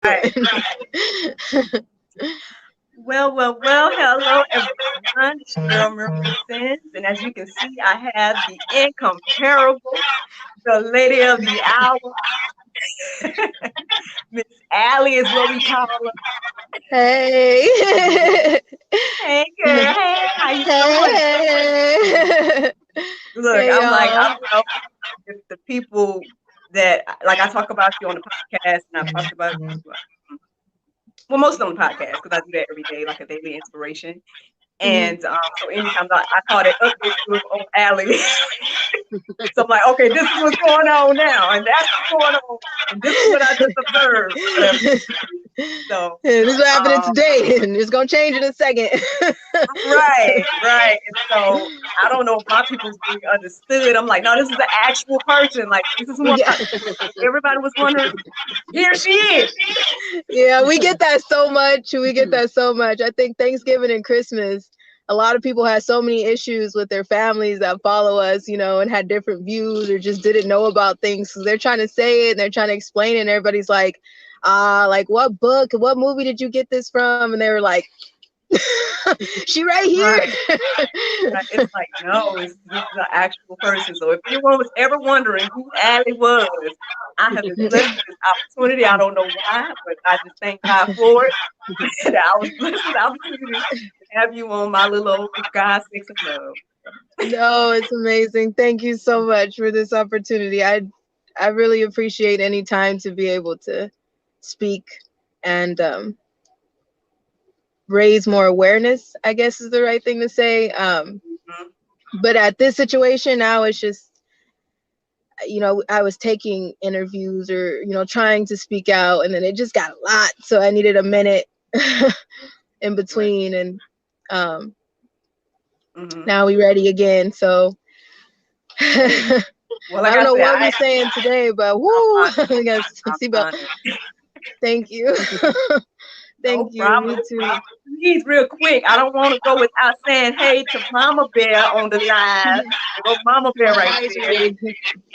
Right, doing? right. Well, hello everyone. It's your girl Maria Sins, and as you can see, I have the incomparable, the lady of the hour, Miss Allie is what we call her. Hey. Hey girl, hey, how you doing? Hey. Look, Hey, I'm like, I y'all. don't know if the people that like I talk about you on the podcast, and I've talked about you, well, most on the podcast because I do that every day, like a daily inspiration. Mhm. And so anytime I call it update with old Allie. So I'm like, okay, this is what's going on now, and that's what's going on, and this is what I just observed, whatever. So, This is what happening um, today, and it's gonna change in a second. right, right. And so I don't know if my people's being understood. I'm like, no, this is an actual person. Like, this is who I'm Yeah, talking about. Everybody was wondering, here she is. yeah, we get that so much. We get that so much. I think Thanksgiving and Christmas, a lot of people had so many issues with their families that follow us, and had different views or just didn't know about things. So they're trying to say it and they're trying to explain it, and everybody's like what book, what movie did you get this from? And they were like, she right Right. here. Right. It's like, no, this is an actual person. So if anyone was ever wondering who Allie was, I have been blessed with this opportunity. I don't know why, but I just thank God for it. And I was blessed with the opportunity to have you on my little old God, Sex, and Love. No, it's amazing. Thank you so much for this opportunity. I really appreciate any time to be able to speak and raise more awareness, I guess is the right thing to say. Mhm. But at this situation now, it's just, I was taking interviews or, trying to speak out, and then it just got a lot. So I needed a minute in Right. between. And um, Hmm. now we ready again. So Hey. I Well, like don't I know said, what we're saying today, but I'm whoo, honored. I got I'm seatbelt. honored. Thank you. No Thank you. problem. You too. Please, real quick, I don't want to go without saying hey to Mama Bear on the live. There go Mama Bear right there.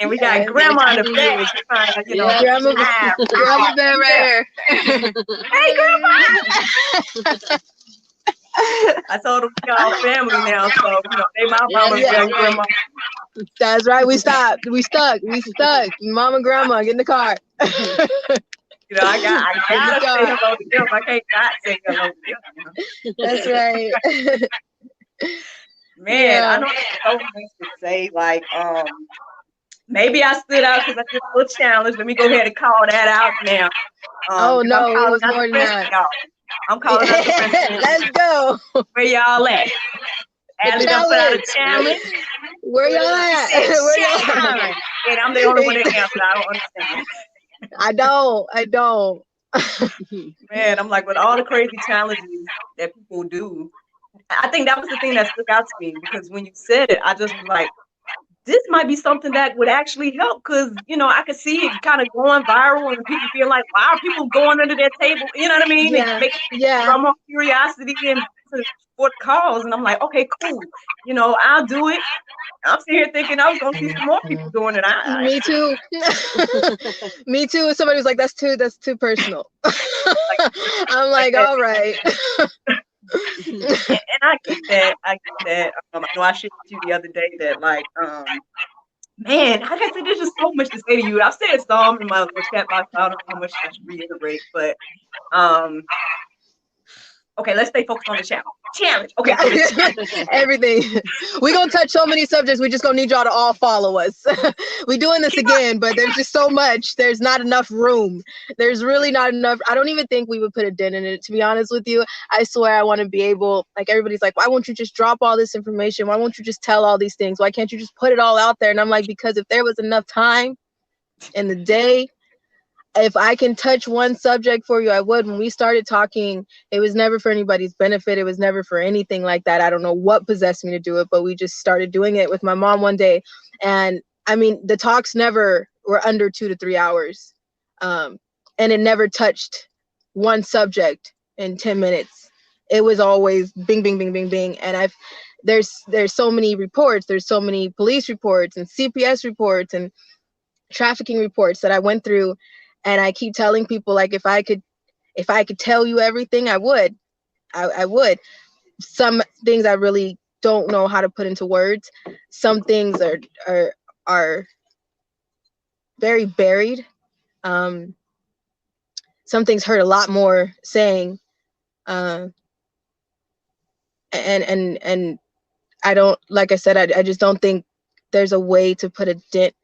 And we got Yes. Grandma in the back trying to, Yeah. keep Grandma, it live. grandma bear Yeah. right here. Hey, Grandma! I told them we all family now, so, they my Yeah, Mama Bear that's and right. Grandma. That's right. We stopped. We stuck. We stuck. Mom and grandma, get in the car. I In the gotta say car. hello to them. I can't not say hello to them. That's right. Man, I Yeah. know there's so much to say. Like, maybe I stood out because I did a little challenge. Let me go ahead and call that out now. Oh Because I'm no, it calling was out the more than rest of that. y'all. I'm calling out the rest of Let's go. where y'all at. The Allie done put out a challenge. challenge. Where y'all She at? said Where y'all challenge. And I'm the only one that answered. I don't understand. I don't. I don't. Man, I'm like, with all the crazy challenges that people do, I think that was the thing that stuck out to me because when you said it, I just was like, this might be something that would actually help because, I could see it kind of going viral and people being like, why are people going under their table? You know what I mean? And Yeah. make Yeah. drum up curiosity and for the cause. And I'm like, okay, cool. I'll do it. I'm sitting here thinking I was going to see some more people doing it. I Me too. Me too. Somebody was like, That's too personal." like, I'm like like, that. all right. And I get that. I get that. I know I shared with you the other day that, like, man, like I said, there's just so much to say to you. I've said some in my little chat box. I don't know how much I should reiterate, but um, okay, let's stay focused on the challenge. Challenge. Okay, Yeah. so the challenge. Everything. We gonna touch so many subjects. We just gonna need y'all to all follow us. We doing this Keep up. again, but there's just so much. There's not enough room. There's really not enough. I don't even think we would put a dent in it. To be honest with you, I swear I want to be able. Like everybody's like, why won't you just drop all this information? Why won't you just tell all these things? Why can't you just put it all out there? And I'm like, because if there was enough time in the day, if I can touch one subject for you, I would. When we started talking, it was never for anybody's benefit. It was never for anything like that. I don't know what possessed me to do it, but we just started doing it with my mom one day. And I mean, the talks never were under 2 to 3 hours. And it never touched one subject in 10 minutes. It was always bing, bing, bing, bing, bing. And there's so many reports. There's so many police reports and CPS reports and trafficking reports that I went through, and I keep telling people, like, if I could If I could tell you everything, I would. I would. Some things I really don't know how to put into words. Some things are very buried. Um, some things hurt a lot more saying. Uh, and I don't, like I said, I just don't think there's a way to put a dent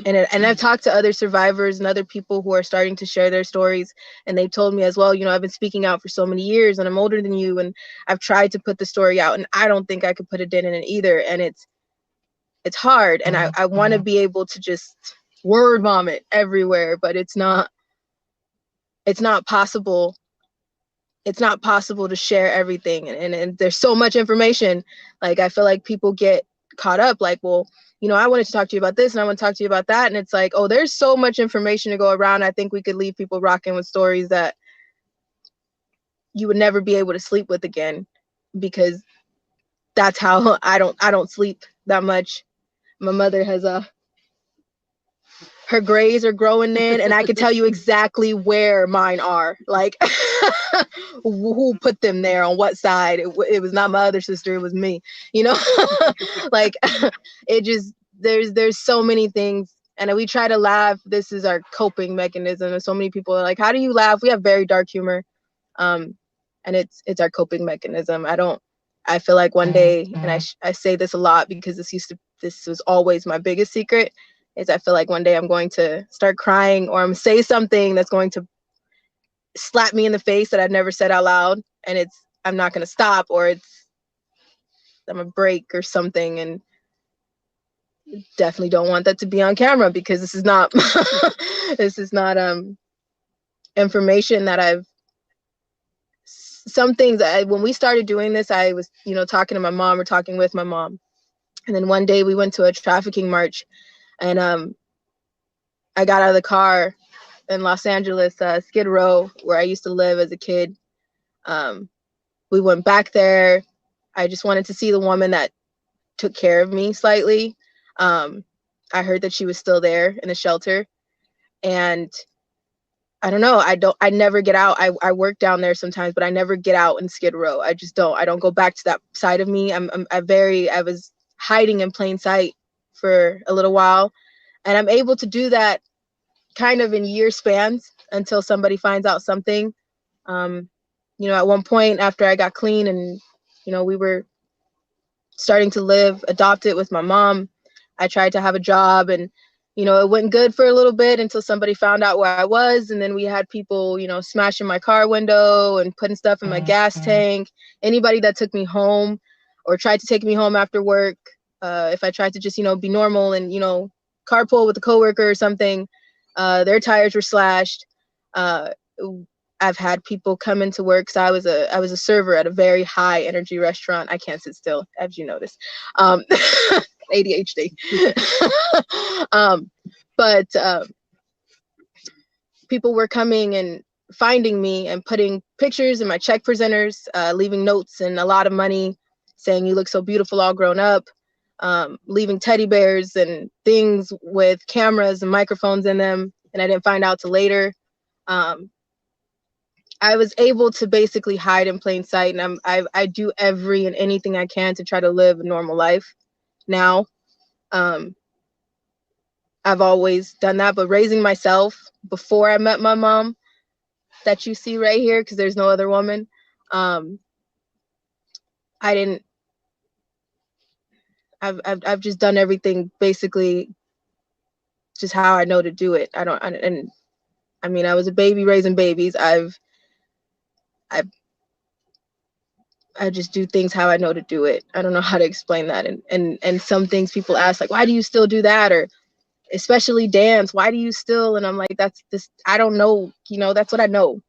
in it. And I've talked to other survivors and other people who are starting to share their stories, and they've told me as well, you know, I've been speaking out for so many years and I'm older than you, and I've tried to put the story out, and I don't think I could put a dent in it either. And it's hard, and I want to be able to just word vomit everywhere, but it's not possible. It's not possible to share everything, and there's so much information. Like, I feel like people get caught up, like, well, you know, I wanted to talk to you about this and I want to talk to you about that, and it's like, oh, there's so much information to go around. I think we could leave people rocking with stories that you would never be able to sleep with again, because that's how I don't sleep that much. My mother has her grays are growing in, and I can tell you exactly where mine are, like who put them there on what side. It was not my other sister, it was me, you know. Like, it just, there's so many things, and we try to laugh. This is our coping mechanism, and so many people are like, how do you laugh? We have very dark humor, um and it's our coping mechanism. I feel like one day, and I say this a lot because this was always my biggest secret, is I feel like one day I'm going to start crying, or I'm gonna say something that's going to slap me in the face that I've never said out loud, and I'm not gonna stop, or I'm gonna break or something, and definitely don't want that to be on camera, because this is not this is not information that some things when we started doing this, I was, you know, talking to my mom, or talking with my mom, and then one day we went to a trafficking march, and I got out of the car in Los Angeles, Skid Row, where I used to live as a kid. We went back there. I just wanted to see the woman that took care of me slightly. I heard that she was still there in the shelter, and I don't know. I never get out. I work down there sometimes, but I never get out in Skid Row. I just don't. I don't go back to that side of me. I was hiding in plain sight for a little while, and I'm able to do that kind of in year spans until somebody finds out something. You know, at one point after I got clean, and, you know, we were starting to live adopted with my mom, I tried to have a job, and, you know, it went good for a little bit until somebody found out where I was. And then we had people, you know, smashing my car window and putting stuff in my gas tank. Anybody that took me home or tried to take me home after work, if I tried to just, you know, be normal and, you know, carpool with a coworker or something, their tires were slashed. I've had people come into work. So I was a server at a very high energy restaurant. I can't sit still, as you notice. ADHD. But people were coming and finding me and putting pictures in my check presenters, leaving notes and a lot of money, saying, "You look so beautiful all grown up," leaving teddy bears and things with cameras and microphones in them. And I didn't find out till later. I was able to basically hide in plain sight, and I do every and anything I can to try to live a normal life now. I've always done that, but raising myself before I met my mom, that you see right here, because there's no other woman, I didn't. I've just done everything basically just how I know to do it. And I mean, I was a baby raising babies. I just do things how I know to do it. I don't know how to explain that. And some things people ask, like, why do you still do that? Or especially dance, why do you still? And I'm like, that's this, I don't know, you know, that's what I know.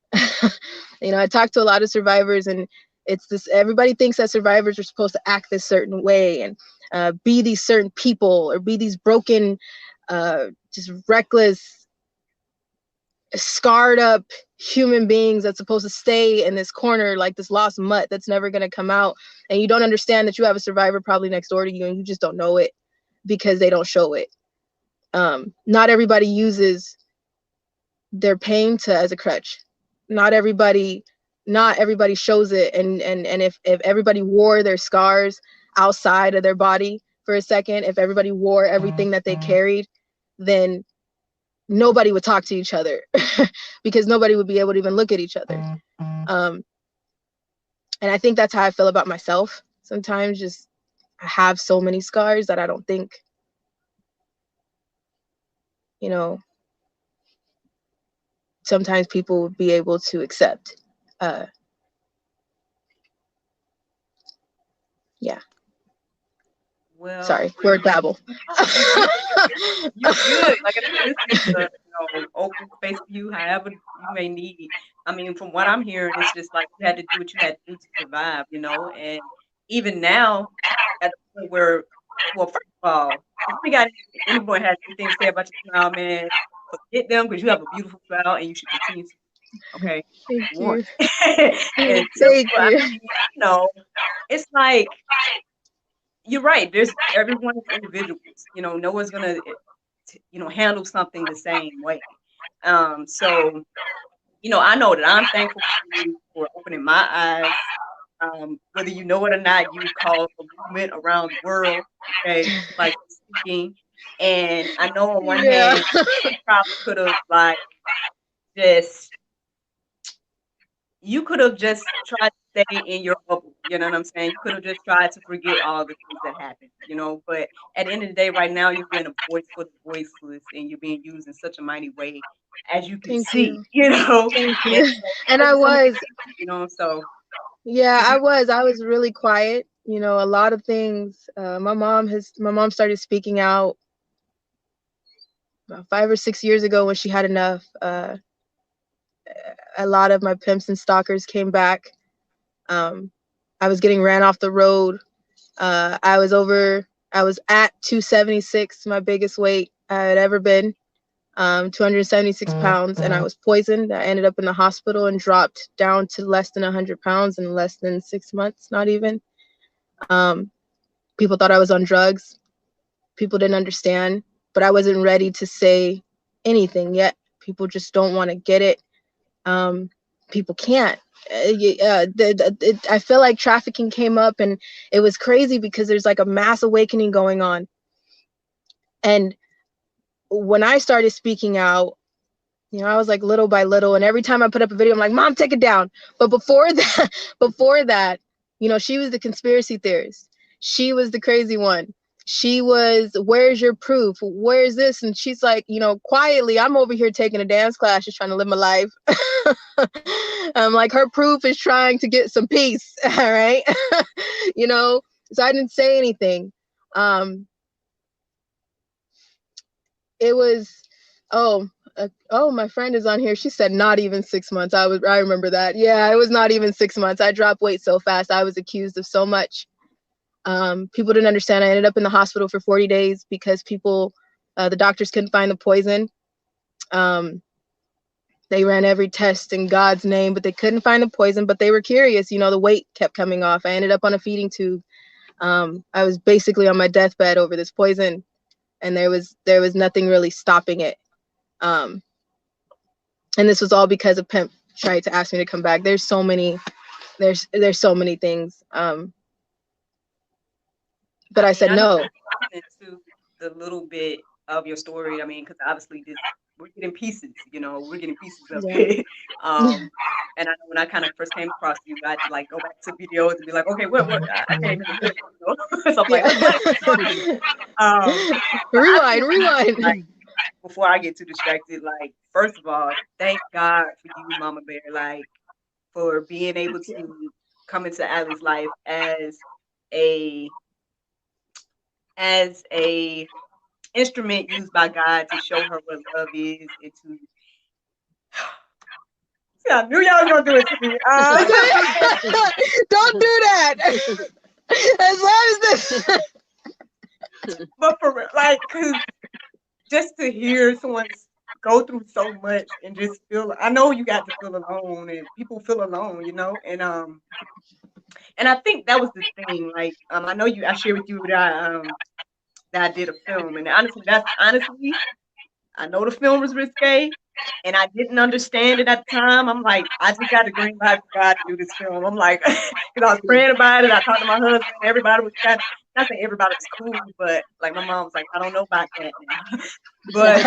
You know, I talk to a lot of survivors, and it's this, everybody thinks that survivors are supposed to act this certain way, and be these certain people, or be these broken, just reckless, scarred up human beings that's supposed to stay in this corner like this lost mutt that's never going to come out. And you don't understand that you have a survivor probably next door to you, and you just don't know it because they don't show it. Not everybody uses their pain as a crutch. not everybody shows it, and if everybody wore their scars outside of their body for a second, if everybody wore everything that they carried, then nobody would talk to each other because nobody would be able to even look at each other. And I think that's how I feel about myself sometimes. Just I have so many scars that I don't think, you know, sometimes people would be able to accept. Yeah. Well, Sorry, word babble. you good. You good. Like I said, this is a open space for you, however you may need. I mean, from what I'm hearing, it's just like you had to do what you had to do to survive, and even now, at the point where, well, first of all, if you got anyone has anything to say about your smile, man, forget them because you have a beautiful smile and you should continue to. Okay, Thank one. you. And two, Thank I you. mean, it's like you're right. There's everyone is individuals. No one's gonna handle something the same way. So I know that I'm thankful for you for opening my eyes. Whether you know it or not, you caused a movement around the world. Okay, like speaking, and I know on one Yeah. hand, you probably could have like just you could have just tried to stay in your bubble. You know what I'm saying? You could have just tried to forget all the things that happened. But at the end of the day, right now, you're being a voice for the voiceless and you're being used in such a mighty way, as you can Thank see, you. Thank and you. And I there's so many was, people, so yeah, because you, I was really quiet. A lot of things. My mom started speaking out about 5 or 6 years ago when she had enough. A lot of my pimps and stalkers came back. Um, I was getting ran off the road. I was at 276, my biggest weight I had ever been, 276 pounds, and I was poisoned. I ended up in the hospital and dropped down to less than 100 pounds in less than 6 months, not even. People thought I was on drugs. People didn't understand, but I wasn't ready to say anything yet. People just don't want to get it. People can't. I feel like trafficking came up, and it was crazy because there's like a mass awakening going on. And when I started speaking out, I was like little by little, and every time I put up a video, I'm like, Mom, take it down. But before that, she was the conspiracy theorist. She was the crazy one. She was, where's your proof? Where's this? And she's like, quietly, I'm over here taking a dance class, just trying to live my life. Like, her proof is trying to get some peace. All right. So I didn't say anything. It was, oh, my friend is on here. She said not even 6 months. I remember that. Yeah, it was not even 6 months. I dropped weight so fast. I was accused of so much. People didn't understand. I ended up in the hospital for 40 days because the doctors couldn't find the poison. They ran every test in God's name, but they couldn't find the poison. But they were curious. The weight kept coming off. I ended up on a feeding tube. I was basically on my deathbed over this poison, and there was nothing really stopping it. And this was all because a pimp tried to ask me to come back. There's so many things. But I said I know no. into the little bit of your story. I mean, because obviously we're getting pieces. We're getting pieces of Yeah. it. And I know when I kind of first came across you, I had to like go back to videos and be like, okay, what? I can't even remember. So I'm like, Yeah. what are you talking about? But I just Rewind, want to say, like, rewind. before I get too distracted, like, first of all, thank God for you, Mama Bear, like, for being able to come into Allie's life a as a instrument used by God to show her what love is and to. See, I knew y'all was gonna do it to me. Don't do that. As long as this. But for real, like, cause just to hear someone go through so much and just feel, I know you got to feel alone, and people feel alone, and I think that was the thing. Like, I know I shared with you that I did a film, and honestly, I know the film was risque, and I didn't understand it at the time. I'm like, I just got the green light for God to do this film. I'm like, because I was praying about it. I talked to my husband. Everybody was kind of, not saying everybody was cool, but like my mom was like, I don't know about that now. But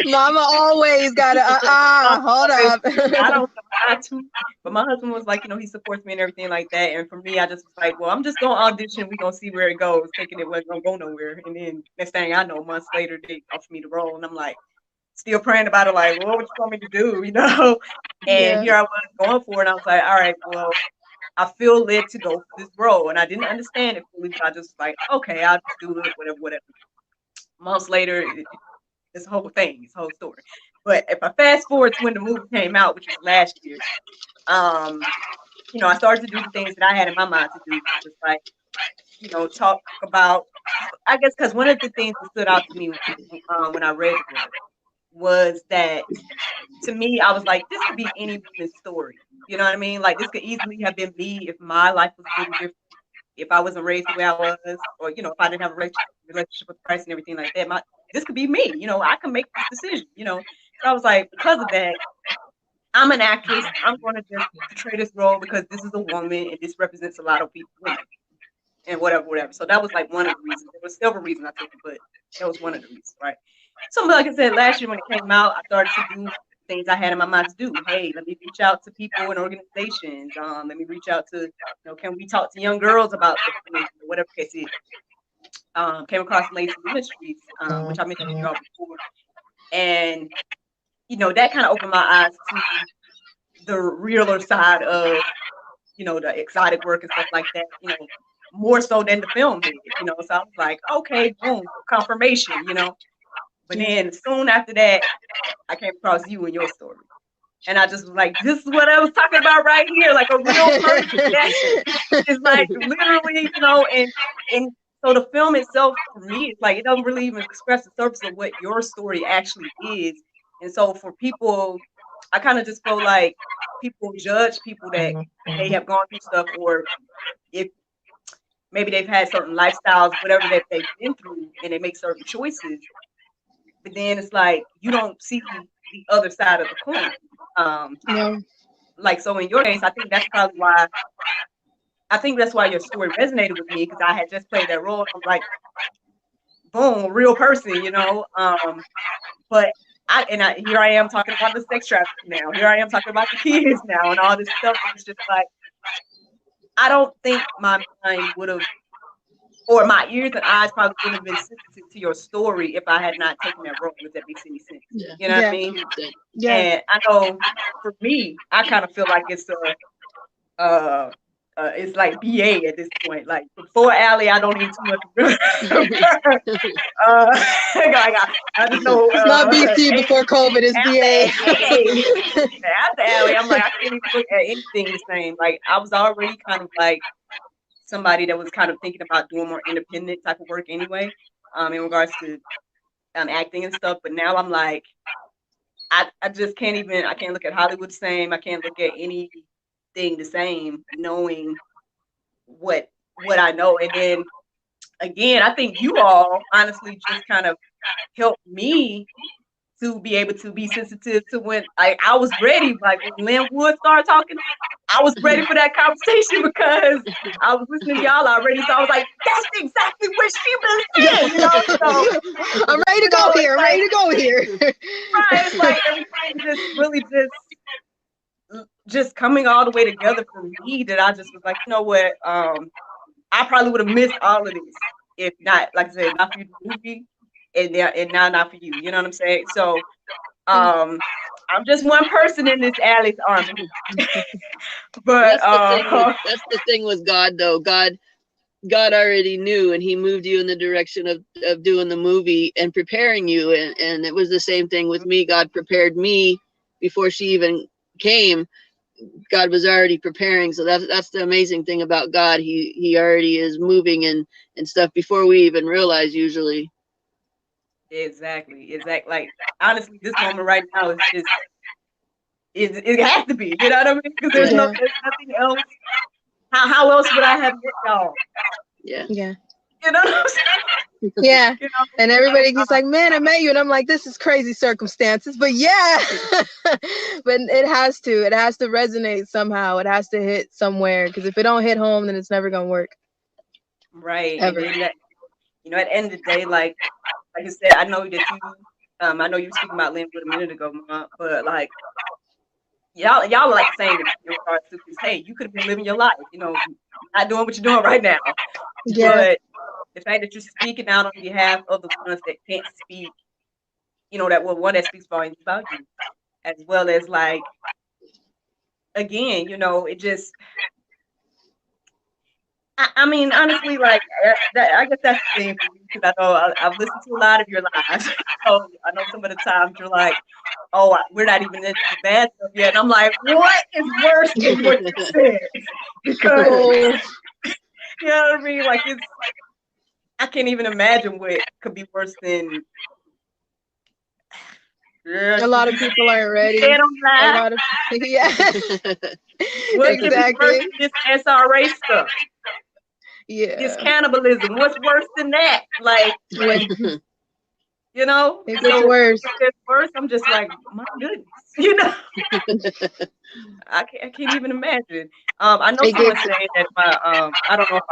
Mama always gotta hold up. I don't know how to. But my husband was like, he supports me and everything like that. And for me, I just was like, well, I'm just gonna audition. We're gonna see where it goes, thinking it wasn't gonna go nowhere. And then next thing I know, months later, they offered me the role, and I'm like, still praying about it, like, well, what you want me to do? And Yeah. here I was going for it. And I was like, all right, well, I feel led to go for this role. And I didn't understand it fully, but I just was like, okay, I'll just do it, whatever. Months later, this whole thing, this whole story. But if I fast forward to when the movie came out, which was last year, I started to do the things that I had in my mind to do, which was like, talk about, I guess, because one of the things that stood out to me when I read the book was that, to me, I was like, this could be any woman's story. You know what I mean? Like, this could easily have been me if my life was a little different, if I wasn't raised the way I was, or, if I didn't have a relationship with Christ and everything like that. This could be me. I can make this decision, So I was like, because of that, I'm an actress. I'm going to just portray this role because this is a woman and this represents a lot of people, women, and whatever. So that was like one of the reasons. There was several reasons I took it, but that was one of the reasons, right? So like I said, last year when it came out, I started to do things I had in my mind to do. Hey, let me reach out to people and organizations. Let me reach out to, can we talk to young girls about the film, whatever case it is. Came across Lacey Ministries, which I mentioned to y'all before. And, that kind of opened my eyes to the realer side of, the exotic work and stuff like that, more so than the film did, So I was like, okay, boom, confirmation, But then soon after that, I came across you and your story. And I just was like, this is what I was talking about right here, like a real person that is like literally, and so the film itself, for me, it's like, it doesn't really even express the surface of what your story actually is. And so for people, I kind of just feel like people judge people that they have gone through stuff, or if maybe they've had certain lifestyles, whatever that they've been through, and they make certain choices. But then it's like, you don't see the other side of the coin. Like, so in your case, I think that's probably why, your story resonated with me, because I had just played that role. I'm like, boom, real person, But here I am talking about the sex trafficking now. Here I am talking about the kids now and all this stuff. It's just like, I don't think my mind would have, or my ears and eyes probably wouldn't have been sensitive to your story if I had not taken that role, if that makes any sense. Yeah. You know what I mean? Yeah. And I know for me, I kind of feel like it's it's like BA at this point. Like, before Allie, I don't need too much. I just know it's not BC before COVID. It's BA. After Allie, I'm like, I can't even look at anything the same. Like, I was already kind of like somebody that was kind of thinking about doing more independent type of work anyway, in regards to acting and stuff. But now I'm like, I just can't even. I can't look at Hollywood the same. I can't look at anything the same, knowing what I know. And then again, I think you all honestly just kind of helped me to be able to be sensitive to when I was ready. Like, when Lynn Wood started talking, I was ready for that conversation because I was listening to y'all already. So I was like, that's exactly what she was saying, So I'm ready to go here. I'm ready to go here. Right. It's like everything just really just coming all the way together for me, that I just was like, you know what? I probably would have missed all of this if not, like I said, not for the movie, and now not for you. You know what I'm saying? So I'm just one person in this Allie's army. But that's the thing with God, though. God already knew, and he moved you in the direction of doing the movie and preparing you. And it was the same thing with me. God prepared me before she even came. God was already preparing. So that's the amazing thing about God. He already is moving and stuff before we even realize, usually. Exactly. Like, honestly, this moment right now is just, it has to be, you know what I mean? Because there's nothing else. How else would I have met y'all? Yeah. Yeah. You know what I'm saying? Yeah. You know, And everybody he's like, man, I met you. And I'm like, this is crazy circumstances. But yeah. But it has to resonate somehow. It has to hit somewhere. Because if it don't hit home, then it's never gonna work. right. And Ever. then that, at the end of the day, like I said, I know that I know you were speaking about Linwood a minute ago, Mom, but like y'all are like the same in regards to, because hey, you could have been living your life, not doing what you're doing right now, Yeah. but the fact that you're speaking out on behalf of the ones that can't speak, that speaks volumes about you, as well as like again, it just I mean, honestly, like I guess that's the thing for you, because I know I've listened to a lot of your lives. So I know some of the times you're like, "Oh, we're not even into the bad stuff yet," and I'm like, "What is worse than what you said?" Because Oh, you know what I mean. Like I can't even imagine what could be worse than. Yeah, a should lot of we people aren't say ready. it on A live? lot of yeah. What could be worse Exactly. than this SRA stuff? This Yeah. cannibalism. What's worse than that? Like, When it gets so worse. when it gets worse, I'm just like, my goodness, I can't even imagine. I know It someone gets saying that I don't know if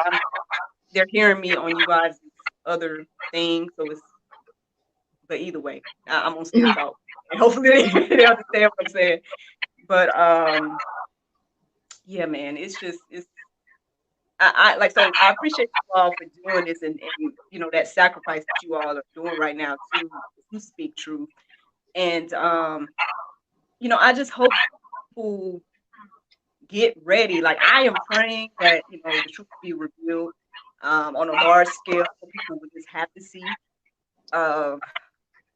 they're hearing me on you guys' other thing, so but either way, I'm gonna still talk, and hopefully they understand what I'm saying. But yeah, man, it's so I appreciate you all for doing this, and that sacrifice that you all are doing right now to speak truth. And I just hope people get ready. Like I am praying that the truth will be revealed on a large scale, so people will just have to see. Uh,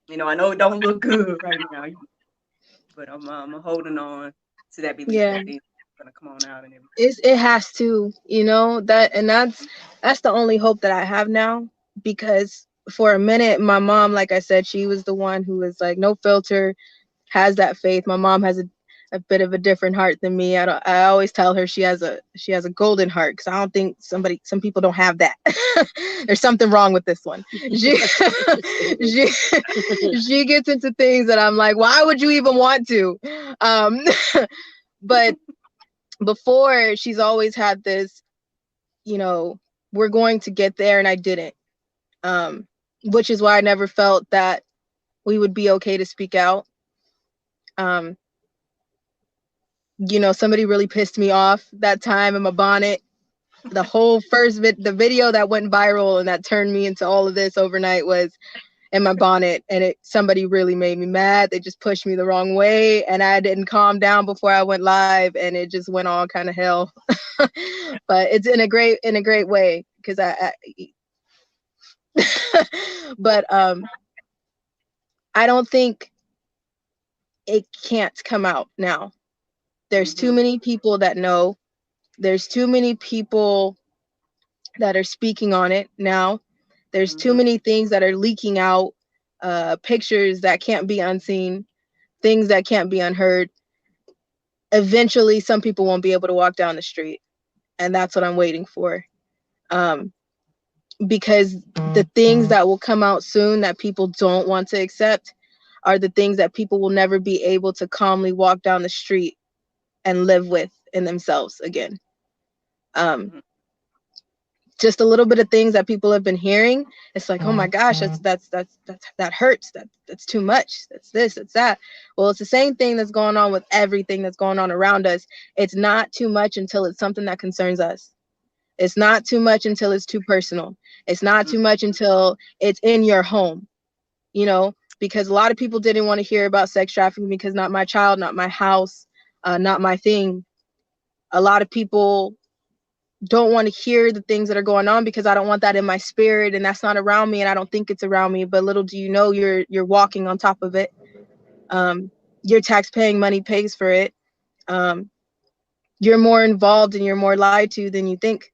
I know it don't look good right now, but I'm holding on to that belief yeah. that things are gonna come on out and everything. It has to, that's the only hope that I have now, because for a minute my mom, like I said, she was the one who was like no filter, has that faith. My mom has a bit of a different heart than me. I always tell her she has a golden heart, because I don't think some people don't have that. There's something wrong with this one. She she she gets into things that I'm like, why would you even want to? Um but before, she's always had this, you know, we're going to get there, and I didn't. Um, which is why I never felt that we would be okay to speak out. Um, somebody really pissed me off that time in my bonnet. The whole the video that went viral and that turned me into all of this overnight was in my bonnet, and somebody really made me mad. They just pushed me the wrong way, and I didn't calm down before I went live, and it just went all kind of hell. But it's in a great way, because but I don't think it can't come out now. There's too Hmm. many people that know. There's too many people that are speaking on it now. There's too Hmm. many things that are leaking out, pictures that can't be unseen, things that can't be unheard. Eventually, some people won't be able to walk down the street, and that's what I'm waiting for. Um, because the things that will come out soon that people don't want to accept are the things that people will never be able to calmly walk down the street and live with in themselves again. Um, Hmm. just a little bit of things that people have been hearing. It's like, oh my gosh, that hurts. That's too much. That's this. That's that. Well, it's the same thing that's going on with everything that's going on around us. It's not too much until it's something that concerns us. It's not too much until it's too personal. It's not too much until it's in your home, because a lot of people didn't want to hear about sex trafficking because not my child, not my house, not my thing. A lot of people don't want to hear the things that are going on because I don't want that in my spirit, and that's not around me, and I don't think it's around me. But little do you know, you're walking on top of it. Um, your tax paying money pays for it. Um, you're more involved and you're more lied to than you think.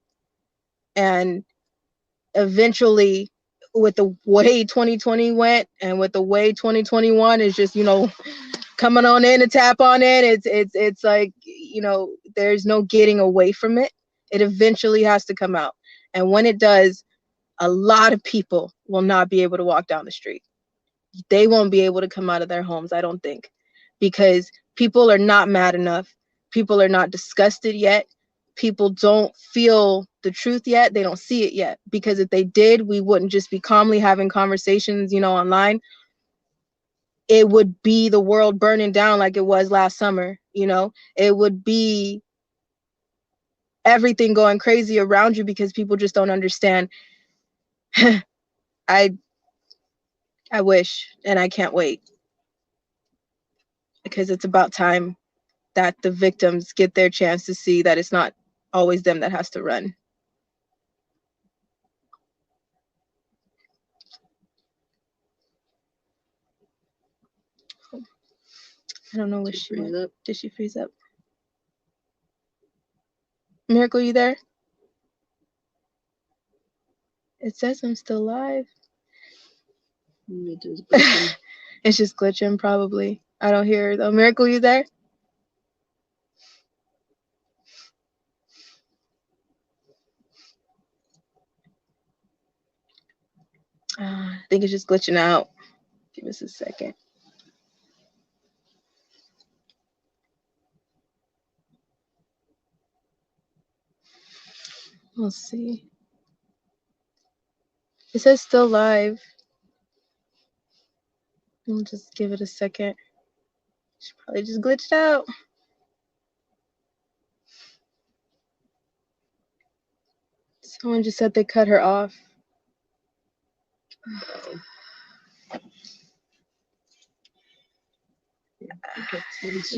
And eventually, with the way 2020 went and with the way 2021 is just, coming on in to tap on it, it's like, there's no getting away from it. It eventually has to come out. And when it does, a lot of people will not be able to walk down the street. They won't be able to come out of their homes, I don't think, because people are not mad enough. People are not disgusted yet. People don't feel the truth yet. They don't see it yet, because if they did, we wouldn't just be calmly having conversations, online. It would be the world burning down like it was last summer. It would be everything going crazy around you because people just don't understand. I wish, and I can't wait, because it's about time that the victims get their chance to see that it's not always them that has to run. I don't know where she went. Did she freeze up? Miracle, you there? It says I'm still live. It's just glitching, probably. I don't hear her though. Miracle, you there? I think it's just glitching out. Give us a second. We'll see. It says still live. We'll just give it a second. She probably just glitched out. Someone just said they cut her off.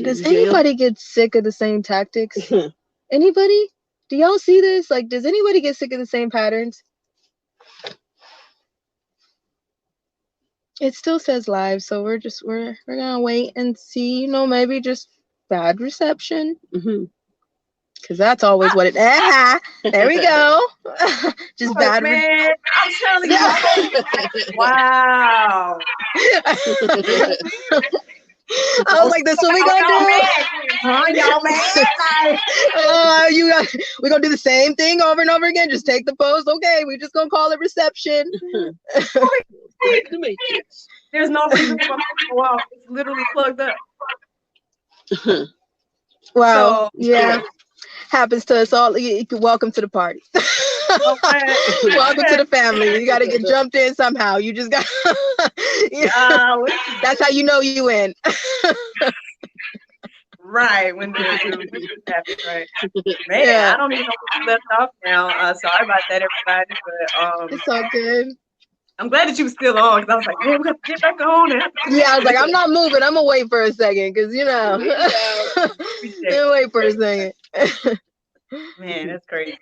Does anybody get sick of the same tactics? Anybody? Do y'all see this? Like, does anybody get sick of the same patterns? It still says live, so we're gonna wait and see. Maybe just bad reception. Because that's always what it. There we go. Just bad. Man, I'm telling you. Wow. I was like, "This what we gonna do?" Huh, y'all man? We're gonna do the same thing over and over again. Just take the post. Okay, we're just gonna call it reception. There's no reason for it to go off. It's literally plugged up. Wow. So, yeah. Happens to us all. Welcome to the party. Welcome to the family. You got to get jumped in somehow. You just got. That's how you know you win. Right, when the happens, right? Man, yeah. I don't even know what you left off now. Sorry about that, everybody. But it's all good. I'm glad that you were still on, because I was like, man, we got to get back on it. Yeah, I was like, I'm not moving. I'm gonna wait for a second, because wait for a second. Man, that's crazy.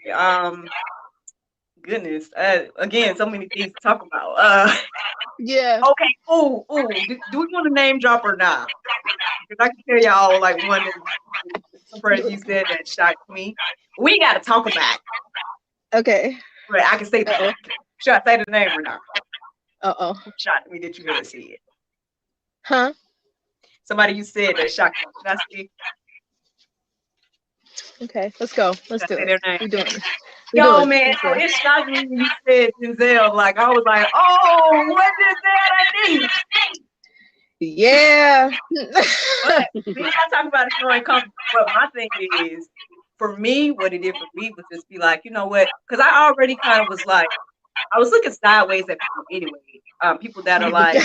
Goodness. Again, so many things to talk about. Yeah. Okay. Ooh. Do we want to name drop or not? Because I can tell y'all like some friends you said that shocked me. We got to talk about it. Okay. But I can say that. Should I say the name or not? Shocked me that you really see it. Huh? Somebody you said that shocked me. Should I speak? Okay, let's go. Let's do it. We're doing it. Yo, man, it shocked me when you said Denzel. Like, I was like, oh, what did that I need? Yeah. But we not talking about it growing comfortable. But my thing is, for me, what it did for me was just be like, you know what? Because I already kind of was like, I was looking sideways at people anyway. People that are like,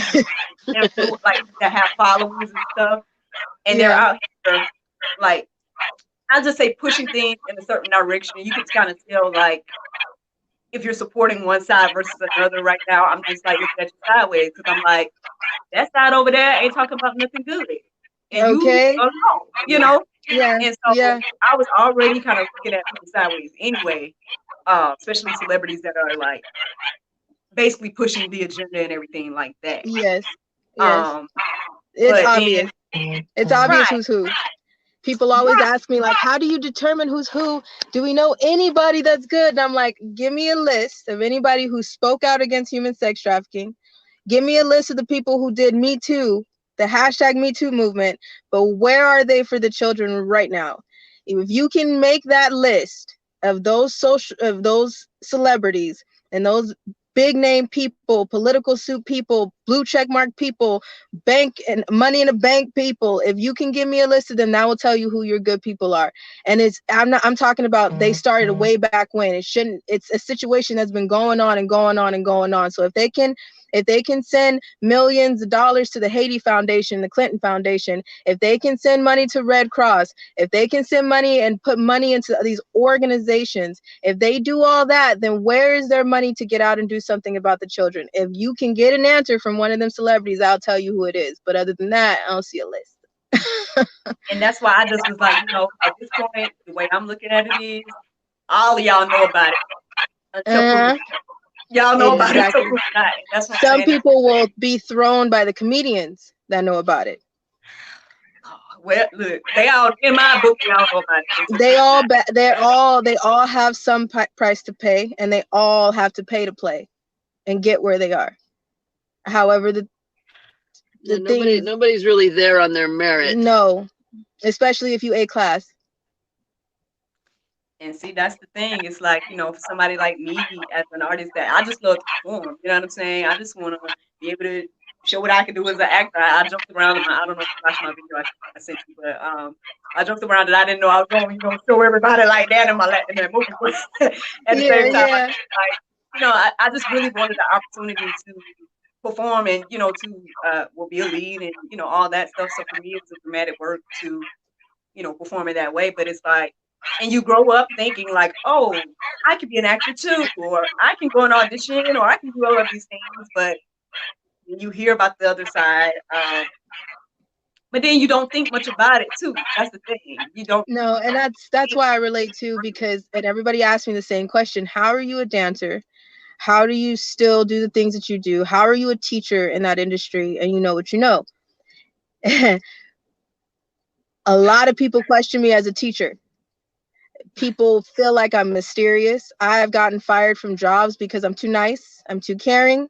that have followers and stuff, and they're out here like, I'll just say pushing things in a certain direction. You can kind of tell like if you're supporting one side versus another right now. I'm just like looking at you sideways, because I'm like, that side over there ain't talking about nothing good. And you know? Yeah. And so I was already kind of looking at people sideways anyway, especially celebrities that are like basically pushing the agenda and everything like that. Yes. It's obvious. It's obvious who's who. People always ask me, like, how do you determine who's who? Do we know anybody that's good? And I'm like, give me a list of anybody who spoke out against human sex trafficking. Give me a list of the people who did Me Too, the hashtag Me Too movement. But where are they for the children right now? If you can make that list of those celebrities And those big name people, political suit people, blue check mark people, bank and money in the bank people, if you can give me a list of them, that will tell you who your good people are. And I'm talking about, they started way back when. It's a situation that's been going on and going on and going on. So if they can send millions of dollars to the Haiti Foundation, the Clinton Foundation, if they can send money to Red Cross, if they can send money and put money into these organizations, if they do all that, then where is their money to get out and do something about the children? If you can get an answer from one of them celebrities, I'll tell you who it is. But other than that, I don't see a list. And that's why I just was like, at this point, the way I'm looking at it is, all of y'all know about it until proven. Uh, Y'all know about it until exactly. proven not. And that's what I'm Some saying. people will be thrown by the comedians that know about it. Well, look, they all in my book. They all know about it. They all have some price to pay, and they all have to pay to play and get where they are. However, the nobody's really there on their merit. No, especially if you A class. And see, that's the thing. It's like, for somebody like me as an artist, that I just love to perform. You know what I'm saying? I just want to be able to show what I can do as an actor. I joked around I don't know if you watched my video I sent you, but I joked around that I didn't know I was going to, show everybody like that in that movie. But at the same time, I just really wanted the opportunity to perform and, be a lead and, all that stuff. So for me, it was a dramatic work to, perform it that way. But it's like, and you grow up thinking like, oh, I could be an actor too, or I can go and audition, or I can do all of these things. But you hear about the other side, but then you don't think much about it too. That's the thing. You don't. No, and that's why I relate to, because, and everybody asks me the same question: how are you a dancer? How do you still do the things that you do? How are you a teacher in that industry? And you know what you know. A lot of people question me as a teacher. People feel like I'm mysterious. I have gotten fired from jobs because I'm too nice. I'm too caring.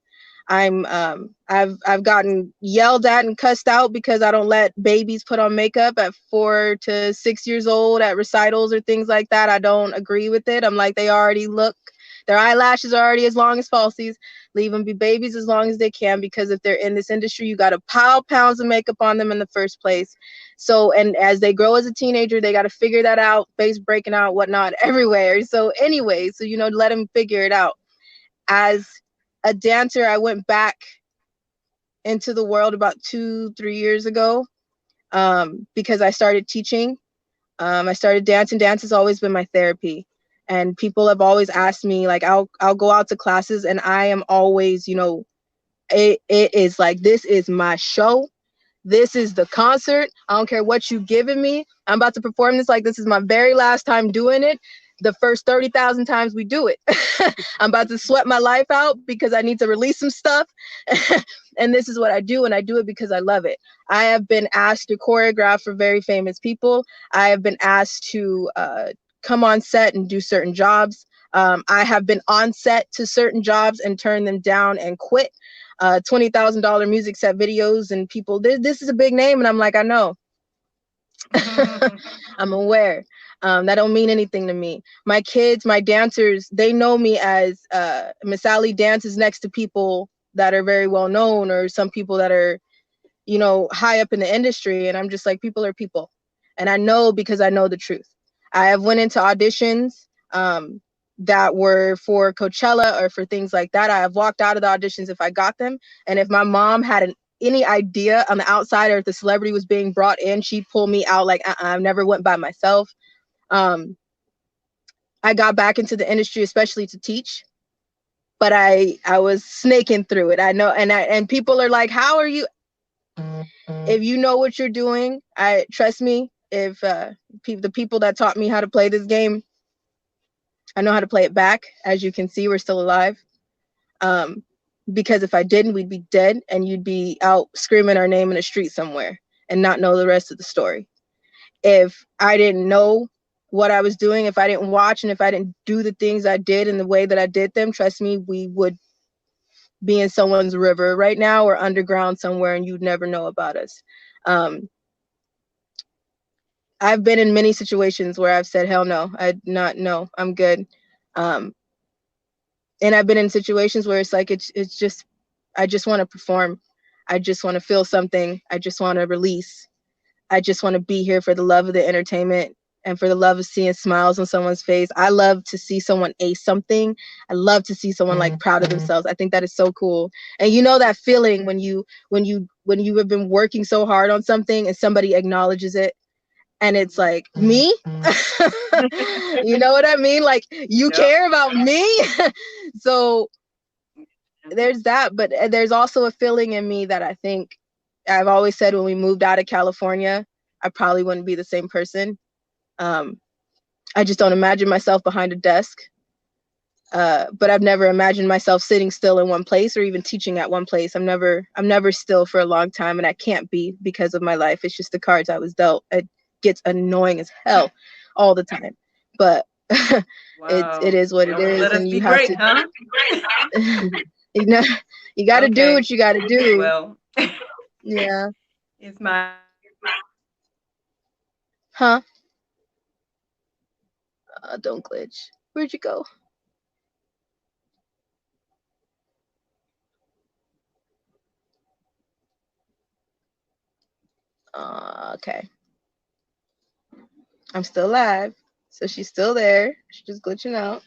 I've gotten yelled at and cussed out because I don't let babies put on makeup at 4 to 6 years old at recitals or things like that. I don't agree with it. I'm like, they already look, their eyelashes are already as long as falsies. Leave them be babies as long as they can, because if they're in this industry, you got to pile pounds of makeup on them in the first place. So, and as they grow as a teenager, they got to figure that out, face breaking out, whatnot, everywhere. So anyway, so, let them figure it out. As a dancer, I went back into the world about 2-3 years ago, because I started teaching. I started dancing. Dance has always been my therapy. And people have always asked me, like, I'll go out to classes and I am always, it is like, this is my show. This is the concert. I don't care what you've given me. I'm about to perform this like this is my very last time doing it. The first 30,000 times we do it. I'm about to sweat my life out because I need to release some stuff. And this is what I do. And I do it because I love it. I have been asked to choreograph for very famous people. I have been asked to come on set and do certain jobs. I have been on set to certain jobs and turned them down and quit. $20,000 music set videos, and people, this is a big name. And I'm like, I know. I'm aware. That don't mean anything to me. My kids, my dancers, they know me as Miss Sally dances next to people that are very well known, or some people that are, high up in the industry. And I'm just like, people are people. And I know, because I know the truth. I have went into auditions that were for Coachella or for things like that. I have walked out of the auditions if I got them. And if my mom had any idea on the outside, or if the celebrity was being brought in, she'd pull me out like, I never went by myself. I got back into the industry, especially to teach, but I was snaking through it. I know. And people are like, how are you? If you know what you're doing, trust me, if the people that taught me how to play this game, I know how to play it back. As you can see, we're still alive. Because if I didn't, we'd be dead, and you'd be out screaming our name in the street somewhere and not know the rest of the story. If I didn't know what I was doing, if I didn't watch, and if I didn't do the things I did in the way that I did them, trust me, we would be in someone's river right now or underground somewhere, and you'd never know about us. I've been in many situations where I've said, hell no, I'm good. And I've been in situations where it's like it's just I just want to perform. I just want to feel something. I just want to release. I just want to be here for the love of the entertainment and for the love of seeing smiles on someone's face. I love to see someone ace something. I love to see someone like proud of themselves. I think that is so cool. And you know that feeling when you have been working so hard on something and somebody acknowledges it and it's like me. You know what I mean? Like you Yep. care about me. So there's that, but there's also a feeling in me that I think I've always said when we moved out of California, I probably wouldn't be the same person. I just don't imagine myself behind a desk. But I've never imagined myself sitting still in one place or even teaching at one place. I'm never still for a long time, and I can't be because of my life. It's just the cards I was dealt. It gets annoying as hell all the time, but it Wow. is what it Don't is, let us and be you have great, to, huh? you know, you got to do Okay. what you got to do. Well, Yeah. it's my Huh? Don't glitch. Where'd you go? Okay. I'm still live. So she's still there. She's just glitching out.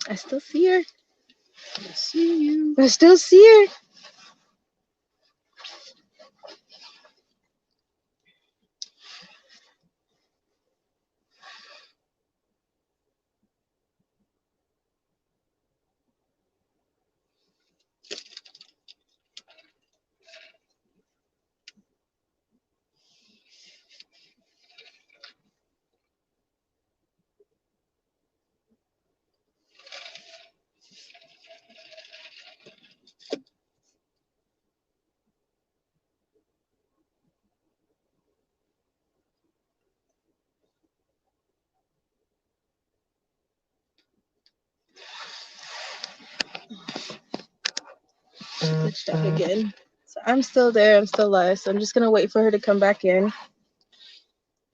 I still see her. I see you. I still see her. Glitched out again. So I'm still there. I'm still live. So I'm just gonna wait for her to come back in.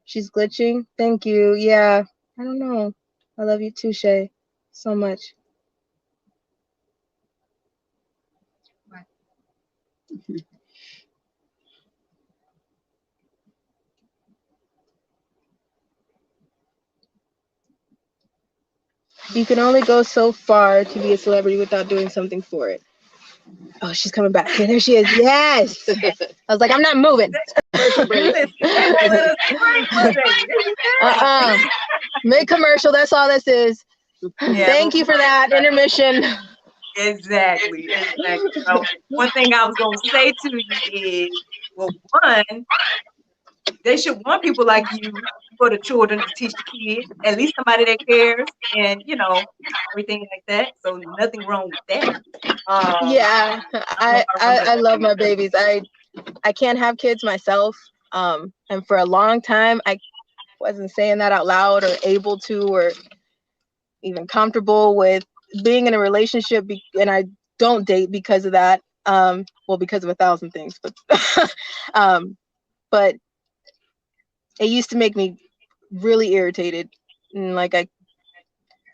She's glitching. Thank you. Yeah. I don't know. I love you too, Shay. So much. You can only go so far to be a celebrity without doing something for it. Oh, she's coming back. Okay, there she is. Yes. I was like, I'm not moving. Commercial break. listen, they won't let us break, will they? This is Uh-uh. Mid commercial. That's all this is. yeah, Thank you for that intermission. exactly, exactly. So one thing I was gonna say to you is, well, one, they should want people like you for the children to teach the kids, at least somebody that cares and everything like that. So nothing wrong with that. Yeah, I don't know if I remember. I love my babies. I can't have kids myself. And for a long time, I wasn't saying that out loud or able to or even comfortable with being in a relationship. And I don't date because of that. Well, because of 1,000 things, but but it used to make me really irritated. And like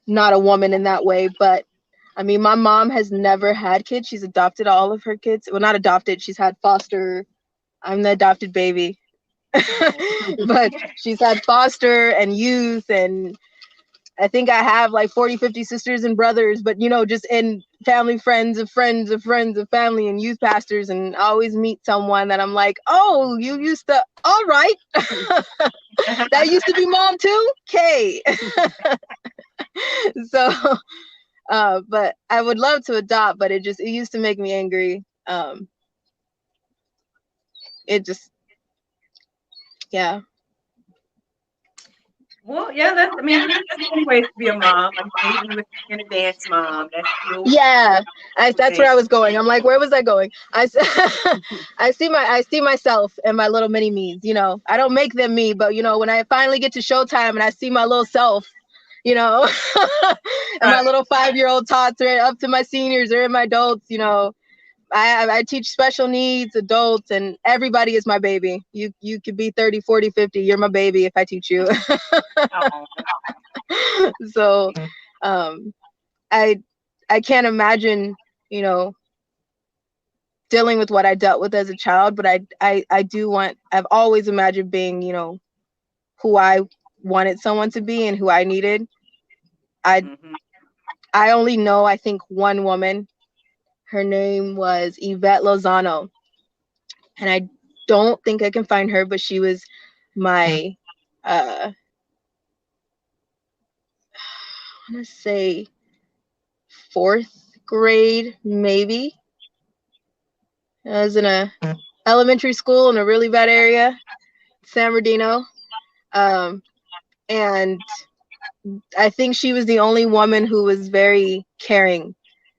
not a woman in that way, but I mean, my mom has never had kids. She's adopted all of her kids. Well, not adopted. She's had foster. I'm the adopted baby. But she's had foster and youth, and I think I have like 40, 50 sisters and brothers, but just in family, friends of friends of friends of family and youth pastors. And I always meet someone that I'm like, oh, you used to, all right. That used to be mom too? Okay. So, but I would love to adopt, but it used to make me angry. It just, yeah. Well, yeah, there's many ways to be a mom. Like you said, even with being a dance mom, that's still Yeah, a that's thing. where I was going. I'm like, where was I going? I see myself and my little mini me's. I don't make them me, but when I finally get to Showtime and I see my little self, and my Right. little 5-year-old tots are up to my seniors or in my adults. I teach special needs adults, and everybody is my baby. You could be 30, 40, 50. You're my baby if I teach you. Oh, So um, I can't imagine, you know, dealing with what I dealt with as a child, but I've always imagined being, you know, who I wanted someone to be and who I needed. I mhm. I only know, I think, one woman. Her name was Yvette Lozano, and I don't think I can find her, but she was my I want to say fourth grade, maybe. I was in a elementary school in a really bad area, San Bernardino, um, and I think she was the only woman who was very caring,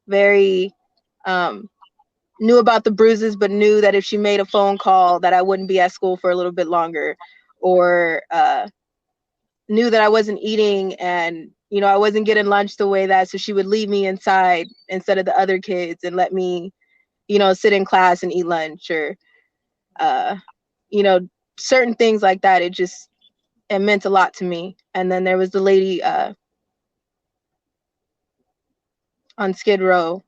very knew about the bruises, but knew that if she made a phone call, that I wouldn't be at school for a little bit longer, or knew that I wasn't eating and, you know, I wasn't getting lunch the way that, so she would leave me inside instead of the other kids and let me, you know, sit in class and eat lunch, or uh, you know, certain things like that. It meant a lot to me. And then there was the lady on Skid Row,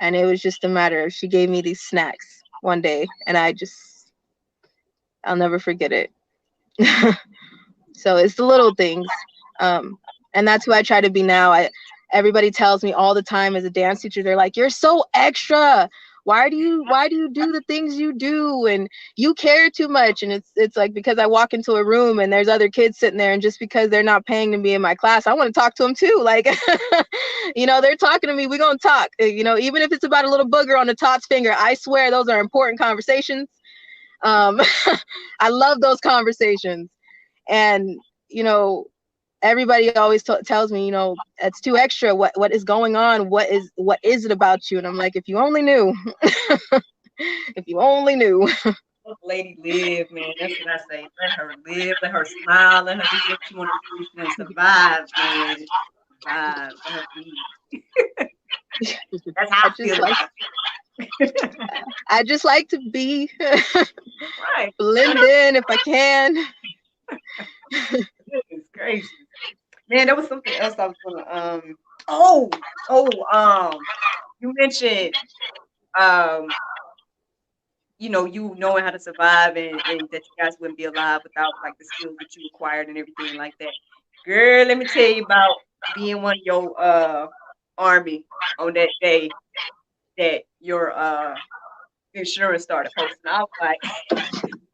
and it was just a matter of, she gave me these snacks one day, and I'll never forget it. So it's the little things, um, and that's who I try to be now. Everybody tells me all the time as a dance teacher, they're like, "You're so extra. Why do you do the things you do, and you care too much?" And it's like, because I walk into a room and there's other kids sitting there, and just because they're not paying to be in my class, I want to talk to them too. Like, you know, they're talking to me, we're gonna talk. You know, even if it's about a little booger on the top's finger, I swear those are important conversations. Um, I love those conversations. And, you know, everybody always tells me, you know, it's too extra. What is going on? What is it about you? And I'm like, if you only knew. If you only knew. Let the lady live, man. That's what I say. Let her live. Let her smile. Let her do what she want to do. She's gonna survive, man. Survive. Let her be. That's how I I just feel like about I just like to be it. Right. blend in if I can. Goodness gracious. Man, there was something else I was gonna oh, you mentioned um you knowing how to survive, and that you guys wouldn't be alive without like the skills that you acquired and everything like that. Girl, let me tell you about being one of your army on that day that your insurance started posting. I was like,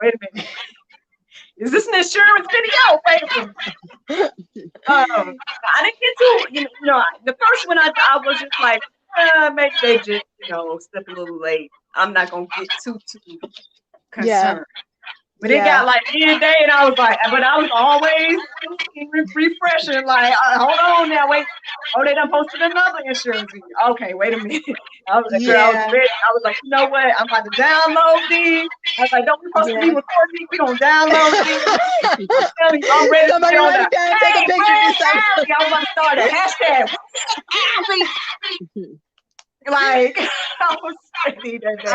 wait a minute, is this an insurance video? Wait a minute. I didn't get too, the first one I was just like, maybe they just, step a little late. I'm not gonna get too Yeah. concerned. But it Yeah. got like midday, and I was like, but I was always refreshing, like, hold on now, wait. Oh, they done posted another insurance video. Okay, wait a minute. I was like, girl, I was Yeah. ready. I was like, you know what? I'm about to download these. I was like, don't we supposed to be Yeah. recording these? We gonna download these. I'm telling you, I'm ready to Somebody get on write there. it down, take a Hey, picture Where's yourself. Allie? I was about to start a hashtag. Allie. Like, I was ready that day.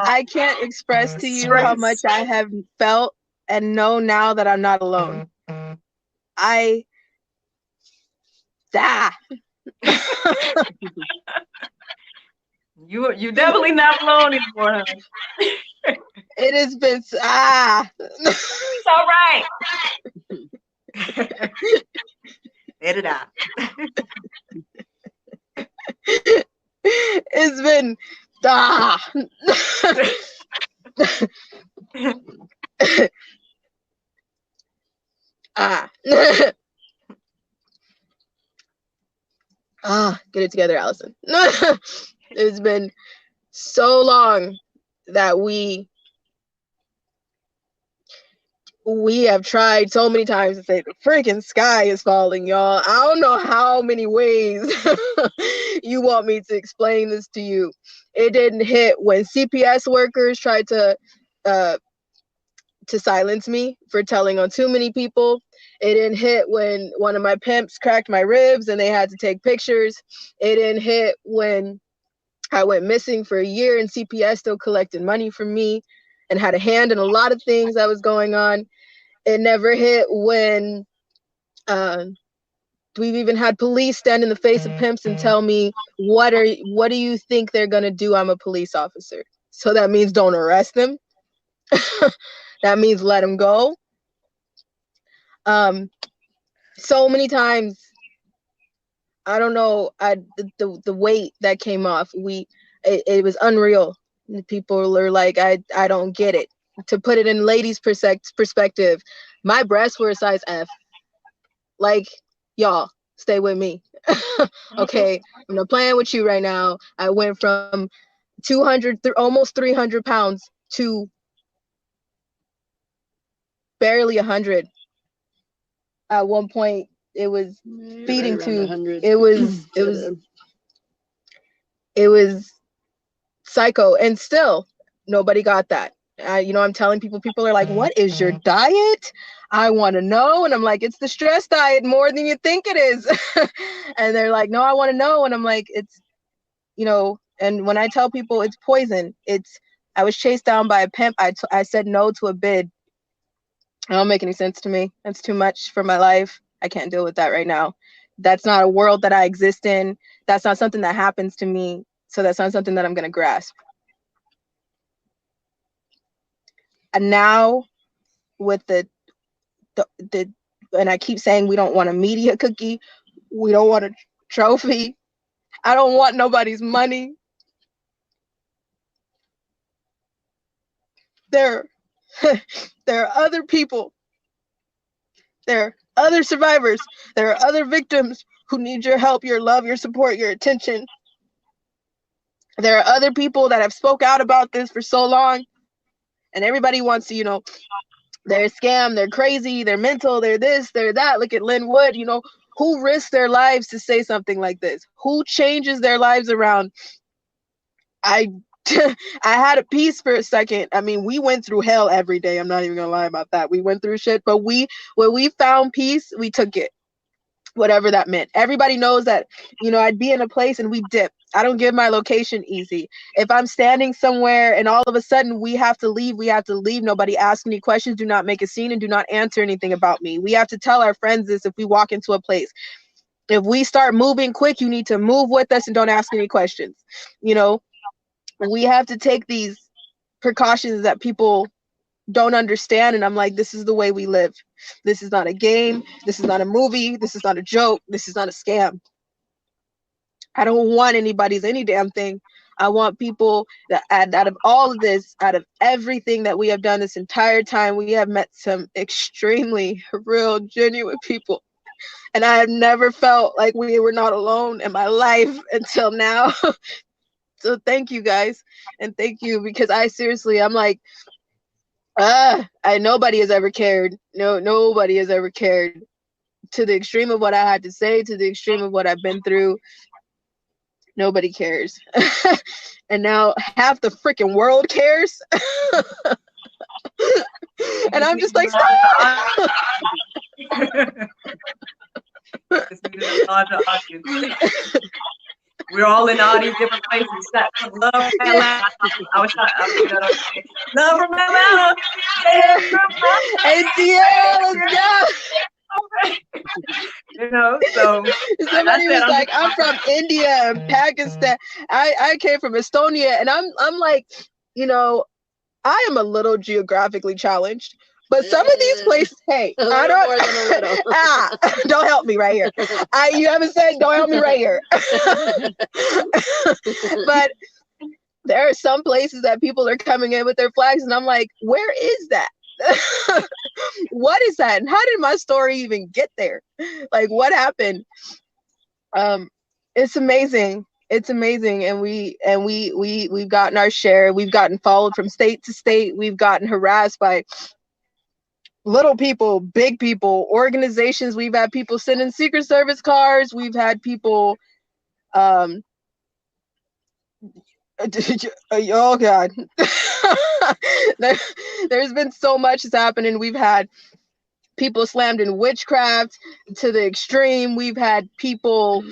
I can't express to you how much Stress. I have felt and know now that I'm not alone. I ah, You definitely not alone anymore, honey. it has been It's all right. Let it out. it's been ah. ah. Get it together, Allison. It's been so long that we have tried so many times to say the freaking sky is falling, y'all. I don't know how many ways you want me to explain this to you. It didn't hit when CPS workers tried to silence me for telling on too many people. It didn't hit when one of my pimps cracked my ribs and they had to take pictures. It didn't hit when I went missing for a year, and CPS still collected money from me and had a hand in a lot of things that was going on. It never hit when we've even had police stand in the face of pimps and tell me, what do you think they're gonna do? I'm a police officer. So that means don't arrest them. That means let them go. So many times, I don't know, the weight that came off, it was unreal. People are like, I don't get it. To put it in ladies' perspective, my breasts were a size F. Like, y'all, stay with me. Okay, I'm not playing with you right now. I went from 200, almost 300 pounds to barely 100. At one point, it was feeding tube. It was psycho, and still nobody got that. I'm telling people are like, what is your diet? I want to know. And I'm like, it's the stress diet more than you think it is. And they're like, no, I want to know. And I'm like, it's, and when I tell people it's poison, I was chased down by a pimp. I said no to a bid. It don't make any sense to me. That's too much for my life. I can't deal with that right now. That's not a world that I exist in. That's not something that happens to me. So that's not something that I'm going to grasp. And now with the and I keep saying, we don't want a media cookie. We don't want a trophy. I don't want nobody's money. There are other people. There are other survivors. There are other victims who need your help, your love, your support, your attention. There are other people that have spoke out about this for so long, and everybody wants to, they're a scam, they're crazy, they're mental, they're this, they're that. Look at Lynn Wood, who risks their lives to say something like this? Who changes their lives around? I had a piece for a second. I mean, we went through hell every day. I'm not even gonna lie about that. We went through shit, but when we found peace, we took it. Whatever that meant. Everybody knows that, I'd be in a place and we dip. I don't give my location easy. If I'm standing somewhere and all of a sudden we have to leave, we have to leave. Nobody asks any questions. Do not make a scene and do not answer anything about me. We have to tell our friends this if we walk into a place. If we start moving quick, you need to move with us and don't ask any questions. We have to take these precautions that people don't understand, and I'm like, this is the way we live. This is not a game. This is not a movie. This is not a joke. This is not a scam. I don't want anybody's any damn thing. I want people that out of all of this, out of everything that we have done this entire time, we have met some extremely real, genuine people. And I have never felt like we were not alone in my life until now. So thank you guys. And thank you, because I'm like, nobody has ever cared. No, nobody has ever cared to the extreme of what I had to say, to the extreme of what I've been through. Nobody cares. And now half the freaking world cares. And I'm just like, stop. We're all in all these different places. Love from Atlanta. I was trying to love from Atlanta. ATL, let's go. So somebody was like, I'm from India and Pakistan. I came from Estonia, and I'm like, I am a little geographically challenged. But some of these places, hey, I don't don't help me right here. You haven't said don't help me right here. But there are some places that people are coming in with their flags, and I'm like, where is that? What is that? And how did my story even get there? Like, what happened? It's amazing. It's amazing. And we've gotten our share. We've gotten followed from state to state. We've gotten harassed by little people, big people, organizations. We've had people sending Secret Service cars. We've had people, oh God. There's been so much that's happening. We've had people slammed in witchcraft to the extreme. We've had people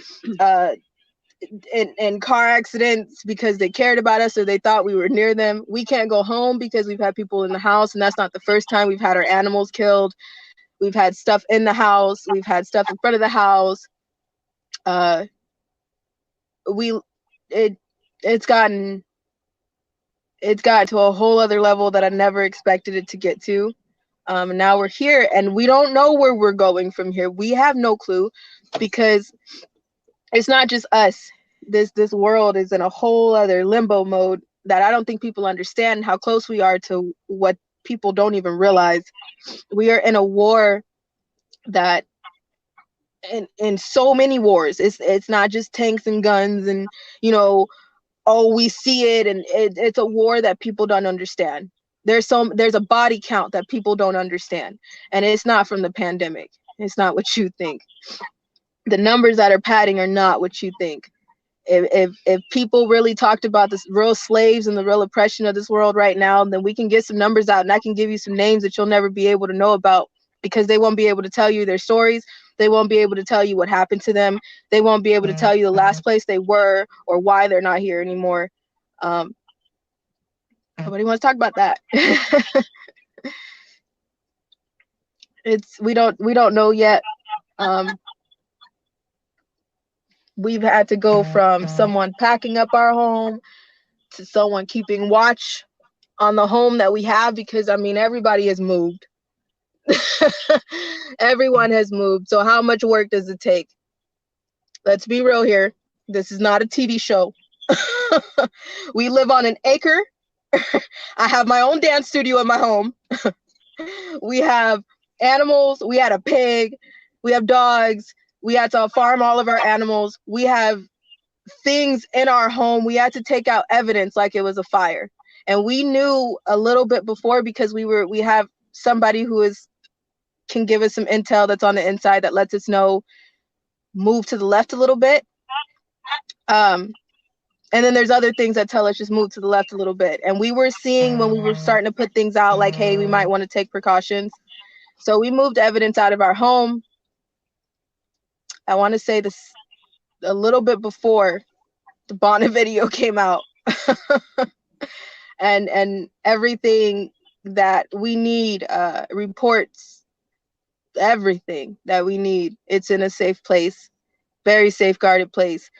in car accidents because they cared about us or they thought we were near them. We can't go home because we've had people in the house, and that's not the first time we've had our animals killed. We've had stuff in the house. We've had stuff in front of the house. Uh, we it it's gotten to a whole other level that I never expected it to get to. And now we're here, and we don't know where we're going from here. We have no clue, because it's not just us. This world is in a whole other limbo mode that I don't think people understand how close we are to what people don't even realize. We are in a war that in so many wars. It's not just tanks and guns and, you know, oh, we see it, and it's a war that people don't understand. There's a body count that people don't understand, and it's not from the pandemic. It's not what you think. The numbers that are padding are not what you think. If people really talked about the real slaves and the real oppression of this world right now, then we can get some numbers out, and I can give you some names that you'll never be able to know about, because they won't be able to tell you their stories. They won't be able to tell you what happened to them. They won't be able to tell you the last place they were or why they're not here anymore. Nobody wants to talk about that. We don't know yet. We've had to go from someone packing up our home to someone keeping watch on the home that we have, because I mean, everybody has moved. Everyone has moved. So how much work does it take? Let's be real here. This is not a TV show. We live on an acre. I have my own dance studio in my home. We have animals. We had a pig. We have dogs. We had to farm all of our animals. We have things in our home. We had to take out evidence like it was a fire. And we knew a little bit before, because we have somebody who can give us some intel that's on the inside that lets us know, move to the left a little bit. And then there's other things that tell us just move to the left a little bit. And we were seeing when we were starting to put things out like, hey, we might want to take precautions. So we moved evidence out of our home. I want to say this a little bit before the Bonnet video came out. and everything that we need, reports, everything that we need, it's in a safe place, very safeguarded place,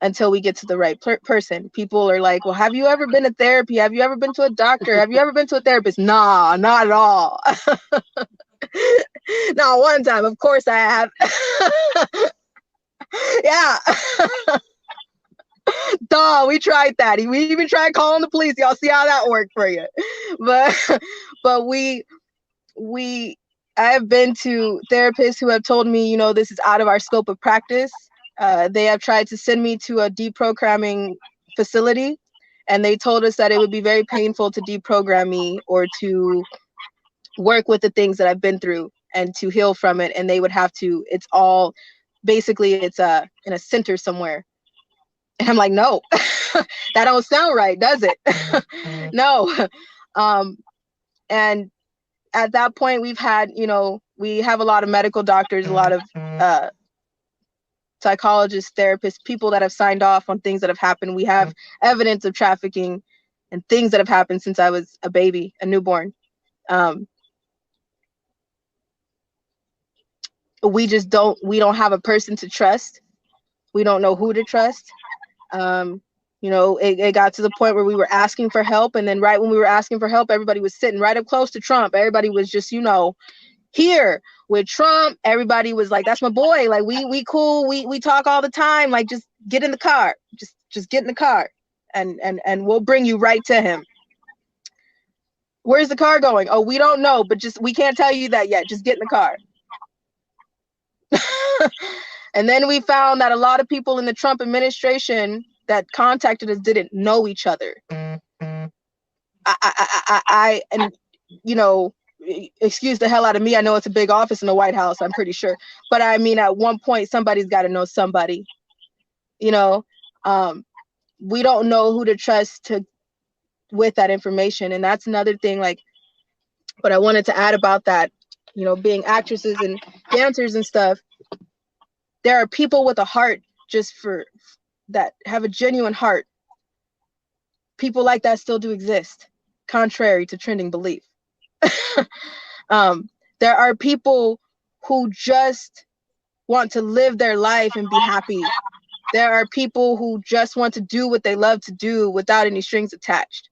until we get to the right person. People are like, well, have you ever been to therapy? Have you ever been to a doctor? Have you ever been to a therapist? Nah, not at all. Not one time. Of course I have. Yeah. Duh, we tried that. We even tried calling the police. Y'all see how that worked for you. But I have been to therapists who have told me, you know, this is out of our scope of practice. They have tried to send me to a deprogramming facility, and they told us that it would be very painful to deprogram me or to work with the things that I've been through and to heal from it. And they would have to, it's all, basically it's in a center somewhere. And I'm like, no, that don't sound right, does it? No. And at that point, we've had, you know, we have a lot of medical doctors, a lot of psychologists, therapists, people that have signed off on things that have happened. We have evidence of trafficking and things that have happened since I was a baby, a newborn. We don't have a person to trust. We don't know who to trust. You know, it got to the point where we were asking for help, and then right when we were asking for help, everybody was sitting right up close to Trump. Everybody was just, you know, here with Trump. Everybody was like, that's my boy. Like, we cool. We talk all the time. Like, just get in the car. Just get in the car, and we'll bring you right to him. Where's the car going? Oh, we don't know, but we can't tell you that yet. Just get in the car. And then we found that a lot of people in the Trump administration that contacted us didn't know each other. And you know, excuse the hell out of me. I know it's a big office in the White House, I'm pretty sure. But I mean, at one point, somebody's got to know somebody. You know, we don't know who to trust with that information. And that's another thing, like, what I wanted to add about that, you know, being actresses and dancers and stuff. There are people with a heart just for that have a genuine heart, people like that still do exist, contrary to trending belief. There are people who just want to live their life and be happy. There are people who just want to do what they love to do without any strings attached.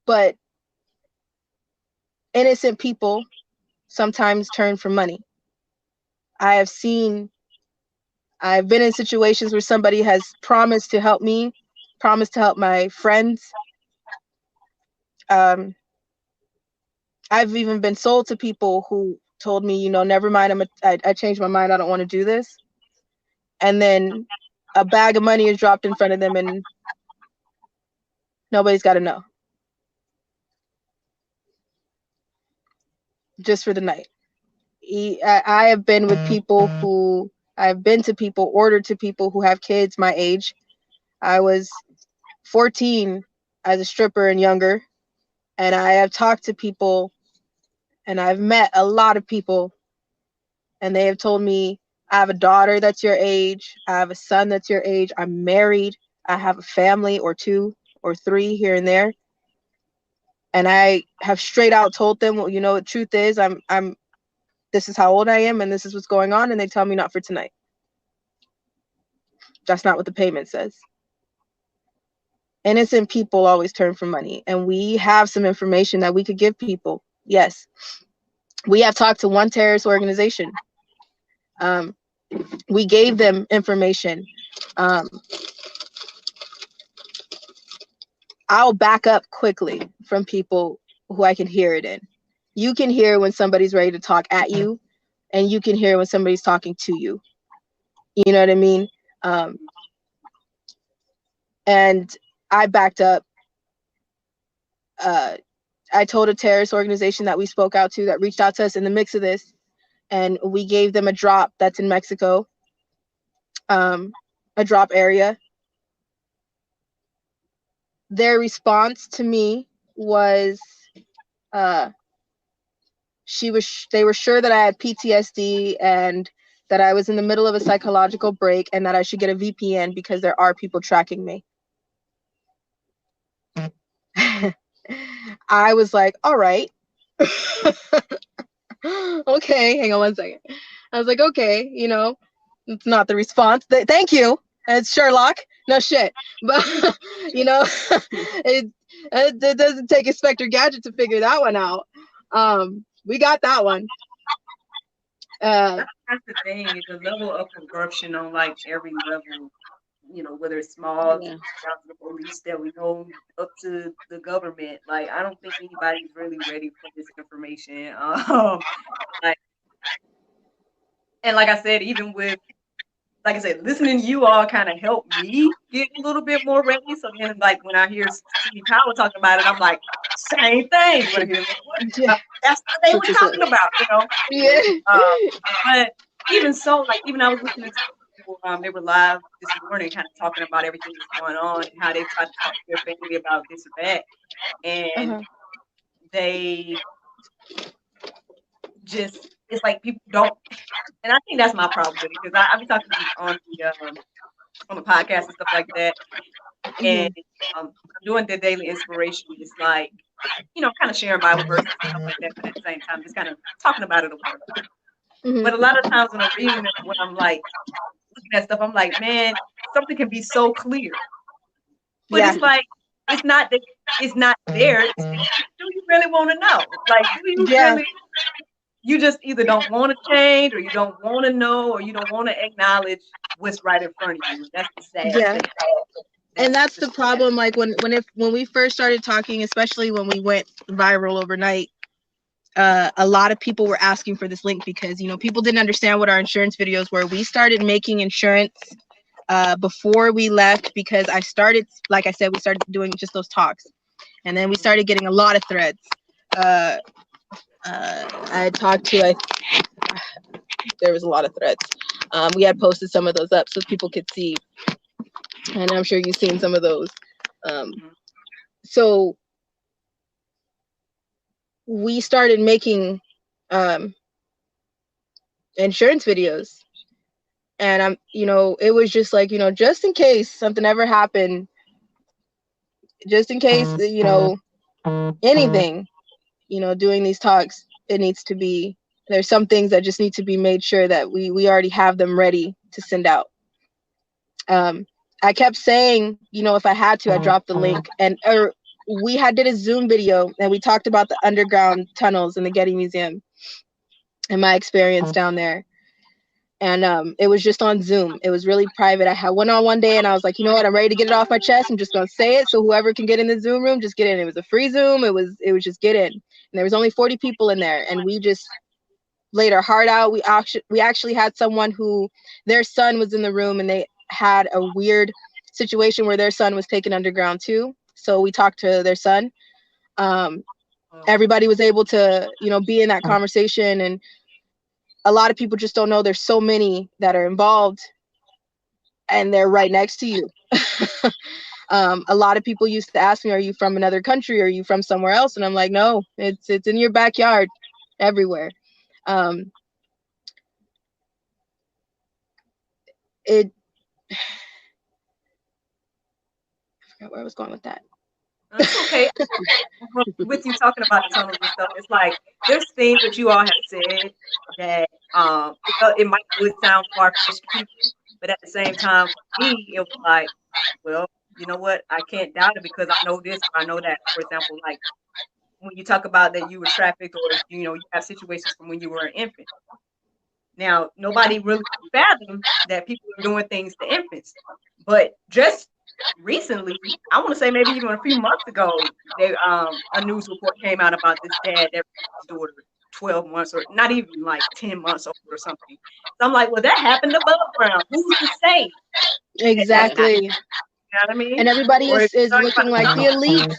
But innocent people sometimes turn for money. I've been in situations where somebody has promised to help me, promised to help my friends. I've even been sold to people who told me, never mind, I changed my mind, I don't want to do this. And then a bag of money is dropped in front of them and nobody's got to know. Just for the night. I have been with people who, I've been to people, ordered to people who have kids my age. I was 14 as a stripper and younger, and I have talked to people and I've met a lot of people, and they have told me, I have a daughter that's your age, I have a son that's your age, I'm married, I have a family or 2 or 3 here and there. And I have straight out told them, well, the truth is this is how old I am and this is what's going on, and they tell me not for tonight. That's not what the payment says. Innocent people always turn for money, and we have some information that we could give people. Yes, we have talked to one terrorist organization. We gave them information. I'll back up quickly from people who I can hear it in. You can hear when somebody's ready to talk at you, and you can hear when somebody's talking to you. You know what I mean? And I backed up. I told a terrorist organization that we spoke out to that reached out to us in the mix of this, and we gave them a drop that's in Mexico, a drop area. Their response to me was, they were sure that I had PTSD and that I was in the middle of a psychological break and that I should get a VPN because there are people tracking me. I was like, all right. Okay, hang on one second. I was like, okay, it's not the response. Thank you. It's Sherlock. No shit. But, it doesn't take Inspector Gadget to figure that one out. We got that one. That's the thing, is the level of corruption on like every level, whether it's small down to the police that we know up to the government. Like, I don't think anybody's really ready for this information. Like, and like I said, even with, like I said, listening to you all kind of helped me get a little bit more ready. So then, like, when I hear Steve Power talking about it, I'm like, same thing. When I hear, that's what they were talking about, Yeah. But even so, like, even I was listening to people, they were live this morning, kind of talking about everything that's going on and how they tried to talk to their family about this or that, and they just, it's like people don't, and I think that's my problem with it, because I be talking on the podcast and stuff like that, and I'm doing the daily inspiration. It's like, kind of sharing Bible verses and stuff like that, but at the same time, just kind of talking about it or whatever. But a lot of times when I'm reading it, when I'm like looking at stuff, I'm like, man, something can be so clear, but it's like, it's not that it's not there. Do you really want to know? Like, do you really? You just either don't want to change, or you don't want to know, or you don't want to acknowledge what's right in front of you. That's the sad thing. And that's the problem. Like when we first started talking, especially when we went viral overnight, a lot of people were asking for this link because people didn't understand what our insurance videos were. We started making insurance before we left because like I said, we started doing just those talks, and then we started getting a lot of threads. I talked to, there was a lot of threads. We had posted some of those up so people could see, and I'm sure you've seen some of those. So we started making insurance videos. And I'm, it was just like, just in case something ever happened, just in case, anything, doing these talks, it needs to be, there's some things that just need to be made sure that we already have them ready to send out. I kept saying, if I had to, I'd drop the link. And we did a Zoom video and we talked about the underground tunnels in the Getty Museum and my experience down there. And it was just on Zoom. It was really private. I went on one day and I was like, you know what? I'm ready to get it off my chest. I'm just going to say it. So whoever can get in the Zoom room, just get in. It was a free Zoom. It was just get in. And there was only 40 people in there. And we just laid our heart out. We actually had someone who their son was in the room and they had a weird situation where their son was taken underground too. So we talked to their son. Everybody was able to, be in that conversation. And a lot of people just don't know there's so many that are involved and they're right next to you. A lot of people used to ask me, are you from another country? Are you from somewhere else? And I'm like, no, it's in your backyard everywhere. I forgot where I was going with that. It's okay. With you talking about the tunnels and stuff, it's like there's things that you all have said that it would sound far-fetched to people, but at the same time, for me, it was like, well, you know what? I can't doubt it because I know this or I know that. For example, like when you talk about that you were trafficked or you have situations from when you were an infant. Now, nobody really fathomed that people are doing things to infants, but just recently, I want to say maybe even a few months ago, a news report came out about this dad that raised his daughter 12 months or not even like 10 months old or something. So I'm like, well, that happened above ground. Who's to say? Exactly. You know what I mean? And everybody is looking like the elites.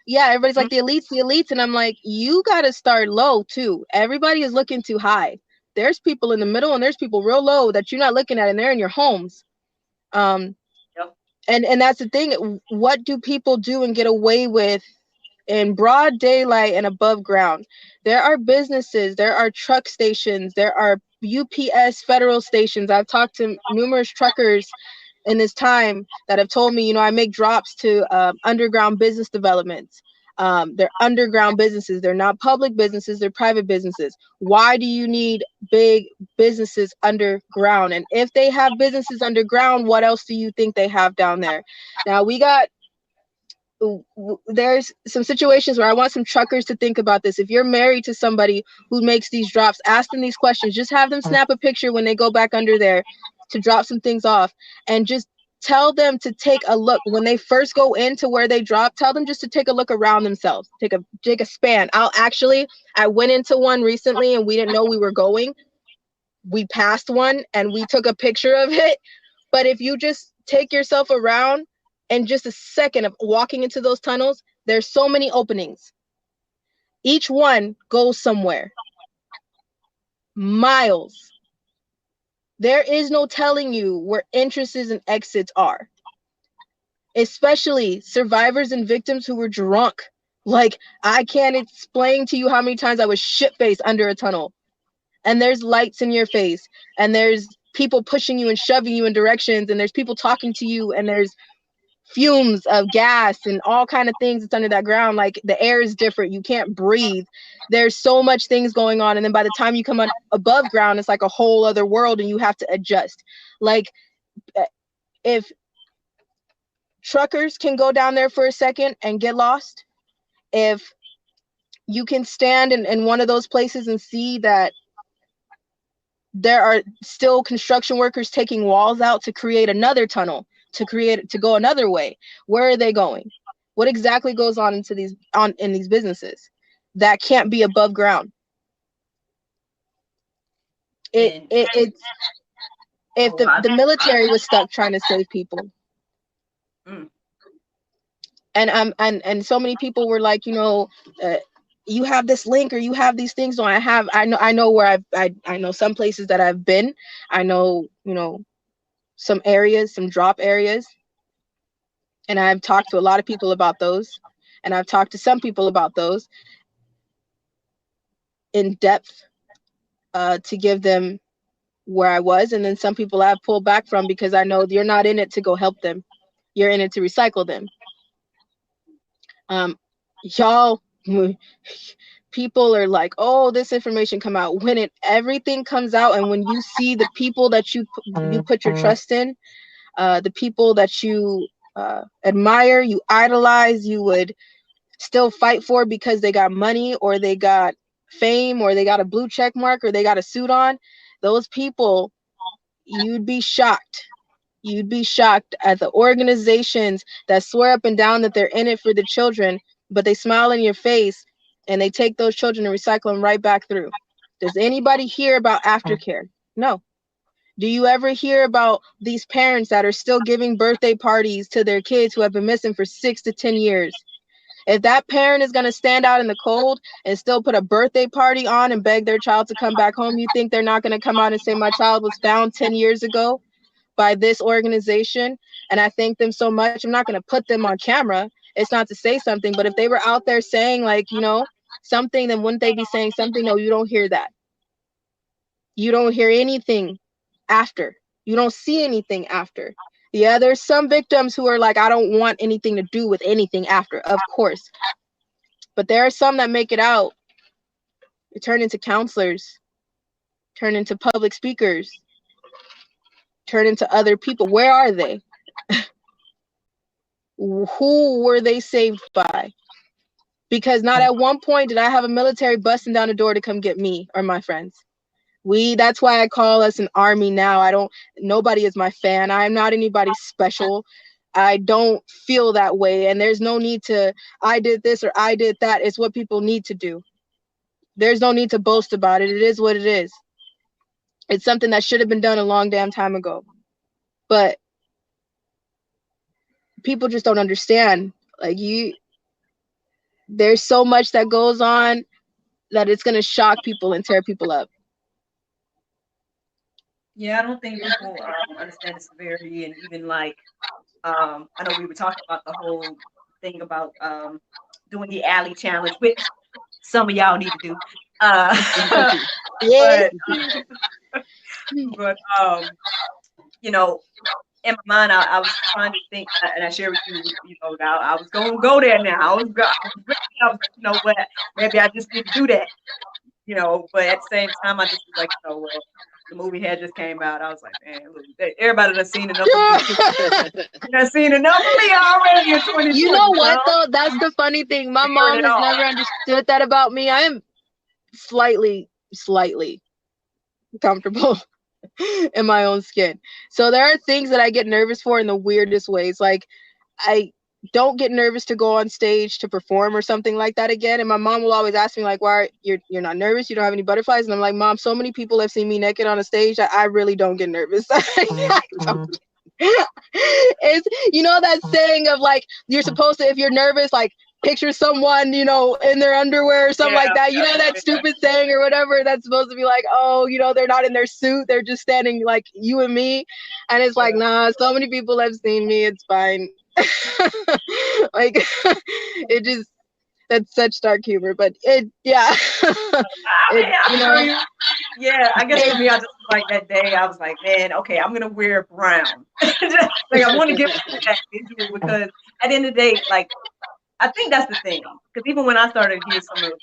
Yeah, everybody's like the elites. And I'm like, you got to start low too. Everybody is looking too high. There's people in the middle and there's people real low that you're not looking at and they're in your homes. And that's the thing. What do people do and get away with in broad daylight and above ground? There are businesses, there are truck stations, there are UPS federal stations. I've talked to numerous truckers in this time that have told me, I make drops to underground business developments. They're underground businesses. They're not public businesses. They're private businesses. Why do you need big businesses underground? And if they have businesses underground, what else do you think they have down there? Now there's some situations where I want some truckers to think about this. If you're married to somebody who makes these drops, ask them these questions. Just have them snap a picture when they go back under there to drop some things off, and just tell them to take a look when they first go into where they drop. Tell them just to take a look around themselves. Take a span. I went into one recently and we didn't know we were going. We passed one and we took a picture of it. But if you just take yourself around and just a second of walking into those tunnels, there's so many openings. Each one goes somewhere. Miles. There is no telling you where entrances and exits are. Especially survivors and victims who were drunk. Like, I can't explain to you how many times I was shit-faced under a tunnel. And there's lights in your face. And there's people pushing you and shoving you in directions. And there's people talking to you. And there's fumes of gas and all kind of things that's under that ground. Like, the air is different. You can't breathe. There's so much things going on. And then by the time you come on above ground, it's like a whole other world and you have to adjust. Like, if truckers can go down there for a second and get lost, if you can stand in one of those places and see that there are still construction workers taking walls out to create another tunnel, to go another way, where are they going? What exactly goes on in these businesses that can't be above ground? It's if the military was stuck trying to save people. And so many people were like, you have this link or you have these things. No, I know where I know some places that I've been. I know, some areas, some drop areas. And I've talked to a lot of people about those. And I've talked to some people about those in depth to give them where I was, and then some people I've pulled back from because I know you're not in it to go help them. You're in it to recycle them. Y'all, people are like, oh, this information come out. When everything comes out, and when you see the people that you put your trust in, the people that you admire, you idolize, you would still fight for because they got money or they got fame or they got a blue check mark or they got a suit on, those people, you'd be shocked. You'd be shocked at the organizations that swear up and down that they're in it for the children, but they smile in your face and they take those children and recycle them right back through. Does anybody hear about aftercare? No. Do you ever hear about these parents that are still giving birthday parties to their kids who have been missing for 6 to 10 years? If that parent is going to stand out in the cold and still put a birthday party on and beg their child to come back home, you think they're not going to come out and say, my child was found 10 years ago by this organization, and I thank them so much? I'm not going to put them on camera. It's not to say something, but if they were out there saying, like, you know, something, then wouldn't they be saying something? No, you don't hear that. You don't hear anything after. You don't see anything after. Yeah, there's some victims who are like, I don't want anything to do with anything after, of course. But there are some that make it out. They turn into counselors, turn into public speakers, turn into other people. Where are they? Who were they saved by? Because not at one point did I have a military busting down the door to come get me or my friends. That's why I call us an army now. Nobody is my fan. I'm not anybody special. I don't feel that way. And there's no need to, I did this or I did that. It's what people need to do. There's no need to boast about it. It is what it is. It's something that should have been done a long damn time ago. But people just don't understand. Like, there's so much that goes on that it's going to shock people and tear people up. Yeah, I don't think people understand the severity, and even like, I know we were talking about the whole thing about doing the alley challenge, which some of y'all need to do. Yeah. But you know, in my mind, I was trying to think, and I shared with you, you know, I was going to go there now. I was ready, you know what, maybe I just need to do that, you know, but at the same time, I just was like, you know, well, the movie had just came out. I was like, man, look, everybody done seen enough of me. Done seen enough of me already in 2020. You know what, though? That's the funny thing. My mom has never understood that about me. I am slightly comfortable in my own skin. So there are things that I get nervous for in the weirdest ways. Like, I don't get nervous to go on stage to perform or something like that again. And my mom will always ask me, like, why you're not nervous? You don't have any butterflies? And I'm like, Mom, so many people have seen me naked on a stage that I really don't get nervous. I don't. It's, you know, that saying of like, you're supposed to, if you're nervous, like, picture someone, you know, in their underwear or something like that. You know, that stupid saying or whatever that's supposed to be like, oh, you know, they're not in their suit. They're just standing like you and me. And it's like, nah, so many people have seen me. It's fine. Like, it just, that's such dark humor, but yeah. Yeah, I guess for me, I just like that day, I was like, man, okay, I'm gonna wear brown. Like, I want to give that visual, because at the end of the day, like, I think that's the thing. Because even when I started to hear some of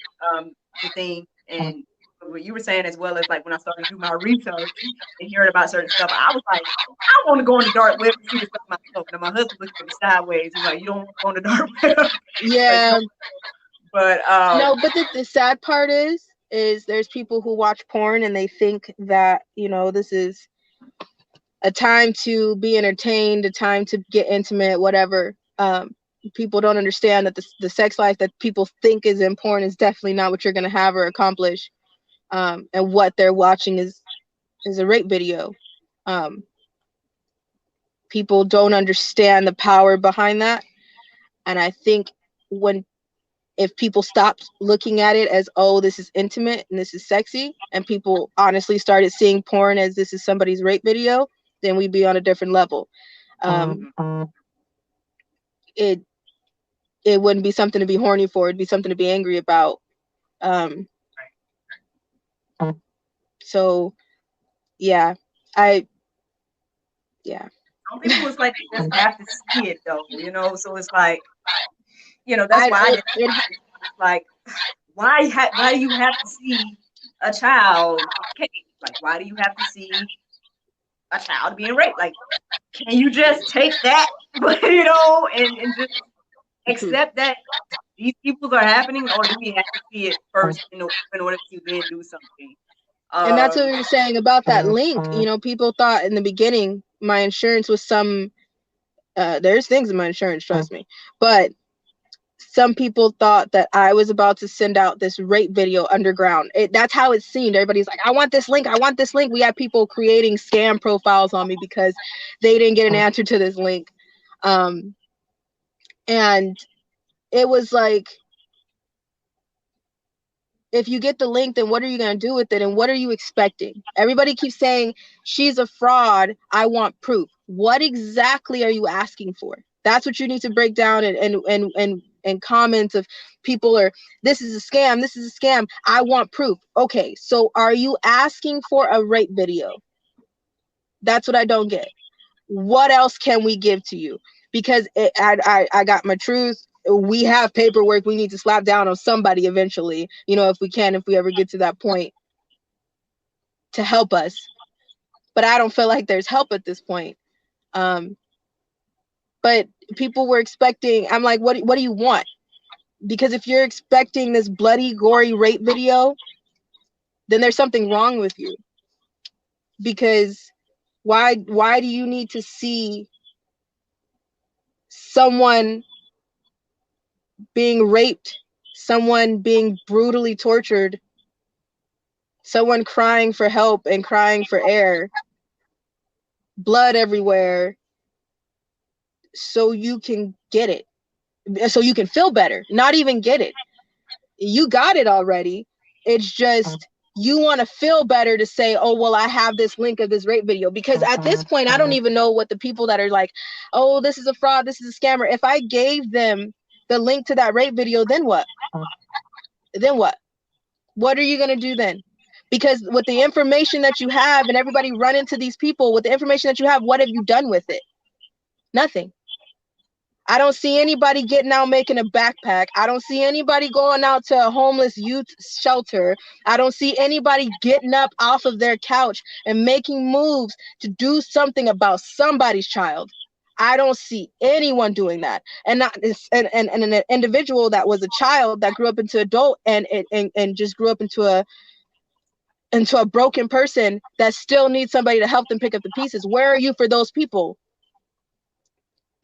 the things and what you were saying, as well as like when I started to do my research and hearing about certain stuff, I was like, I want to go on the dark web and see this stuff myself. And my husband looked at me sideways. He's like, you don't want to go on the dark web? Yeah. But no, but the sad part is there's people who watch porn and they think that, you know, this is a time to be entertained, a time to get intimate, whatever. People don't understand that the sex life that people think is in porn is definitely not what you're going to have or accomplish. And what they're watching is a rape video. People don't understand the power behind that. And I think if people stopped looking at it as, oh, this is intimate and this is sexy, and people honestly started seeing porn as this is somebody's rape video, then we'd be on a different level. It wouldn't be something to be horny for. It'd be something to be angry about. So Yeah. I yeah. Some people it's like they just have to see it though, you know. So it's like, you know, that's I why I it, get it it's like, why do you have to see a child cage? Like, why do you have to see a child being raped? Like, can you just take that, you know, and just accept that these peoples are happening, or do we have to see it first in order to then do something? and that's what Um, we were saying about that link. You know, people thought in the beginning my insurance was some there's things in my insurance, trust me. But some people thought that I was about to send out this rape video underground. That's how it seemed. Everybody's like, I want this link. I want this link. We had people creating scam profiles on me because they didn't get an answer to this link. Um, and it was like, if you get the link, then what are you going to do with it? And what are you expecting? Everybody keeps saying, she's a fraud. I want proof. What exactly are you asking for? That's what you need to break down and comments of people are, this is a scam. This is a scam. I want proof. Okay, so are you asking for a rape video? That's what I don't get. What else can we give to you? Because I got my truth. We have paperwork we need to slap down on somebody eventually, you know, if we can, if we ever get to that point, to help us. But I don't feel like there's help at this point. Um, but people were expecting, I'm like, what do you want? Because if you're expecting this bloody, gory rape video, then there's something wrong with you. Because why do you need to see someone being raped, someone being brutally tortured, someone crying for help and crying for air, blood everywhere, so you can get it, so you can feel better, not even get it. You got it already. It's just you want to feel better to say, oh, well, I have this link of this rape video. Because at this point, I don't even know what the people that are like, oh, this is a fraud, this is a scammer. If I gave them the link to that rape video, then what? Then what? What are you going to do then? Because with the information that you have, and everybody run into these people with the information that you have, what have you done with it? Nothing. I don't see anybody getting out making a backpack. I don't see anybody going out to a homeless youth shelter. I don't see anybody getting up off of their couch and making moves to do something about somebody's child. I don't see anyone doing that. And not and an individual that was a child that grew up into adult and just grew up into a broken person that still needs somebody to help them pick up the pieces. Where are you for those people?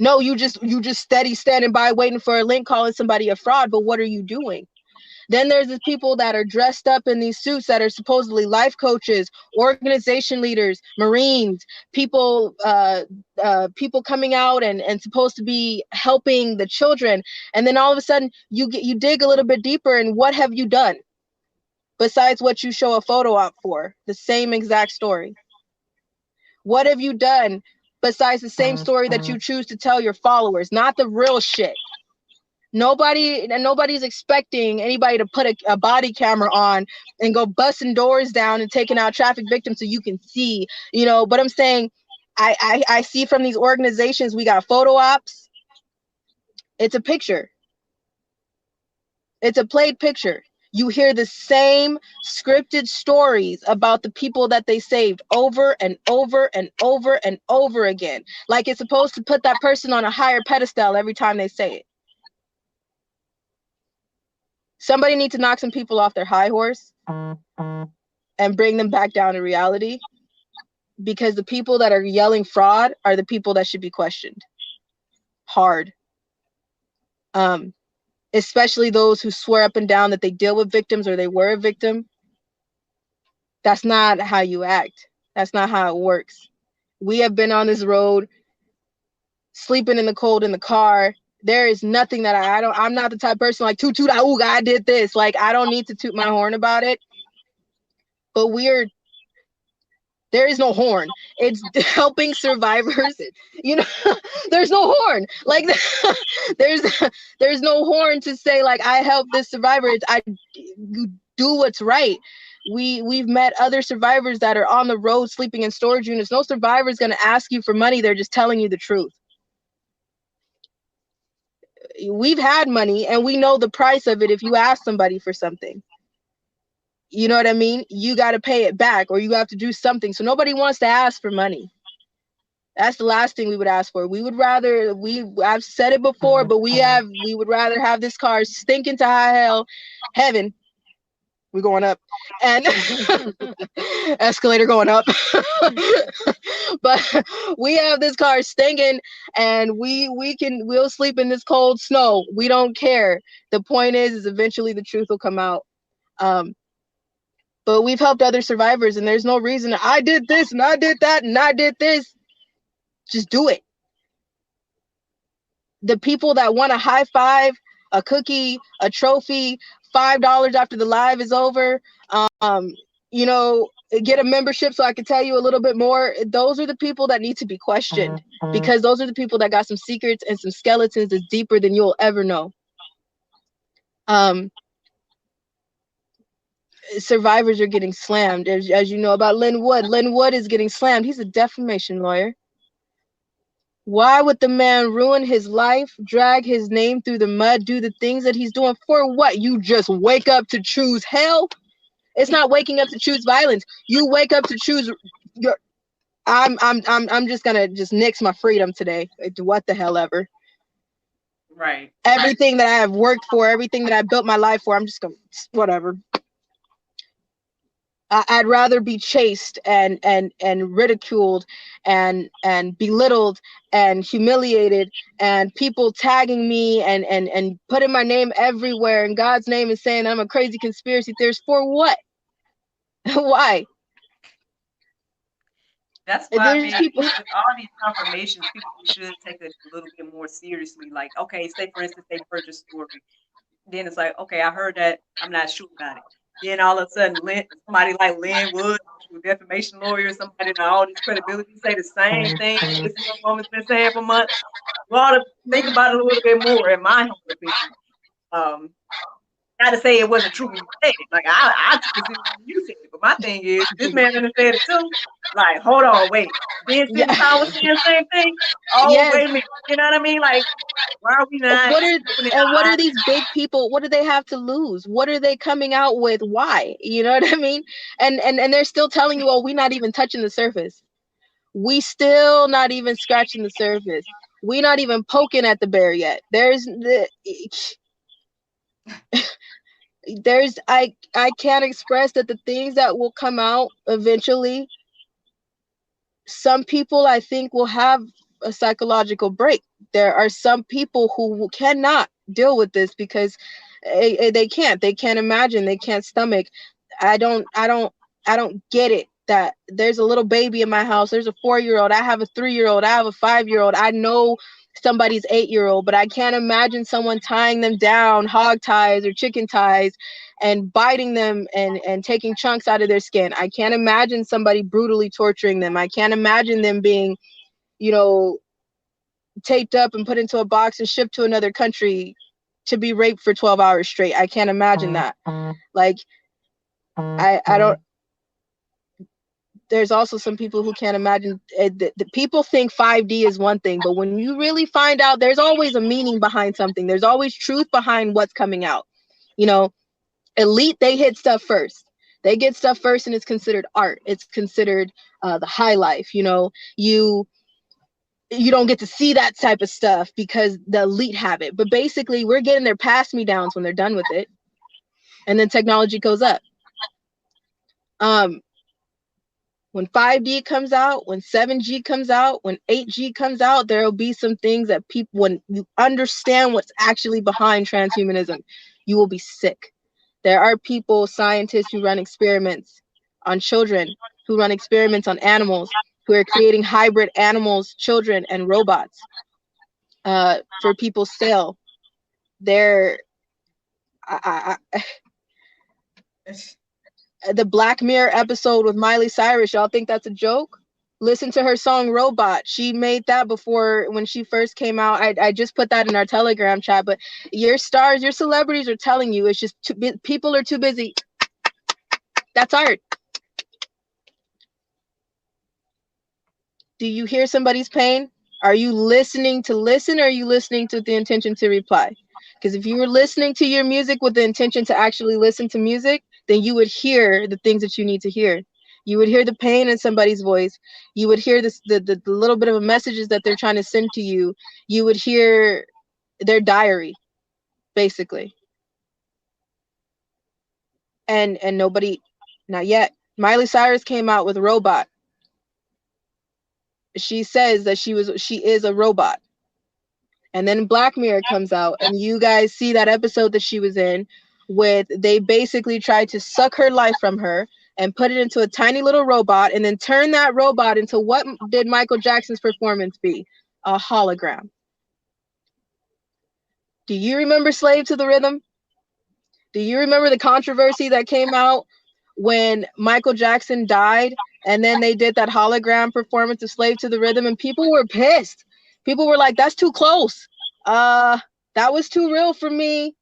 No, you just steady standing by waiting for a link calling somebody a fraud, but what are you doing? Then there's these people that are dressed up in these suits that are supposedly life coaches, organization leaders, Marines, people people coming out and supposed to be helping the children. And then all of a sudden you dig a little bit deeper, and what have you done? Besides what you show a photo op for, the same exact story. What have you done besides the same story that you choose to tell your followers, not the real shit? Nobody's expecting anybody to put a body camera on and go busting doors down and taking out traffic victims so you can see, you know. But I'm saying, I see from these organizations, we got photo ops. It's a picture. It's a played picture. You hear the same scripted stories about the people that they saved over and over and over and over again. Like it's supposed to put that person on a higher pedestal every time they say it. Somebody needs to knock some people off their high horse and bring them back down to reality, because the people that are yelling fraud are the people that should be questioned hard. Especially those who swear up and down that they deal with victims or they were a victim. That's not how you act. That's not how it works. We have been on this road, sleeping in the cold in the car. There is nothing that I'm not the type of person like toot toot, ooh, I did this. Like, I don't need to toot my horn about it. But there is no horn. It's helping survivors. You know, there's no horn. Like there's no horn to say like I helped this survivor. You do what's right. We've met other survivors that are on the road sleeping in storage units. No survivor is going to ask you for money. They're just telling you the truth. We've had money and we know the price of it. If you ask somebody for something, you know what I mean? You got to pay it back, or you have to do something. So nobody wants to ask for money. That's the last thing we would ask for. We would rather, I've said it before, but we would rather have this car stinking to high hell, heaven. We're going up, and escalator going up. But we have this car stinking, and we'll sleep in this cold snow. We don't care. The point is eventually the truth will come out. But we've helped other survivors, and there's no reason I did this and I did that and I did this. Just do it. The people that want a high five, a cookie, a trophy, $5 after the live is over, you know, get a membership so I can tell you a little bit more. Those are the people that need to be questioned, because those are the people that got some secrets and some skeletons that's deeper than you'll ever know. Survivors are getting slammed, as you know about Lynn Wood. Lynn Wood is getting slammed. He's a defamation lawyer. Why would the man ruin his life, drag his name through the mud, do the things that he's doing for what? You just wake up to choose hell? It's not waking up to choose violence. You wake up to choose your I'm just gonna just nix my freedom today. What the hell ever. Right. Everything that I have worked for, everything that I built my life for, I'm just gonna whatever. I'd rather be chased and ridiculed and belittled and humiliated, and people tagging me and putting my name everywhere in God's name and saying I'm a crazy conspiracy theorist for what? Why? That's why I mean, with all these confirmations, people should take it a little bit more seriously. Like, okay, say for instance they heard your story, then it's like, okay, I heard that, I'm not sure about it. Then all of a sudden, somebody like Lynn Wood, a defamation lawyer, somebody that all this credibility say the same thing this young woman's been saying for months. We ought to think about it a little bit more, in my humble opinion. Not to say it wasn't true when you said it. Like I took it seriously when you said it, but my thing is, this man done said it too. Like, hold on, wait. Ben Simmons was saying the same thing. Oh, yes. Wait a minute. You know what I mean? Like, why are we not? What are these big people? What do they have to lose? What are they coming out with? Why? You know what I mean? And they're still telling you, oh, we're not even touching the surface. We still not even scratching the surface. We're not even poking at the bear yet. I can't express that the things that will come out eventually, some people I think will have a psychological break. There are some people who cannot deal with this because they can't imagine, they can't stomach. I don't get it, that there's a little baby in my house, there's a 4-year-old, I have a 3-year-old, I have a 5-year-old, I know somebody's 8-year-old, but I can't imagine someone tying them down, hog ties or chicken ties, and biting them and taking chunks out of their skin. I can't imagine somebody brutally torturing them. I can't imagine them being, you know, taped up and put into a box and shipped to another country to be raped for 12 hours straight. I can't imagine that. Like, I don't. There's also some people who can't imagine. The people think 5D is one thing, but when you really find out, there's always a meaning behind something. There's always truth behind what's coming out. You know, elite, they hit stuff first. They get stuff first, and it's considered art. It's considered the high life. You know, you don't get to see that type of stuff because the elite have it. But basically, we're getting their pass-me-downs when they're done with it, and then technology goes up. When 5D comes out, when 7G comes out, when 8G comes out, there will be some things that people, when you understand what's actually behind transhumanism, you will be sick. There are people, scientists, who run experiments on children, who run experiments on animals, who are creating hybrid animals, children, and robots for people's sale. The Black Mirror episode with Miley Cyrus, y'all think that's a joke? Listen to her song Robot. She made that before, when she first came out. I just put that in our Telegram chat, but your stars, your celebrities are telling you, it's just people are too busy That's art. Do you hear somebody's pain? Are you listening to listen, or are you listening to the intention to reply? Because if you were listening to your music with the intention to actually listen to music, then you would hear the things that you need to hear. You would hear the pain in somebody's voice. You would hear the little bit of a messages that they're trying to send to you. You would hear their diary, basically. And nobody, not yet. Miley Cyrus came out with Robot. She says that she is a robot. And then Black Mirror comes out, and you guys see that episode that she was in, with they basically tried to suck her life from her and put it into a tiny little robot, and then turn that robot into, what did Michael Jackson's performance be? A hologram. Do you remember Slave to the Rhythm? Do you remember the controversy that came out when Michael Jackson died, and then they did that hologram performance of Slave to the Rhythm, and people were pissed. People were like, that's too close. That was too real for me.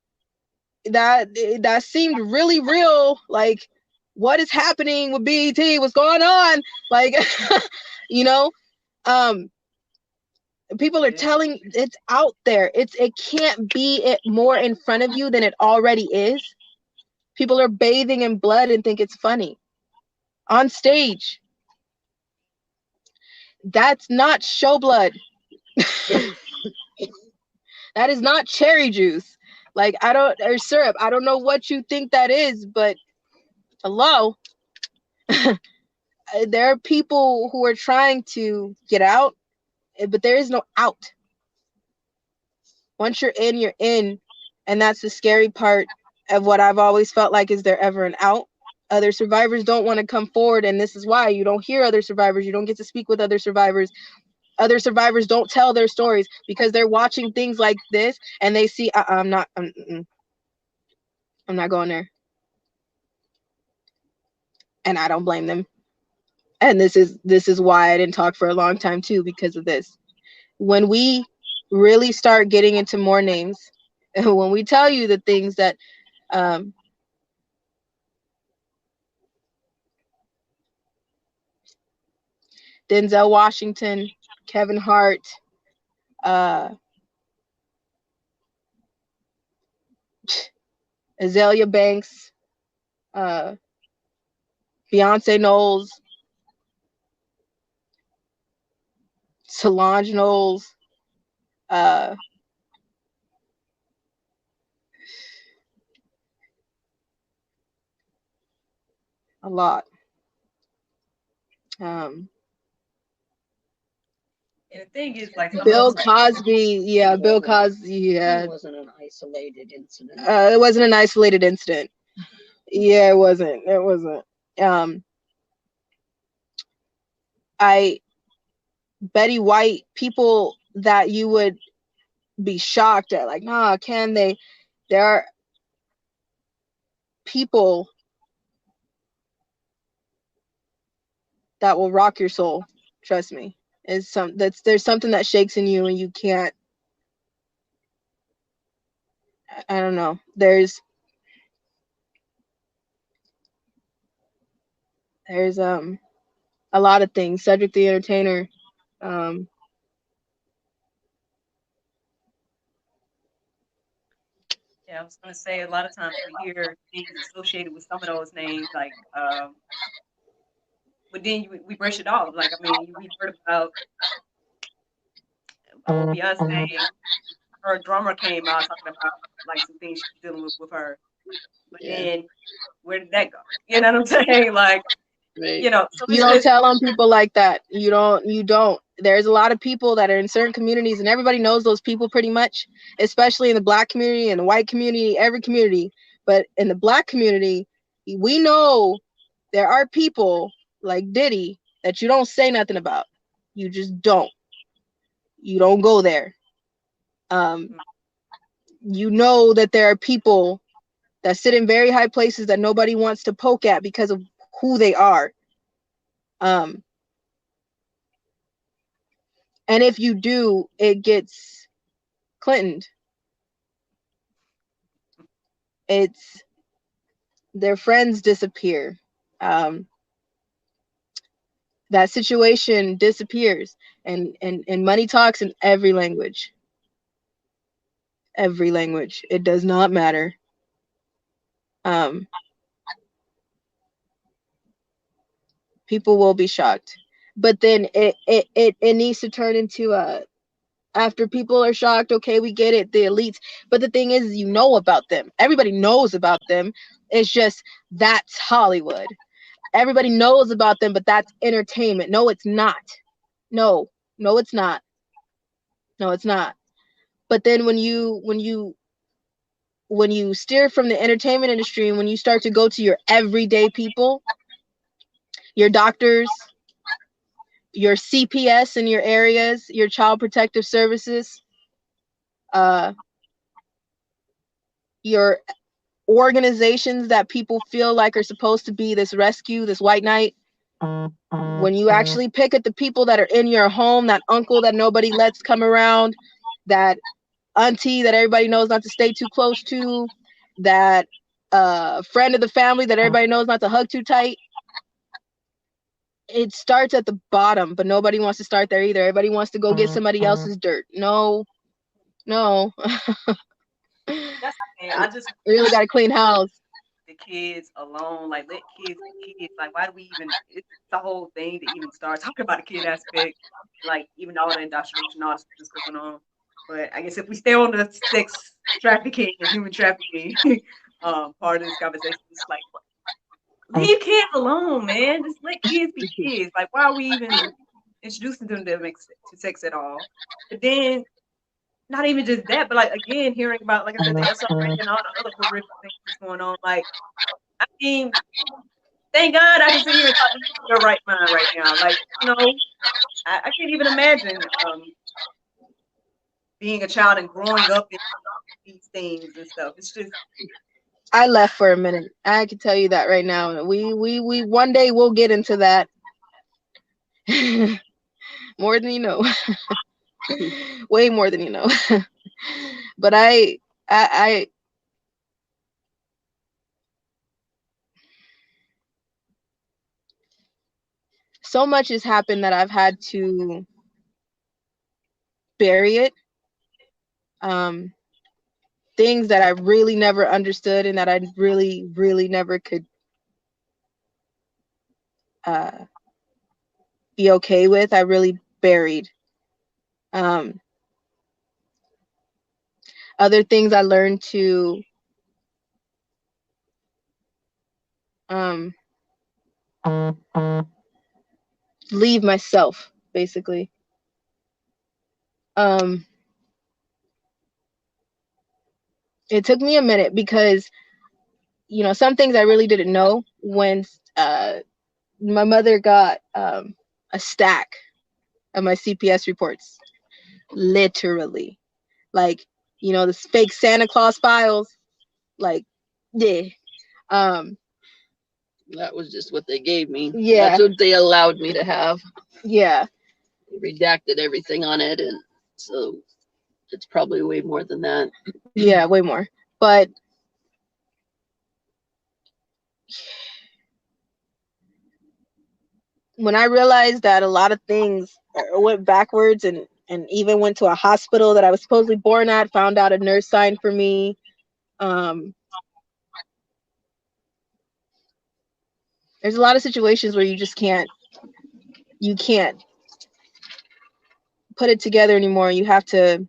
That seemed really real. Like, what is happening with BET? What's going on? Like, you know, um, people are telling, it's out there. It can't be it more in front of you than it already is. People are bathing in blood and think it's funny on stage. That's not show blood. That is not cherry juice. Like, I don't, or syrup. I don't know what you think that is, but hello. There are people who are trying to get out, but there is no out. Once you're in, you're in. And that's the scary part of what I've always felt like, is there ever an out? Other survivors don't want to come forward, and this is why you don't hear other survivors. You don't get to speak with other survivors. Other survivors don't tell their stories because they're watching things like this, and they see, I'm not going there. And I don't blame them. And this is why I didn't talk for a long time too, because of this. When we really start getting into more names, and when we tell you the things that Denzel Washington, Kevin Hart, Azalea Banks, Beyonce Knowles, Solange Knowles, a lot. And the thing is, like, some of Bill those Cosby, yeah, Bill Cosby, yeah. It wasn't an isolated incident. It wasn't an isolated incident. Yeah, it wasn't. It wasn't. Betty White, people that you would be shocked at, like, nah, can they? There are people that will rock your soul. Trust me. There's something that shakes in you, and you can't. I don't know. There's a lot of things. Cedric the Entertainer. Yeah, I was gonna say, a lot of times we hear things associated with some of those names, like, but then we brush it off. Like, I mean, we heard about Beyonce. Her drummer came out talking about, like, some things she's dealing with her. But then where did that go? You know what I'm saying? Like, Right. So you don't tell on people like that. You don't. There's a lot of people that are in certain communities, and everybody knows those people pretty much, especially in the Black community and the white community, every community. But in the Black community, we know there are people like Diddy that you don't say nothing about. You just don't. You don't go there. You know that there are people that sit in very high places that nobody wants to poke at because of who they are. And if you do, it gets Clintoned. It's their friends disappear. That situation disappears, and money talks in every language. Every language. It does not matter. People will be shocked, but then it needs to turn into a, after people are shocked, okay, we get it, the elites, but the thing is, you know about them, everybody knows about them. It's just, that's Hollywood. Everybody knows about them, but that's entertainment. No, it's not. No, it's not. No, it's not. But then when you steer from the entertainment industry, and when you start to go to your everyday people, your doctors, your CPS in your areas, your child protective services, your organizations that people feel like are supposed to be this rescue, this white knight, when you actually pick at the people that are in your home, that uncle that nobody lets come around, that auntie that everybody knows not to stay too close to, that friend of the family that everybody knows not to hug too tight, it starts at the bottom, but nobody wants to start there either. Everybody wants to go get somebody else's dirt. No. That's the thing. I just We really got to clean house. the kids alone. Like, let kids be kids. Like, why do we even? It's the whole thing to even start talking about the kid aspect. Like, even all the indoctrination, all the stuff that's going on. But I guess if we stay on the sex trafficking and human trafficking part of this conversation, it's like, leave kids alone, man. Just let kids be kids. Like, why are we even introducing them to sex at all? But then, not even just that, but like again, hearing about, like I said, the SRA and all the other horrific things that's going on. Like, I mean, thank God I can sit here and talk to you in your right mind right now. Like, I can't even imagine being a child and growing up in these things and stuff. It's just, I left for a minute. I can tell you that right now. We one day we'll get into that. More than you know. Way more than you know. But I so much has happened that I've had to bury it. Things that I really never understood and that I really, really never could be okay with, I really buried. Other things I learned to leave myself, basically. It took me a minute because, some things I really didn't know. When my mother got a stack of my CPS reports, literally, like, the fake Santa Claus files, like, yeah. That was just what they gave me. Yeah. That's what they allowed me to have. Yeah. They redacted everything on it, and so it's probably way more than that. Yeah, way more. But when I realized that a lot of things went backwards, and even went to a hospital that I was supposedly born at, found out a nurse signed for me. There's a lot of situations where you just can't put it together anymore. You have to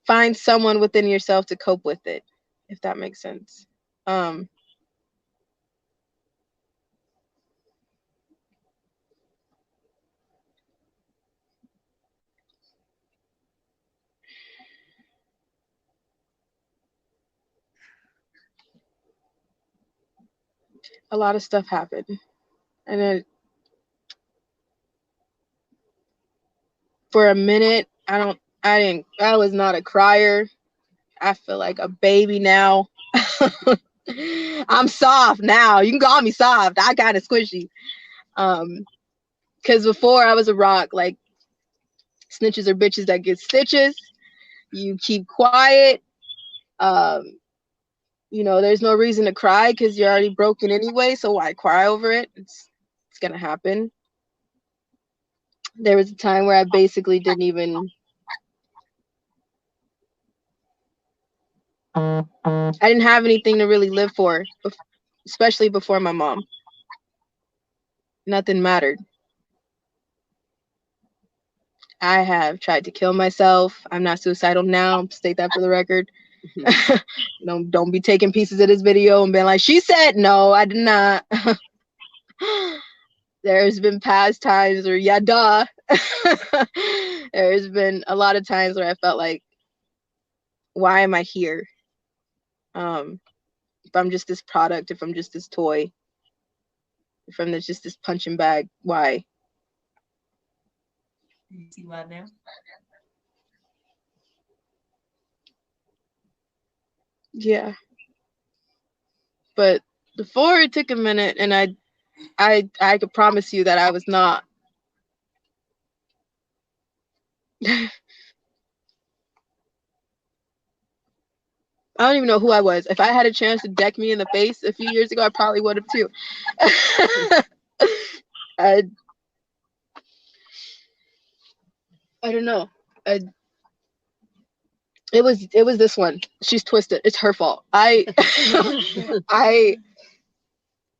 find someone within yourself to cope with it, if that makes sense. A lot of stuff happened, and then for a minute, I was not a crier. I feel like a baby now. I'm soft now. You can call me soft. I kind of squishy. Because before I was a rock, like, snitches are bitches that get stitches. You keep quiet. You know, there's no reason to cry because you're already broken anyway, so why cry over it? It's gonna happen. There was a time where I basically didn't even I didn't have anything to really live for, especially before my mom. Nothing mattered. I have tried to kill myself. I'm not suicidal now. State that for the record. Don't be taking pieces of this video and being like, she said no, I did not. There's been past times where, yeah, duh. There's been a lot of times where I felt like, why am I here? If I'm just this product, if I'm just this toy, if I'm just this punching bag, why? You see why now? Yeah. But before it took a minute, and I could promise you that I was not. I don't even know who I was. If I had a chance to deck me in the face a few years ago, I probably would have too. I don't know. It was this one. She's twisted. It's her fault. I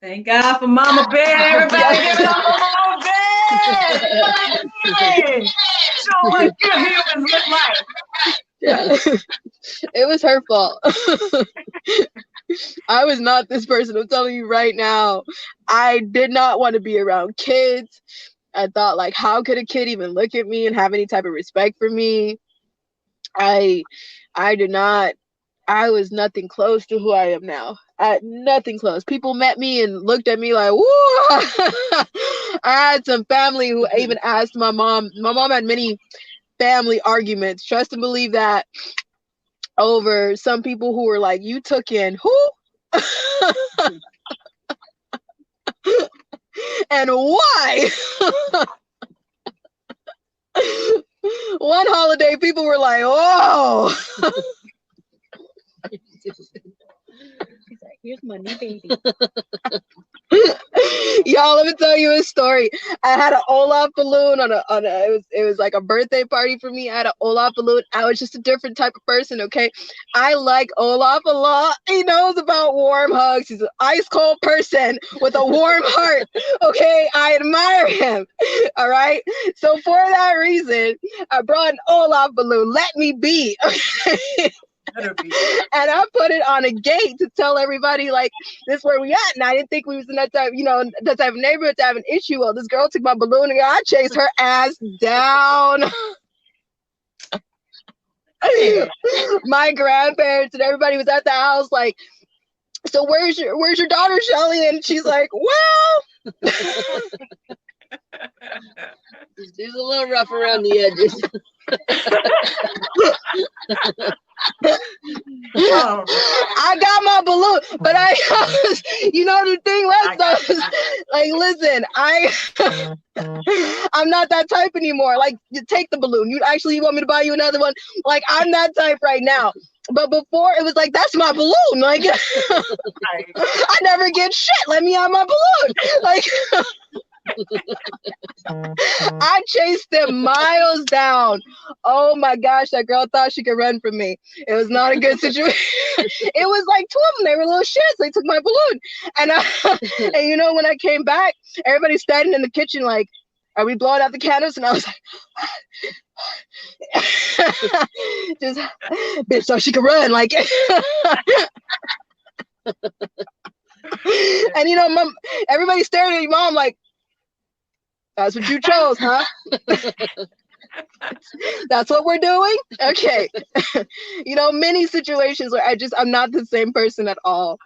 Thank God for Mama Bear. Everybody give it up for Mama Bear. Show what good humans look like. Yeah. It was her fault. I was not this person. I'm telling you right now. I did not want to be around kids. I thought, like, how could a kid even look at me and have any type of respect for me? I did not. I was nothing close to who I am now. Nothing close. People met me and looked at me like, woo! I had some family who even asked my mom. My mom had many family arguments. Trust and believe that, over some people who were like, you took in who? And why? One holiday, people were like, "Oh." She's like, here's my new baby. Y'all, let me tell you a story. I had an Olaf balloon on a it was like a birthday party for me. I had an Olaf balloon. I was just a different type of person, okay? I like Olaf a lot. He knows about warm hugs. He's an ice cold person with a warm heart. Okay, I admire him. All right. So for that reason, I brought an Olaf balloon. Let me be. Okay. And I put it on a gate to tell everybody, like, this is where we at. And I didn't think we was in that type, that type of neighborhood to have an issue. Well, this girl took my balloon and I chased her ass down. My grandparents and everybody was at the house, like, so where's your daughter, Shelly? And she's like, well. She's a little rough around the edges. I got my balloon, but the thing was, like, listen, I'm not that type anymore. Like, you take the balloon. You want me to buy you another one? Like, I'm that type right now. But before, it was like, that's my balloon. Like, I never get shit. Let me have my balloon. Like, I chased them miles down. Oh my gosh, that girl thought she could run from me. It was not a good situation. It was like two of them. They were little shits. They took my balloon. And when I came back, everybody's standing in the kitchen like, are we blowing out the candles? And I was like, just, bitch, so she could run. Like, and everybody staring at your mom like, that's what you chose, huh? That's what we're doing? Okay. Many situations where I'm not the same person at all.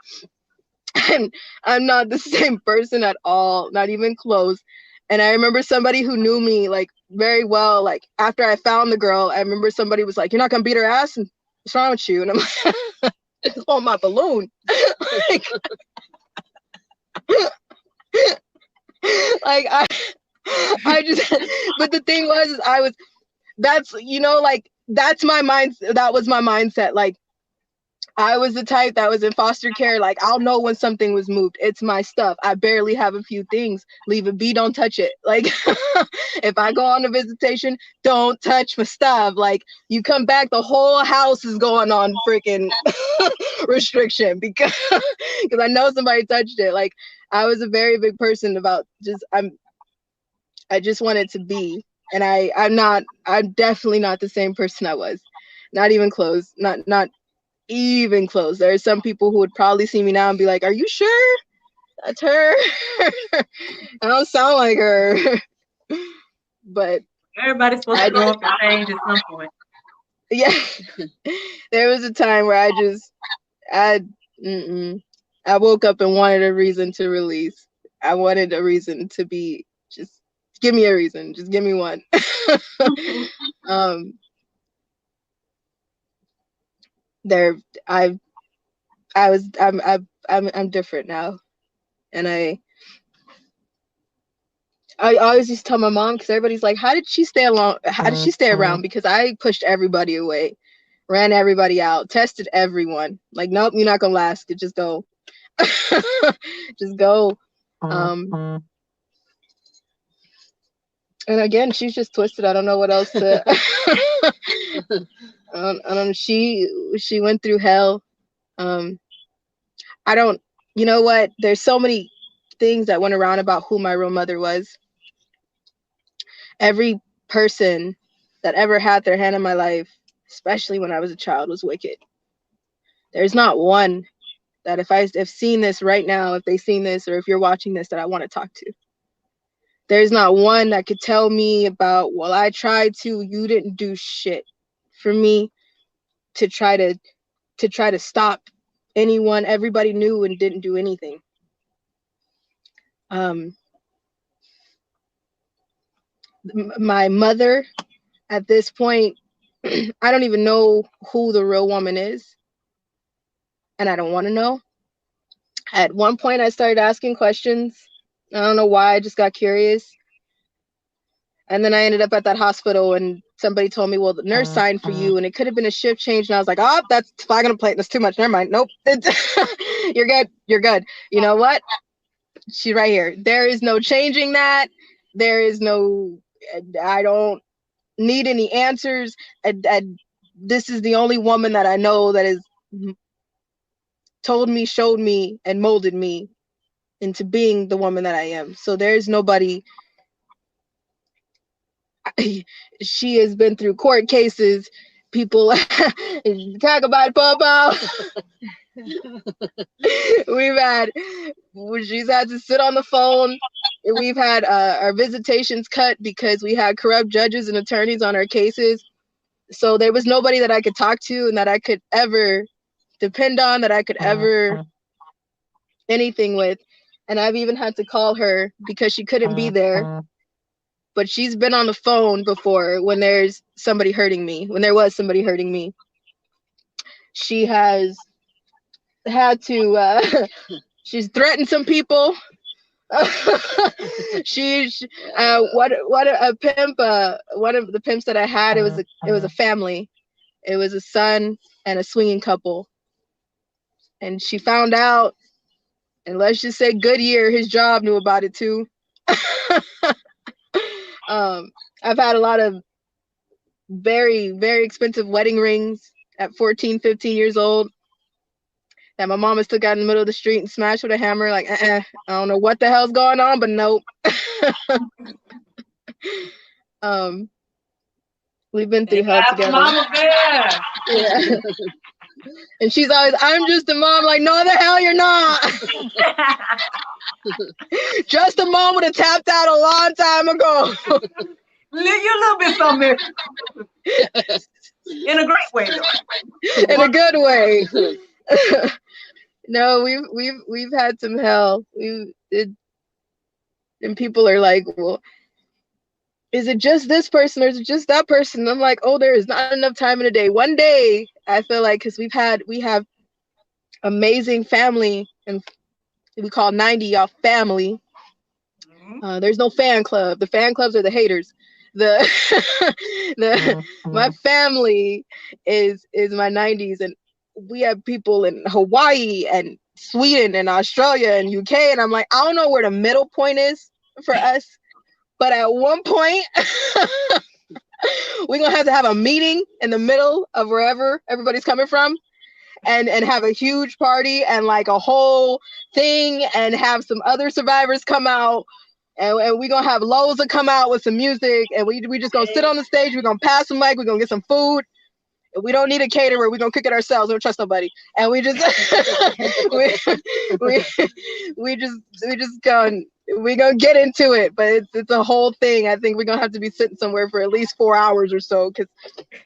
And I'm not the same person at all, not even close. And I remember somebody who knew me, like, very well, like, after I found the girl, I remember somebody was like, you're not gonna beat her ass? And what's wrong with you? And I'm like, I just want my balloon. Like, I just, but the thing was, that's, like, that's my mind. That was my mindset. Like, I was the type that was in foster care. Like, I'll know when something was moved. It's my stuff. I barely have a few things. Leave it be. Don't touch it. Like, if I go on a visitation, don't touch my stuff. Like, you come back, the whole house is going on freaking restriction because I know somebody touched it. Like, I was a very big person about I just wanted to be, and I'm definitely not the same person I was. Not even close. Not even close. There are some people who would probably see me now and be like, "Are you sure that's her?" I don't sound like her. But Everybody's supposed to grow up and change at some point. Yeah, there was a time where I woke up and wanted a reason to release. I wanted a reason to be, just give me a reason. Just give me one. There, I'm different now, and I always used to tell my mom, because everybody's like, how did she stay along? How did she stay around? Because I pushed everybody away, ran everybody out, tested everyone. Like, nope, you're not gonna last. Just go, just go. And again, she's just twisted. I don't know what else to. I don't. She went through hell. I don't. You know what? There's so many things that went around about who my real mother was. Every person that ever had their hand in my life, especially when I was a child, was wicked. There's not one that if seen this right now, if they've seen this, or if you're watching this, that I want to talk to. There's not one that could tell me about, well, I tried to, you didn't do shit for me to try to stop anyone. Everybody knew and didn't do anything. My mother, at this point, I don't even know who the real woman is, and I don't want to know. At one point, I started asking questions. I don't know why. I just got curious. And then I ended up at that hospital, and somebody told me, well, the nurse signed for you, and it could have been a shift change. And I was like, oh, that's flag on a plate. That's too much. Never mind. Nope. You're good. You're good. You know what? She's right here. There is no changing that. There is no, I don't need any answers. This is the only woman that I know that has told me, showed me, and molded me into being the woman that I am. So there's nobody. She has been through court cases. People talk about Popo. She's had to sit on the phone. We've had our visitations cut because we had corrupt judges and attorneys on our cases. So there was nobody that I could talk to and that I could ever depend on, that I could ever anything with. And I've even had to call her because she couldn't be there. But she's been on the phone before when there's somebody hurting me, when there was somebody hurting me. She has had to, she's threatened some people. What a pimp, one of the pimps that I had, it was a family. It was a son and a swinging couple. And she found out, and let's just say Goodyear, his job, knew about it too. I've had a lot of very, very expensive wedding rings at 14, 15 years old that my mama took out in the middle of the street and smashed with a hammer. Like, I don't know what the hell's going on, but nope. We've been through hell together. Mama Bear. Yeah. And she's always, I'm just a mom. Like, no, the hell you're not. Just a mom would have tapped out a long time ago. You're a little bit something. In a great way, though. In a good way. No, we've had some hell. And people are like, well, is it just this person or is it just that person? And I'm like, oh, there is not enough time in a day. One day, I feel like, because we have amazing family, and we call 90 y'all family. There's no fan club. The fan clubs are the haters. the my family is my 90s, and we have people in Hawaii and Sweden and Australia and UK, and I'm like, I don't know where the middle point is for us, but at one point we're gonna have to have a meeting in the middle of wherever everybody's coming from, and have a huge party and like a whole thing, and have some other survivors come out, and we're gonna have Loza come out with some music, and we just gonna sit on the stage, we're gonna pass the mic, we're gonna get some food. We don't need a caterer, we're gonna cook it ourselves, we don't trust nobody. And we just we just gonna get into it. But it's a whole thing. I think we're gonna have to be sitting somewhere for at least 4 hours or so, because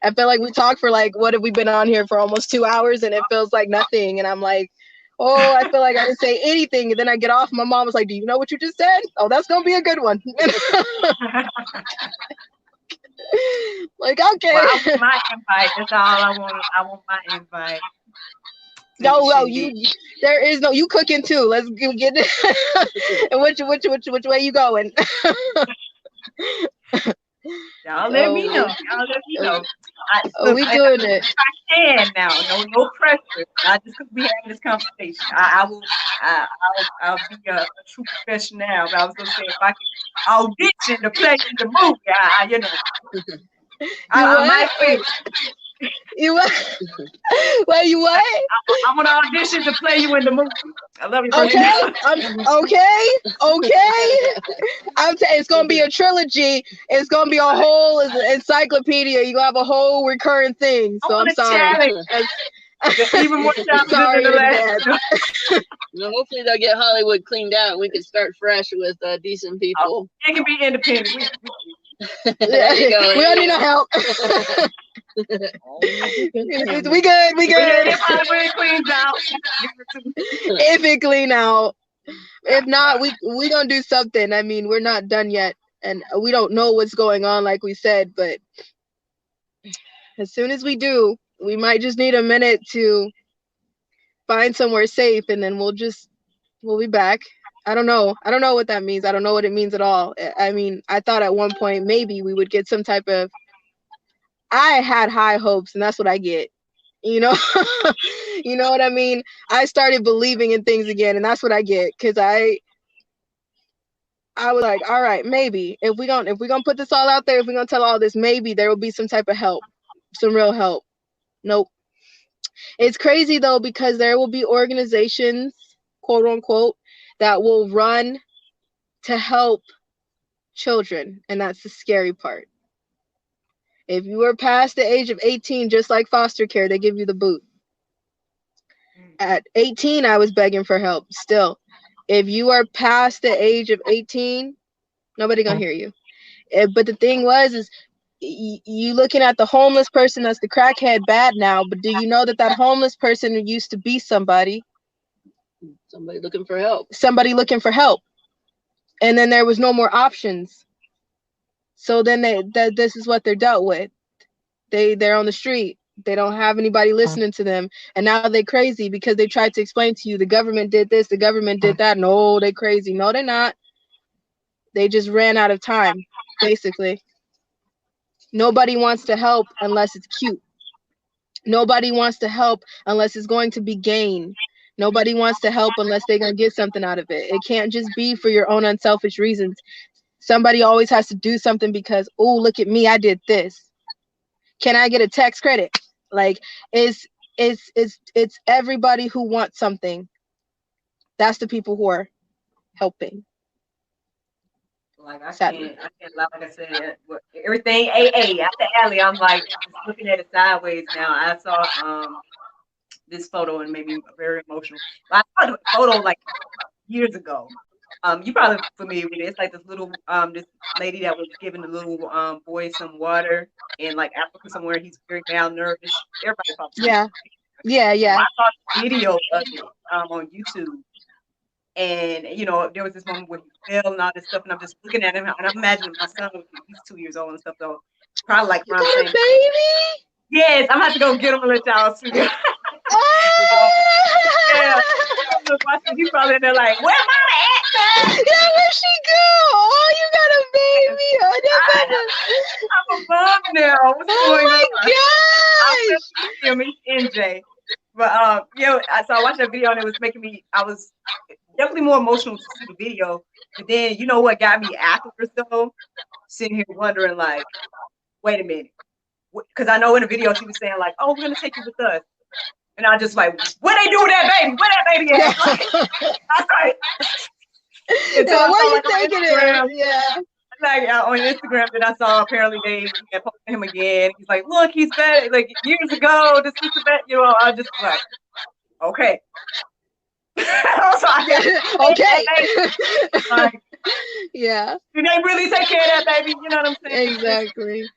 I feel like we talked for like, what have we been on here for, almost 2 hours, and it feels like nothing. And I'm like, oh, I feel like I didn't say anything. And then I get off, my mom was like, do you know what you just said? Oh, that's gonna be a good one. Like, okay. Well, I want my invite. That's all I want. I want my invite. No, there is no, you cooking too. Let's get it. And which way you going? Y'all let me know. Y'all let me know. We doing it. I can now. No pressure. Not just because we having this conversation. I'll be a true professional now. But I was gonna say, if I could audition to play in the movie, you know, I might win. You what? Well, you what? I want to audition to play you in the movie. I love you. Okay. It's gonna be a trilogy. It's gonna be a whole encyclopedia. You gonna have a whole recurring thing. So I'm sorry. Even more sorry than the last. No, hopefully they'll get Hollywood cleaned out. We can start fresh with decent people. It can be independent. There you go. We don't need no help. We good. If Hollywood cleans out, if it clean out. If not, we gonna do something. I mean, we're not done yet, and we don't know what's going on, like we said. But as soon as we do, we might just need a minute to find somewhere safe, and then we'll be back. I don't know what that means. I don't know what it means at all. I mean, I thought at one point maybe we would get some type of, I had high hopes, and that's what I get. You know, you know what I mean? I started believing in things again, and that's what I get, because I was like, all right, maybe if we're gonna put this all out there, if we're gonna tell all this, maybe there will be some type of help, some real help. Nope. It's crazy though, because there will be organizations, quote unquote, that will run to help children, and that's the scary part. If you are past the age of 18, just like foster care, they give you the boot. At 18, I was begging for help still. If you are past the age of 18, nobody gonna hear you. But the thing is you looking at the homeless person that's the crackhead bad now, but do you know that homeless person used to be somebody looking for help. And then there was no more options. So then this is what they're dealt with. They're on the street. They don't have anybody listening to them. And now they crazy because they tried to explain to you the government did this, the government did that. No, they crazy. No, they're not. They just ran out of time, basically. Nobody wants to help unless it's cute. Nobody wants to help unless it's going to be gain. Nobody wants to help unless they're going to get something out of it. It can't just be for your own unselfish reasons. Somebody always has to do something because, oh, look at me, I did this. Can I get a tax credit? Like, it's everybody who wants something. That's the people who are helping. Like I can't like I said, everything AA after Allie, I'm like just looking at it sideways now. I saw this photo and made me very emotional. I saw the photo like years ago. You probably familiar with it. It's like this little this lady that was giving the little boy some water in like Africa somewhere. He's very malnourished. Everybody probably yeah. I saw the video of it on YouTube. And you know, there was this moment where he fell and all this stuff, and I'm just looking at him, and I'm imagining my son, he's 2 years old and stuff, though, probably like around the same. Baby? Yes, I'm gonna have to go get him and let y'all see. Yeah, he's probably in there like, where mama at? Yeah, where she go? Oh, you got a baby. I'm above now. What's going on? I'll send him. He's NJ. But so I watched that video and it was making me. I was definitely more emotional to see the video. But then you know what got me afterwards though? Sitting here wondering like, wait a minute, because I know in the video she was saying like, oh, we're gonna take you with us, and I just like, where they doing that baby? Where that baby at? Like, I was like, until I saw like on Instagram, like on Instagram that I saw apparently they had posted him again. He's like, look, he's better. Like years ago, this is the best. You know, I just like, okay. So okay. Like, yeah. Do they really take care of that baby? You know what I'm saying? Exactly.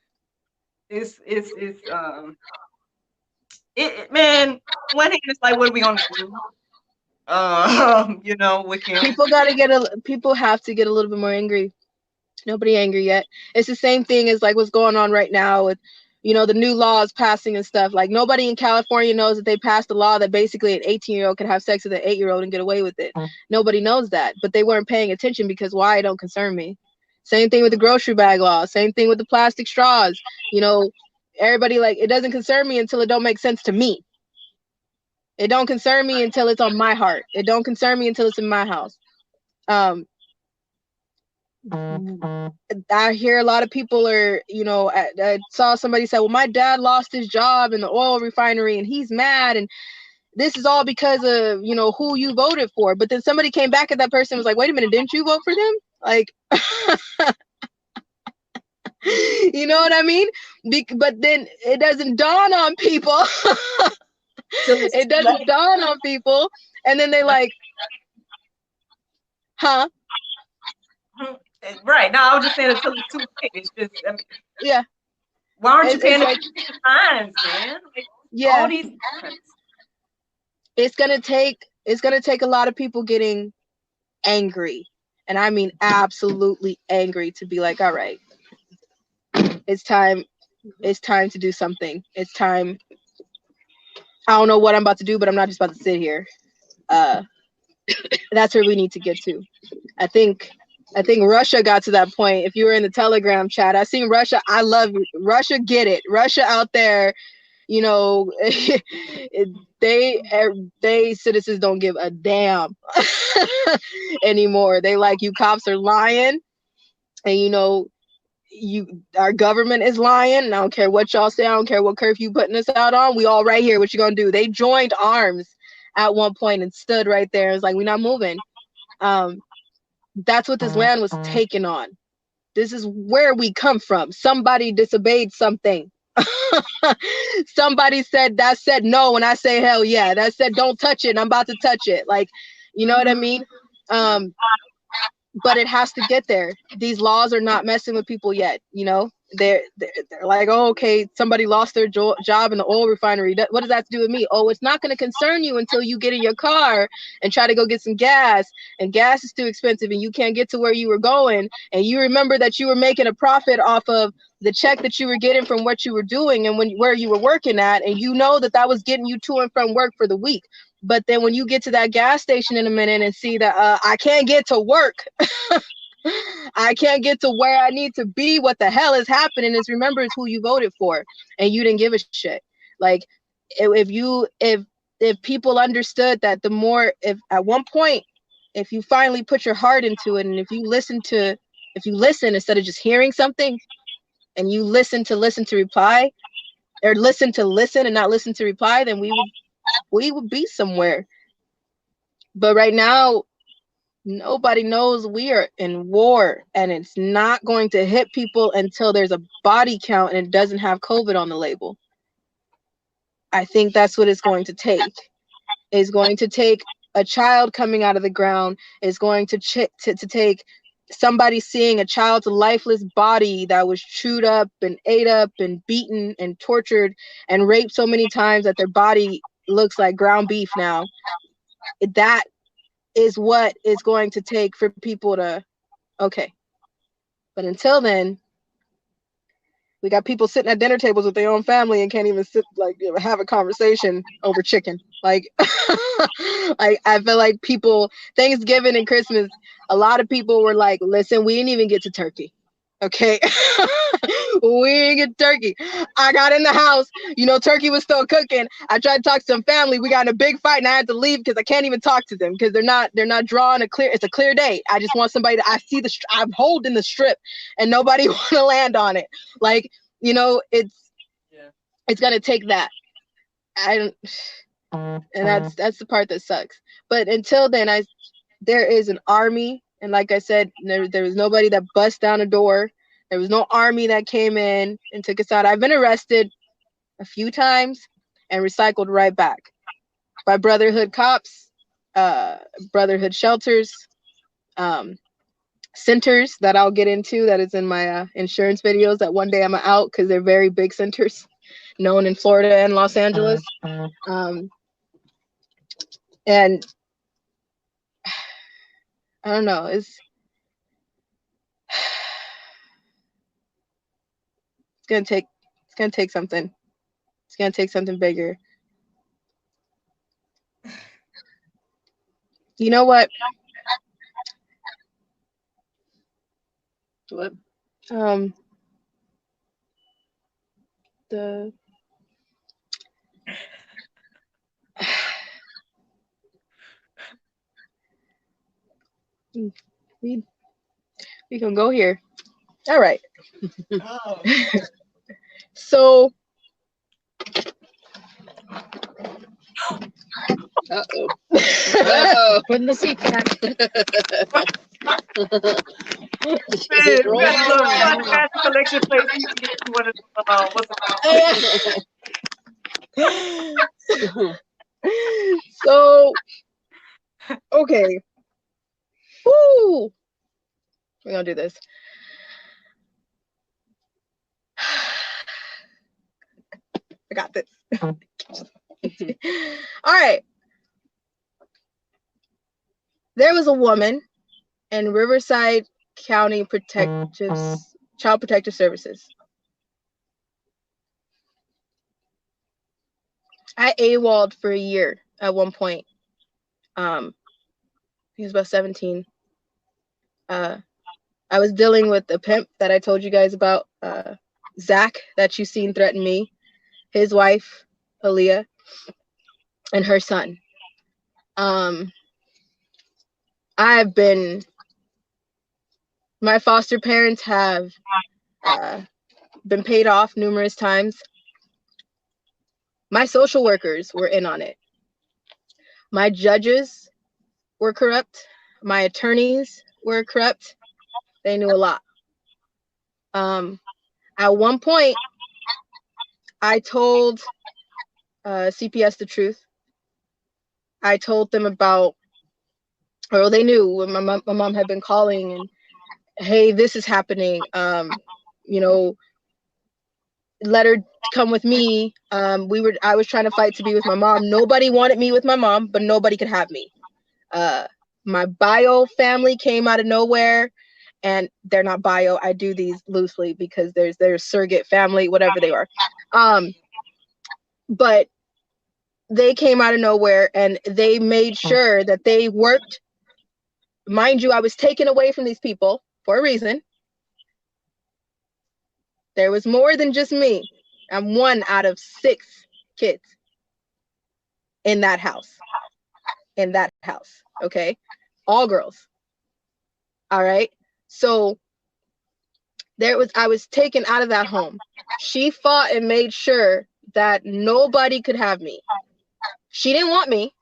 Man, one hand it's like, what are we gonna do? You know, with him. People have to get a little bit more angry. Nobody angry yet. It's the same thing as like what's going on right now with, you know, the new laws passing and stuff. Like nobody in California knows that they passed a law that basically an 18-year-old can have sex with an 8-year-old and get away with it. Nobody knows that, but they weren't paying attention because why? It don't concern me. Same thing with the grocery bag law. Same thing with the plastic straws. You know, everybody like, it doesn't concern me until it don't make sense to me. It don't concern me until it's on my heart. It don't concern me until it's in my house. I hear a lot of people are, you know, I saw somebody say, well, my dad lost his job in the oil refinery and he's mad. And this is all because of, you know, who you voted for. But then somebody came back and that person was like, wait a minute, didn't you vote for them? Like, you know what I mean? But then it doesn't dawn on people. It doesn't dawn on people. And then they like, huh? Right. No, I was just saying until it's too late. It's just, I mean, yeah. Why aren't you paying attention to signs, man? Like, yeah. All these signs. It's gonna take a lot of people getting angry. And I mean absolutely angry to be like, all right, it's time to do something. It's time. I don't know what I'm about to do, but I'm not just about to sit here. That's where we need to get to. I think Russia got to that point. If you were in the Telegram chat, I seen Russia. I love you. Russia, get it. Russia out there, you know, they citizens don't give a damn anymore. They like, you cops are lying, and you know, our government is lying. And I don't care what y'all say. I don't care what curfew putting us out on. We all right here. What you gonna do? They joined arms at one point and stood right there. It's like, we're not moving. That's what this land was taken on. This is where we come from. Somebody disobeyed something. Somebody said no, and I say hell yeah. That said don't touch it, and I'm about to touch it. Like, you know what I mean? But it has to get there. These laws are not messing with people yet. You know, they're like, oh, okay, somebody lost their job in the oil refinery. What does that have to do with me? Oh, it's not going to concern you until you get in your car and try to go get some gas, and gas is too expensive and you can't get to where you were going, and you remember that you were making a profit off of the check that you were getting from what you were doing and where you were working at, and you know that was getting you to and from work for the week. But then when you get to that gas station in a minute and see that I can't get to work, I can't get to where I need to be, what the hell is happening? Is remember it's who you voted for, and you didn't give a shit. Like, if people understood that, if at one point, if you finally put your heart into it, and if you listen instead of just hearing something, and you listen to reply, or listen and not listen to reply, then we would be somewhere. But right now, nobody knows we are in war, and it's not going to hit people until there's a body count and it doesn't have COVID on the label. I think that's what it's going to take. It's going to take a child coming out of the ground. It's going to take somebody seeing a child's lifeless body that was chewed up and ate up and beaten and tortured and raped so many times that their body looks like ground beef now. That is what it's going to take for people to, okay. But until then, we got people sitting at dinner tables with their own family and can't even have a conversation over chicken. Like, I feel like people, Thanksgiving and Christmas, a lot of people were like, listen, we didn't even get to turkey. Okay. We didn't get turkey. I got in the house. Turkey was still cooking. I tried to talk to some family. We got in a big fight and I had to leave because I can't even talk to them because they're not drawing it's a clear day. I just want somebody I'm holding the strip and nobody want to land on it. Like, it's going to take that. And that's the part that sucks. But until then, there is an army. And like I said, there was nobody that bust down a door. There was no army that came in and took us out. I've been arrested a few times and recycled right back by Brotherhood cops, Brotherhood shelters, centers that I'll get into. That is in my insurance videos that one day I'm out because they're very big centers known in Florida and Los Angeles. And I don't know, it's gonna take something. It's gonna take something bigger. You know what? What? The we can go here. All right. Oh. So Uh-oh. Uh-oh. Put in the seatbelt. Man, we got a little trash collection place. You can get you one of what's it so okay. Woo! We're gonna do this. I got this. All right. There was a woman in Riverside County Child Protective Services. I AWOL'd for a year at one point. He was about 17. I was dealing with a pimp that I told you guys about, Zach, that you seen threaten me, his wife, Aaliyah, and her son. My foster parents have been paid off numerous times. My social workers were in on it. My judges were corrupt. My attorneys were corrupt. They knew a lot. At one point, I told CPS the truth. I told them about, or they knew when my mom had been calling and, hey, this is happening. Let her come with me. I was trying to fight to be with my mom. Nobody wanted me with my mom, but nobody could have me. My bio family came out of nowhere, and they're not bio. I do these loosely because there's surrogate family, whatever they are. But they came out of nowhere and they made sure that they worked. Mind you, I was taken away from these people for a reason. There was more than just me. I'm one out of 6 kids in that house. Okay? All girls. All right? So I was taken out of that home. She fought and made sure that nobody could have me. She didn't want me,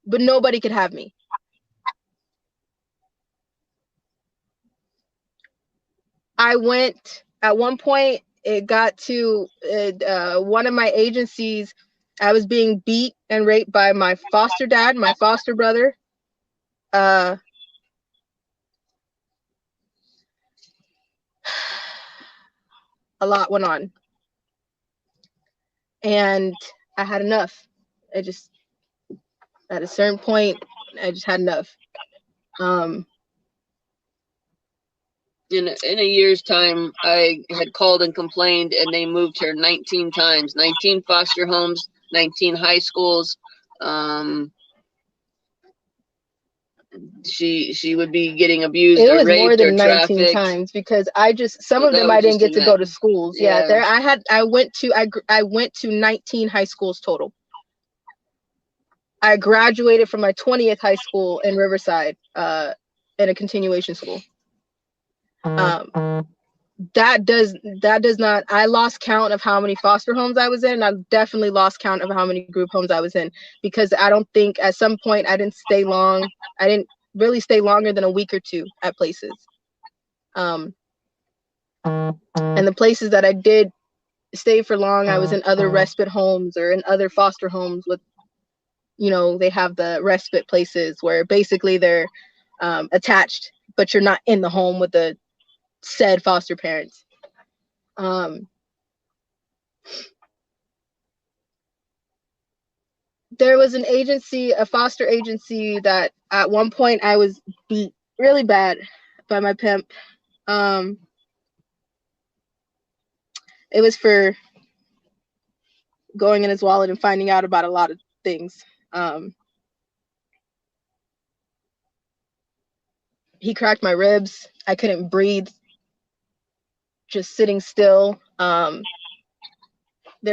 but nobody could have me. I went, at one point, it got to one of my agencies. I was being beat and raped by my foster dad, my foster brother. A lot went on. And I had enough. At a certain point, I just had enough. In a year's time, I had called and complained, and they moved her 19 times, 19 foster homes, 19 high schools. she would be getting abused It or was more raped or than 19 trafficked. times because I just some So of that them was I didn't just get in to that. go to schools. Yeah, there Yeah. I went to 19 high schools total. I graduated from my 20th high school in Riverside, in a continuation school. That does not, I lost count of how many foster homes I was in. I definitely lost count of how many group homes I was in, because I don't think at some point I didn't stay long. I didn't really stay longer than a week or two at places. And the places that I did stay for long, I was in other respite homes or in other foster homes with, you know, they have the respite places where basically they're attached, but you're not in the home with the said foster parents. There was an agency, a foster agency, that at one point I was beat really bad by my pimp. It was for going in his wallet and finding out about a lot of things. He cracked my ribs. I couldn't breathe, just sitting still. There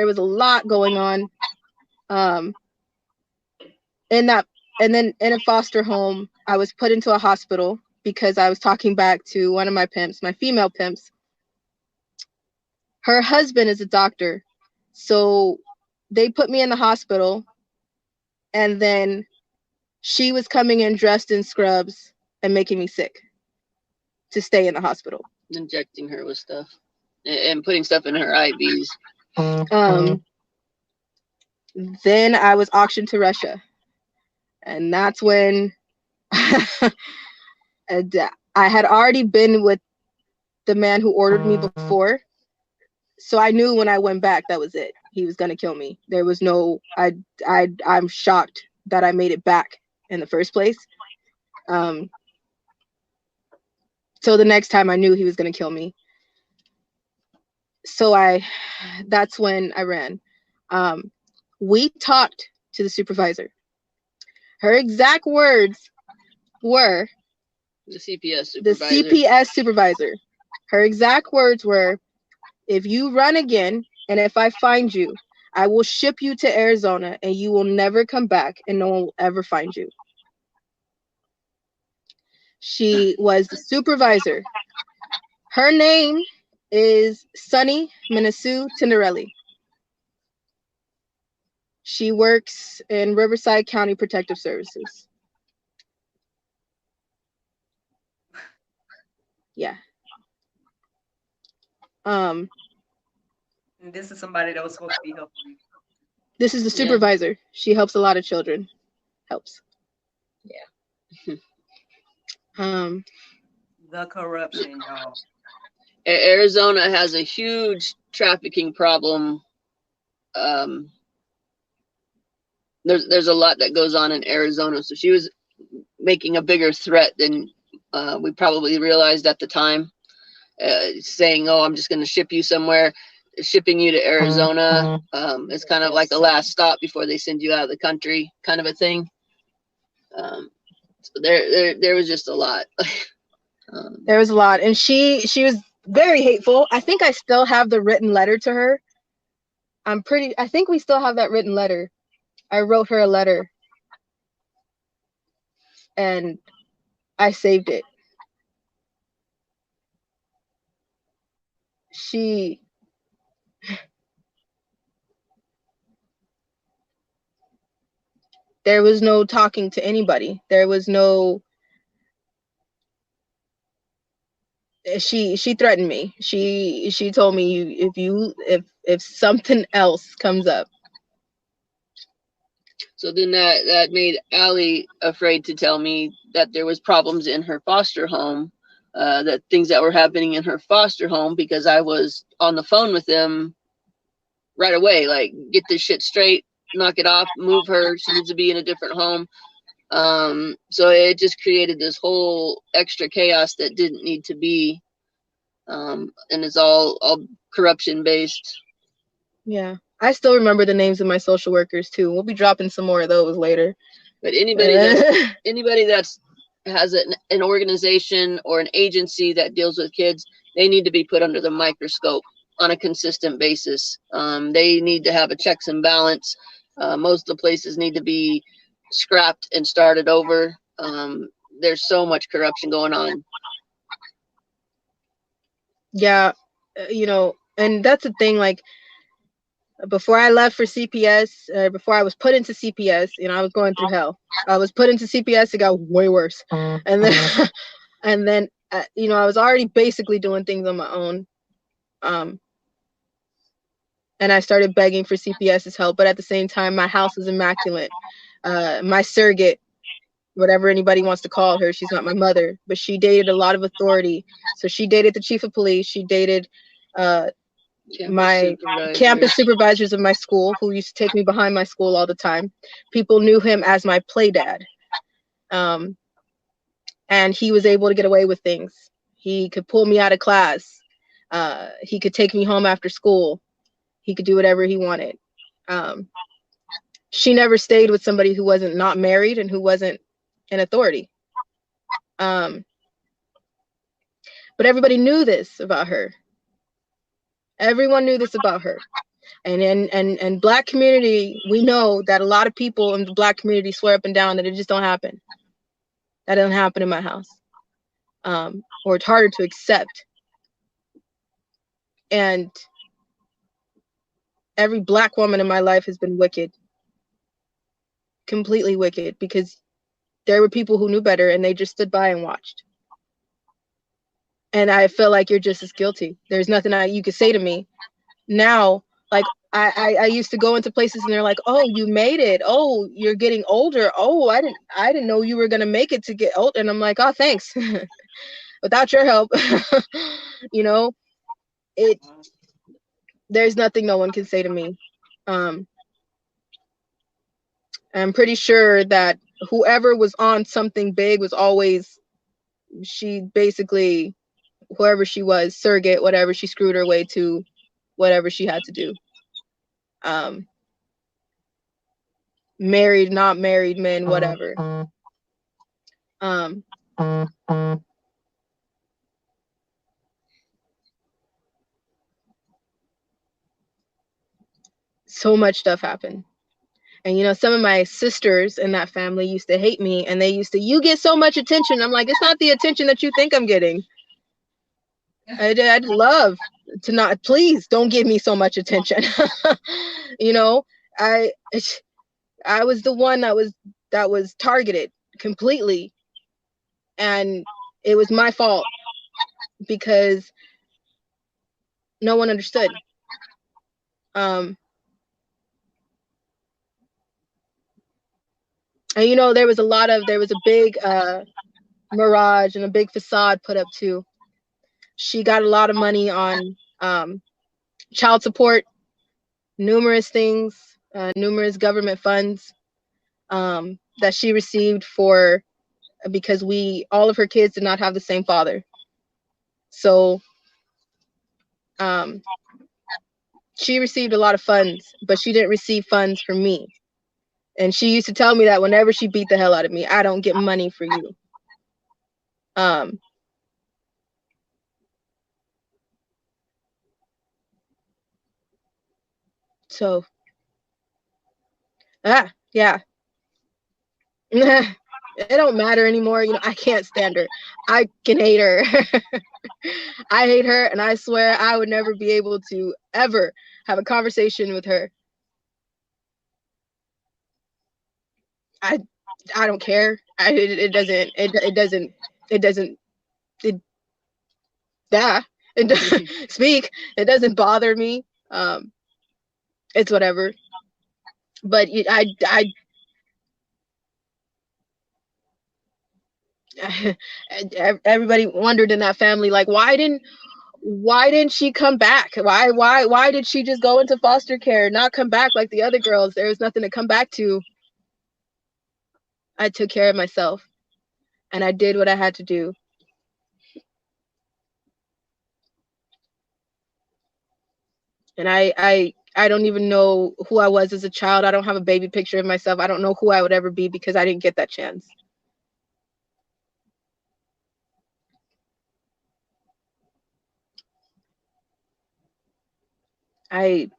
was a lot going on. In that, and then in a foster home, I was put into a hospital because I was talking back to one of my pimps, my female pimps. Her husband is a doctor, so they put me in the hospital, and then she was coming in dressed in scrubs and making me sick to stay in the hospital. Injecting her with stuff and putting stuff in her IVs. Then I was auctioned to Russia, and that's when and I had already been with the man who ordered me before, so I knew when I went back that was it. He was gonna kill me. There was no, I'm shocked that I made it back in the first place. So the next time I knew he was gonna kill me. So that's when I ran. We talked to the supervisor. Her exact words were, the CPS supervisor. Her exact words were, if you run again and if I find you, I will ship you to Arizona and you will never come back and no one will ever find you. She was the supervisor. Her name is Sunny Minasu Tinderelli. She works in Riverside County Protective Services. Yeah. And this is somebody that was supposed to be helping you. This is the supervisor. Yeah. She helps a lot of children. Helps. Yeah. The corruption, y'all. Arizona has a huge trafficking problem. There's a lot that goes on in Arizona, so she was making a bigger threat than we probably realized at the time. Saying, "Oh, I'm just going to ship you somewhere." Shipping you to Arizona is kind of like a last stop before they send you out of the country, kind of a thing. So there was just a lot. There was a lot, and she was very hateful. I think I still have the written letter to her. I think we still have that written letter. I wrote her a letter and I saved it. There was no talking to anybody. There was no, she threatened me. She told me, if something else comes up. So then that made Allie afraid to tell me that there was problems in her foster home, that things that were happening in her foster home, because I was on the phone with them right away, like, get this shit straight, knock it off, move her, she needs to be in a different home. So it just created this whole extra chaos that didn't need to be, and it's all corruption based. Yeah, I still remember the names of my social workers too. We'll be dropping some more of those later. But anybody that's has an organization or an agency that deals with kids, they need to be put under the microscope on a consistent basis. They need to have a checks and balance. Most of the places need to be scrapped and started over. There's so much corruption going on. Yeah, you know, and that's the thing. Like, before I left for CPS, before I was put into CPS, you know, I was going through hell. I was put into CPS, it got way worse, and then and then you know, I was already basically doing things on my own, and I started begging for CPS's help. But at the same time, my house was immaculate. My surrogate, whatever anybody wants to call her, she's not my mother, but she dated a lot of authority. So she dated the chief of police. She dated my campus supervisors of my school, who used to take me behind my school all the time. People knew him as my play dad. And he was able to get away with things. He could pull me out of class. He could take me home after school. He could do whatever he wanted. She never stayed with somebody who wasn't not married and who wasn't in authority. But everybody knew this about her. Everyone knew this about her. And in Black community, we know that a lot of people in the Black community swear up and down that it just don't happen. That doesn't happen in my house. Or it's harder to accept. And every Black woman in my life has been wicked. Completely wicked, because there were people who knew better and they just stood by and watched. And I feel like you're just as guilty. There's nothing you could say to me now. Like, I used to go into places and they're like, oh, you made it. Oh, you're getting older. Oh, I didn't know you were gonna make it to get old. And I'm like, oh, thanks. Without your help, you know, there's nothing no one can say to me. I'm pretty sure that whoever was on something big was always, she basically, whoever she was, surrogate, whatever, she screwed her way to whatever she had to do. Married, not married men, whatever. So much stuff happened. And, you know, some of my sisters in that family used to hate me, and they used to, you get so much attention. I'm like, it's not the attention that you think I'm getting. I'd love to not, please don't give me so much attention. You know, I was the one that was targeted completely, and it was my fault because no one understood. And, you know, there was a big mirage and a big facade put up too. She got a lot of money on child support, numerous things, numerous government funds that she received because all of her kids did not have the same father. So she received a lot of funds, but she didn't receive funds from me. And she used to tell me that whenever she beat the hell out of me, I don't get money for you. So, yeah. It don't matter anymore. You know, I can't stand her. I can hate her. I hate her, and I swear I would never be able to ever have a conversation with her. I don't care. It doesn't speak. It doesn't bother me. It's whatever. But everybody wondered in that family, like, why didn't she come back? Why did she just go into foster care, not come back like the other girls? There was nothing to come back to. I took care of myself, and I did what I had to do. And I don't even know who I was as a child. I don't have a baby picture of myself. I don't know who I would ever be because I didn't get that chance. I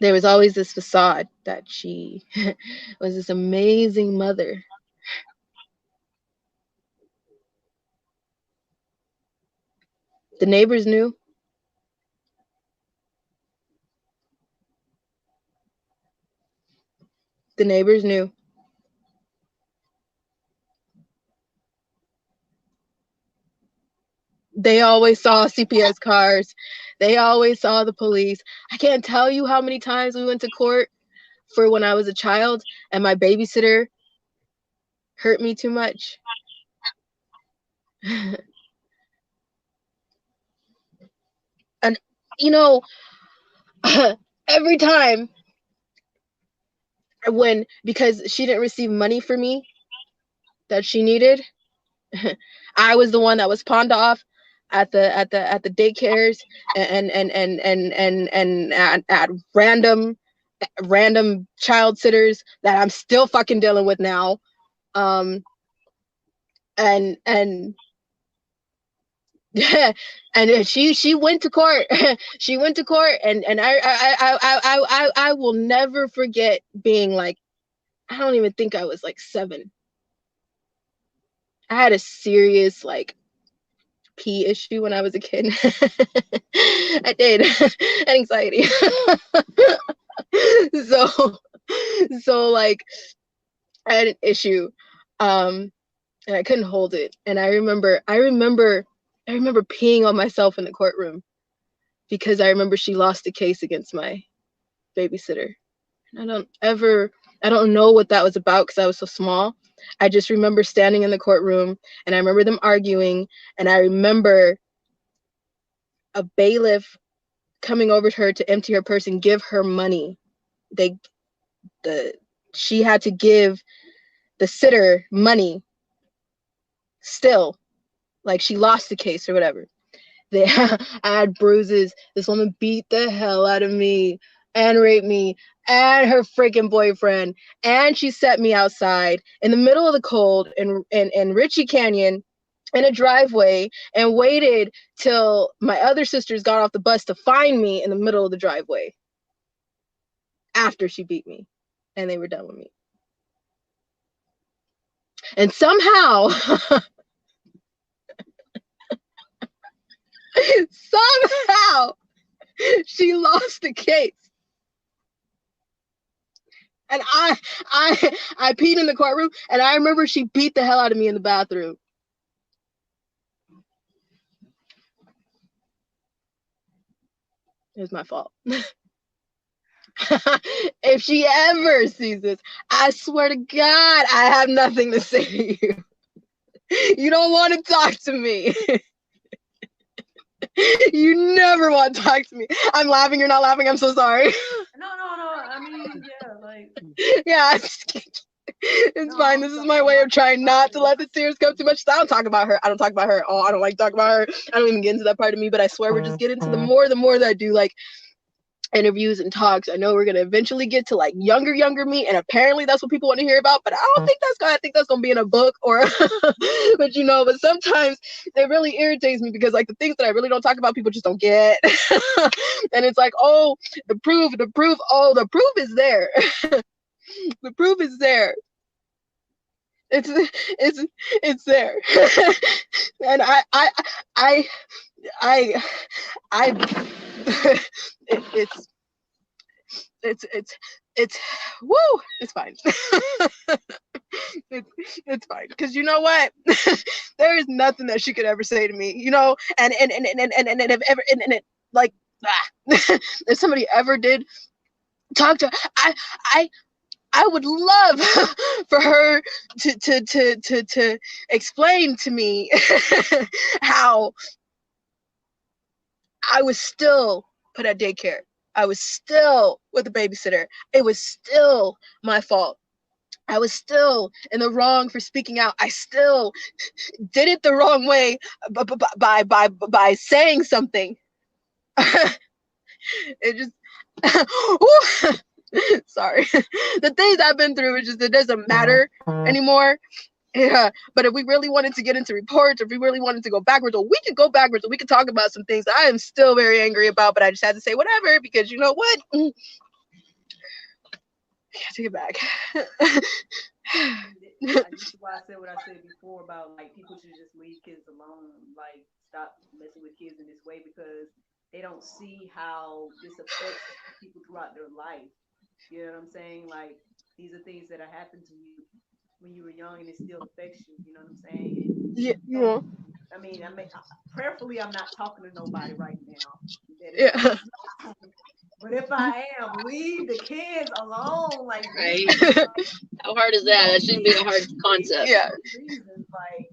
there was always this facade that she was this amazing mother. The neighbors knew. The neighbors knew. They always saw CPS cars. They always saw the police. I can't tell you how many times we went to court for when I was a child and my babysitter hurt me too much. And, you know, every time because she didn't receive money for me that she needed, I was the one that was pawned off at the daycares and at random child sitters that I'm still fucking dealing with now. And and she went to court. She went to court, and I will never forget being like, I don't even think I was like 7. I had a serious like pee issue when I was a kid. I did. Anxiety. so like I had an issue. And I couldn't hold it. And I remember peeing on myself in the courtroom because I remember she lost a case against my babysitter. And I don't know what that was about because I was so small. I just remember standing in the courtroom and I remember them arguing, and I remember a bailiff coming over to her to empty her purse and give her money. She had to give the sitter money still, like she lost the case or whatever. I had bruises. This woman beat the hell out of me and raped me and her freaking boyfriend. And she set me outside in the middle of the cold in Ritchie Canyon in a driveway and waited till my other sisters got off the bus to find me in the middle of the driveway after she beat me and they were done with me. And somehow she lost the case. And I peed in the courtroom, and I remember she beat the hell out of me in the bathroom. It was my fault. If she ever sees this, I swear to God, I have nothing to say to you. You don't want to talk to me. You never want to talk to me. I'm laughing. You're not laughing. I'm so sorry. No. I mean, yeah, like. Yeah, it's fine. This is my way of trying not to let the tears come too much. I don't talk about her. Oh, I don't like talking about her. I don't even get into that part of me, but I swear we're just getting to the more that I do like interviews and talks. I know we're gonna eventually get to like younger me, and apparently that's what people want to hear about, but I don't think I think that's gonna be in a book or but sometimes it really irritates me because like the things that I really don't talk about, people just don't get. And it's like, oh, the proof, oh, the proof is there. The proof is there. It's there. And it's woo, it's fine. It's fine, because you know what, there is nothing that she could ever say to me, you know, and if ever and it like if somebody ever did talk to her, I would love for her to explain to me how I was still put at daycare. I was still with a babysitter. It was still my fault. I was still in the wrong for speaking out. I still did it the wrong way by saying something. It just sorry. sorry. The things I've been through, it doesn't matter anymore. Yeah, but if we really wanted to get into reports, or if we really wanted to go backwards, or we could go backwards, or we could talk about some things that I am still very angry about, but I just had to say whatever, because you know what? I can't take it back. This is why I said what I said before about like people should just leave kids alone, like stop messing with kids in this way because they don't see how this affects people throughout their life. You know what I'm saying? Like these are things that have happened to you when you were young and it still affects you. You know what I'm saying? And Yeah, so, yeah, prayerfully, I'm not talking to nobody right now that is on yeah. this line. But if I am, leave the kids alone. Like, Right? really, like, How hard is you that? That don't shouldn't need be a hard concept. Yeah. reasons. Like,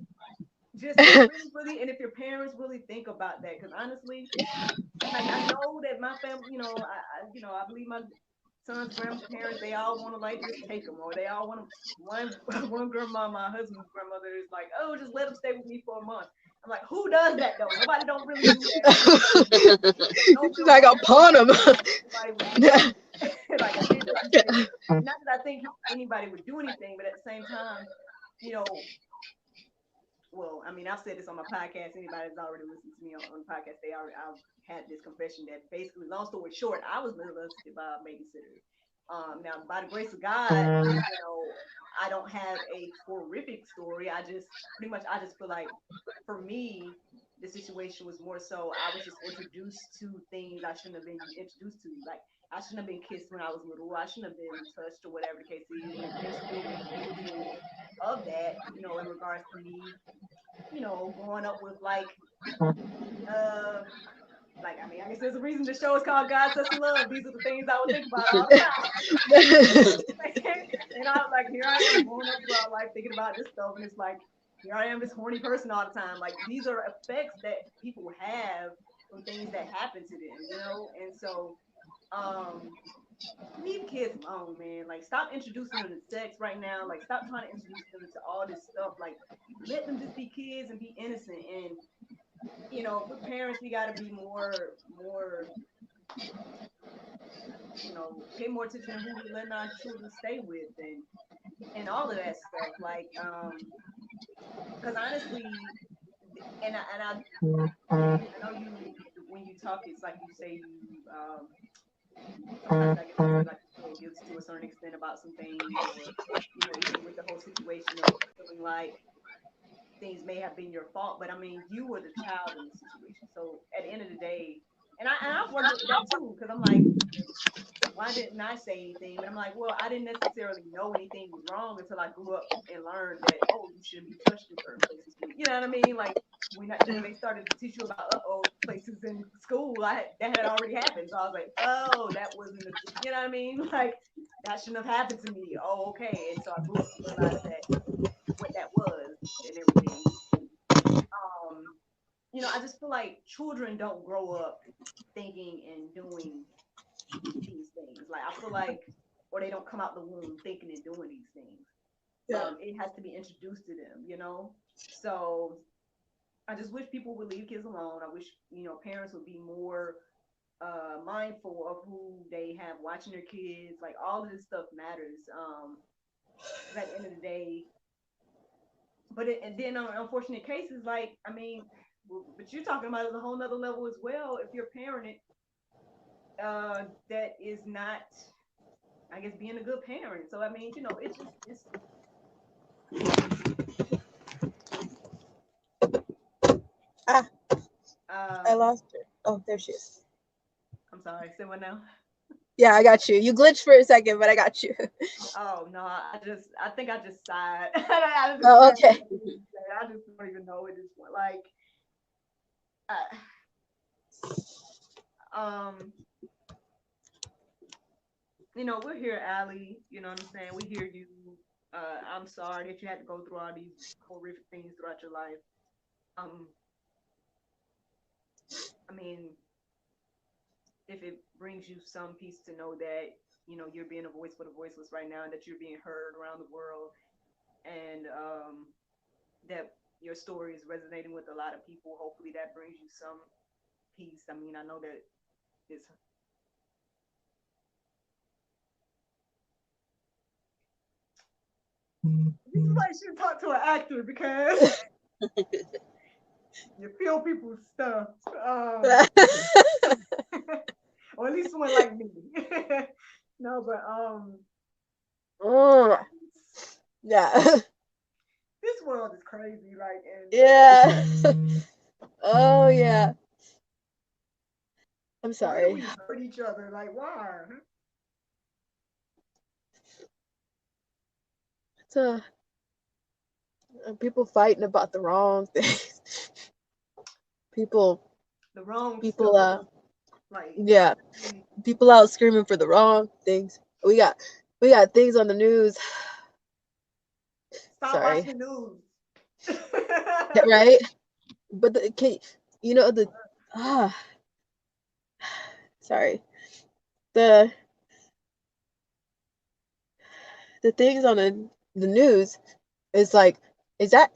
just and really, really, and if your parents really think about that, because honestly, like I know that my family, I believe my son's grandparents, they all want to like just take them, or they all want to. One one grandma, my husband's grandmother, is like, oh, just let them stay with me for a month. I'm like, who does that though? Nobody don't really do that. No She's like, I'll pawn him. nobody would do that. Like I can't just say, not that I think anybody would do anything, but at the same time, you know, well, I mean, I've said this on my podcast. Anybody that's already listened to me on the podcast, I've had this confession that basically, long story short, I was molested by a babysitter. Now, by the grace of God, I don't have a horrific story. I just pretty much, I just feel like for me, the situation was more so I was just introduced to things I shouldn't have been introduced to. Like, I shouldn't have been kissed when I was little. I shouldn't have been touched or whatever the case is. And there's still residual of that, in regards to me growing up with I mean, I guess there's a reason the show is called God, Sex, and Love. These are the things I would think about all the time. And I'm like, here I am growing up throughout life thinking about this stuff, and it's like, here I am, this horny person all the time. Like, these are effects that people have from things that happen to them. And so, leave kids alone, man. Like, stop introducing them to sex right now. Like, stop trying to introduce them to all this stuff. Like, let them just be kids and be innocent. And for parents, we got to be more, pay more attention to who we letting our children stay with and all of that stuff. Like, because honestly, I know you when you talk, it's like you say sometimes I guess you feel like you feel guilty to a certain extent about some things, or even with the whole situation of feeling like things may have been your fault, but I mean, you were the child in the situation. So at the end of the day, and I've wondered that too, because I'm like, why didn't I say anything? But I'm like, well, I didn't necessarily know anything was wrong until I grew up and learned that, oh, you shouldn't be touched in certain places. You know what I mean? Like when they started to teach you about places in school, that had already happened. So I was like, oh, that wasn't you know what I mean? Like that shouldn't have happened to me. Oh, okay. And so I grew up to realize that what that was and everything. Um, I just feel like children don't grow up thinking and doing these things. Like I feel like, or they don't come out the womb thinking and doing these things. Yeah. It has to be introduced to them. So I just wish people would leave kids alone. I wish parents would be more mindful of who they have watching their kids. Like all of this stuff matters. At the end of the day, and then on unfortunate cases, like I mean, but you're talking about is a whole nother level as well. If you're parented that is not, I guess, being a good parent. So I mean, it's Ah, I um lost her. Oh, there she is. I'm sorry, say what now? Yeah, I got you. You glitched for a second, but I got you. Oh no, I think I just sighed. I just Oh, had okay. I just don't even know at this point. Like I, um we're here, Allie, you know what I'm saying? We hear you. I'm sorry that you had to go through all these horrific things throughout your life. Um I mean, if it brings you some peace to know that you're being a voice for the voiceless right now, and that you're being heard around the world, and that your story is resonating with a lot of people, hopefully that brings you some peace. I mean, I know that it's Somebody should talk to an actor because you feel people's stuff. Or at least someone like me. No, but Oh, yeah. this world is crazy. Like, and Yeah. Oh yeah. I'm why do sorry. we hurt each other? Like, why? It's people fighting about the wrong things. people The wrong people stuff. Like, yeah, people out screaming for the wrong things. We got things on the news. stop Sorry. watching the news. Right? But the ah sorry. The the things on the news is like, is that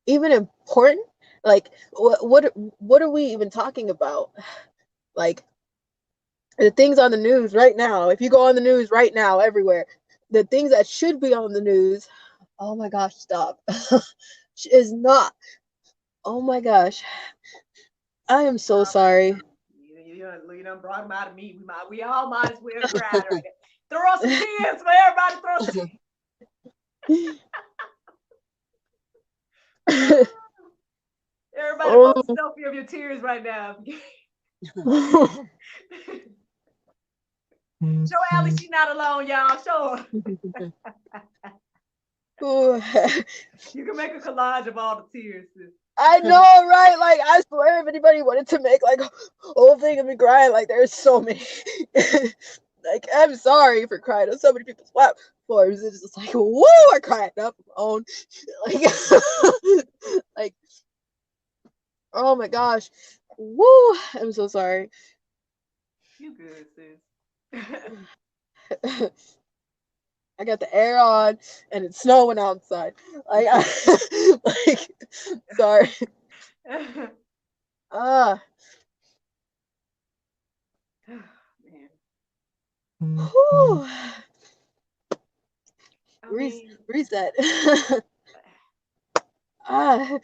even important? Like what are we even talking about? Like the things on the news right now, if you go on the news right now everywhere, the things that should be on the news, oh my gosh, stop. Is not. Oh my gosh. I am so sorry. You know, brought them out of me. We all might as well cry right now. Throw some tears for everybody. Throw some Everybody Oh. post a selfie of your tears right now. Show Allie she's not alone, y'all. Show her. You can make a collage of all the tears. I know, right? Like, I swear, if anybody wanted to make like a whole thing of me crying, like, there's so many. Like, I'm sorry for crying on so many people's platforms. It's just like, woo, I cried up my own. Like, like, oh my gosh, woo, I'm so sorry. You good, sis. I got the air on and it's snowing outside. Like, like, sorry. Ah, Man. whew. I mean, Reset. Ah,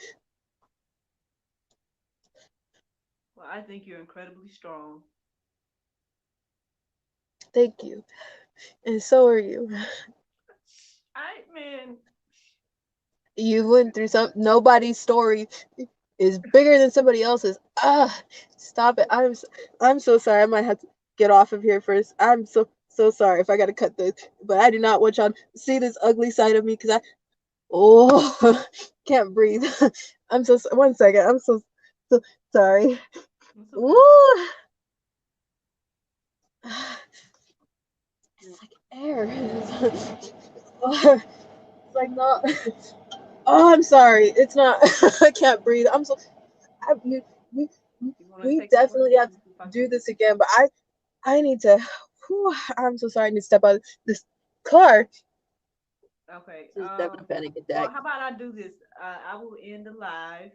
well, I think you're incredibly strong. thank you. And so are you. Man, You went through some. Nobody's story is bigger than somebody else's. Ah, stop it. I'm so sorry. I might have to get off of here first. I'm so sorry if I gotta cut this, but I do not want y'all to see this ugly side of me because oh can't breathe. I'm so 1 second. I'm so sorry. it's okay. Ooh. It's like air. It's like not. Oh, I'm sorry. It's not. I can't breathe. I'm so. I, we, we You want to we take a break? definitely have to do this again. But I need to. Whew, I'm so sorry. I need to step out of this car. Okay. This is definitely a panic Well, attack. how about I do this? I will end the live,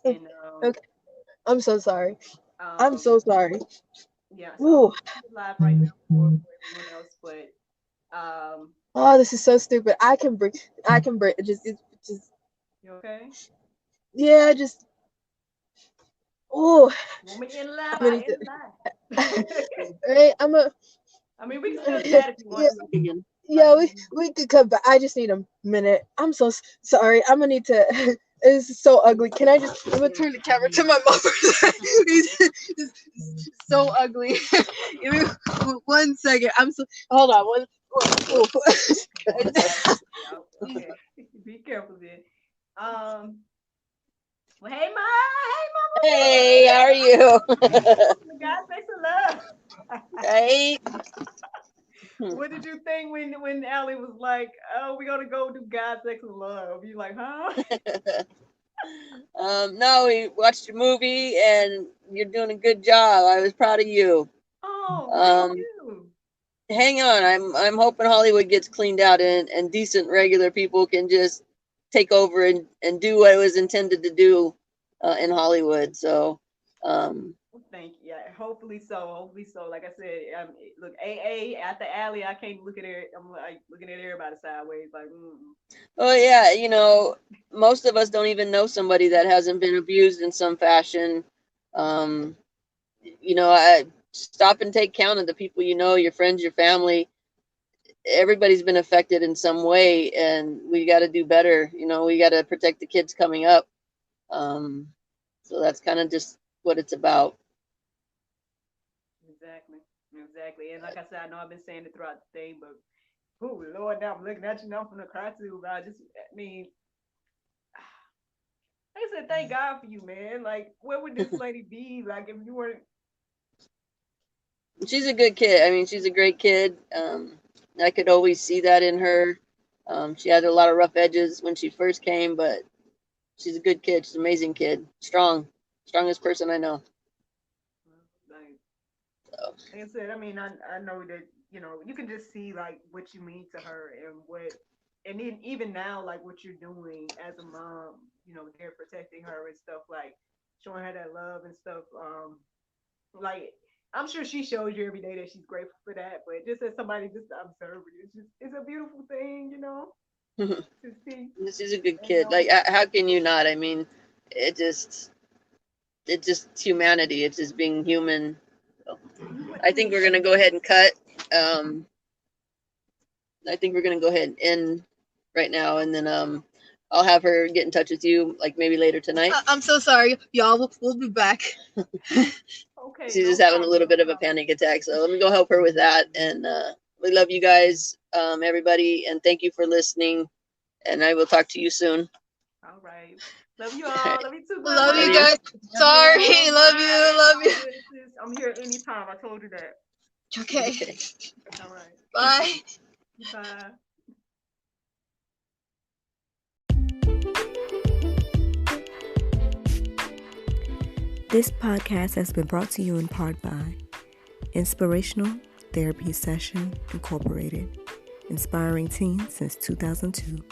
Okay, and I'm so sorry. I'm um, so sorry. yeah. So I'm Ooh. gonna end the live right now for everyone else. But Oh, this is so stupid. I can breathe. I can breathe. Just. you okay? Yeah. Just. Oh, Want me to end the live? I'm gonna I need end to. the live. Right. I'm a. I mean, we can still chat if you want Yeah. to. Again. Yeah, we could come back. I just need a minute. I'm so sorry. I'm gonna need to. This is so ugly. Can I just? I'm gonna turn the camera to my mom. It's so ugly. Give me 1 second. I'm so. Hold on. Oh. Okay. Be careful then. Um. Well, hey, Ma. Hey, how are you? The guy say some love. Right? What did you think when Allie was like, "Oh, we're gonna go do God, sex, and love"? You like, huh? No, we watched your movie and you're doing a good job. I was proud of you. Oh, thank Um, you. hang on. I'm hoping Hollywood gets cleaned out and decent regular people can just take over and do what it was intended to do in Hollywood. So, um, Thank you. Yeah, hopefully so. Hopefully so. Like I said, look, AA at the alley. I can't look at it. I'm like looking at everybody sideways. Like, Oh yeah, most of us don't even know somebody that hasn't been abused in some fashion. I stop and take count of the people your friends, your family. Everybody's been affected in some way, and we got to do better. We got to protect the kids coming up. So that's kind of just what it's about. Exactly. And like I said, I know I've been saying it throughout the thing, but oh Lord, now I'm looking at you. Now I'm gonna cry too. But like I said, thank God for you, man. Like, where would this lady be? Like, if you weren't. She's a good kid. I mean, she's a great kid. I could always see that in her. She had a lot of rough edges when she first came, but she's a good kid. She's an amazing kid. Strongest person I know. Like I said, I mean, I know that you can just see like what you mean to her and then even now like what you're doing as a mom, they're protecting her and stuff, like showing her that love and stuff. Like I'm sure she shows you every day that she's grateful for that, but just as somebody just observing, it's a beautiful thing, to see. She's a good kid. Like, how can you not? I mean, it's just humanity. It's just being human. So, I think we're gonna go ahead and cut. I think we're gonna go ahead and end right now, and then I'll have her get in touch with you like maybe later tonight. I'm so sorry, y'all. We'll be back. Okay. She's just having a little bit of a panic attack, so let me go help her with that. And we love you guys, everybody, and thank you for listening. And I will talk to you soon. All right. Love you all. Love you too. Love you guys. Sorry. Love you. I'm here anytime. I told you that. Okay. All right. Bye. Bye. This podcast has been brought to you in part by Inspirational Therapy Session Incorporated, inspiring teens since 2002.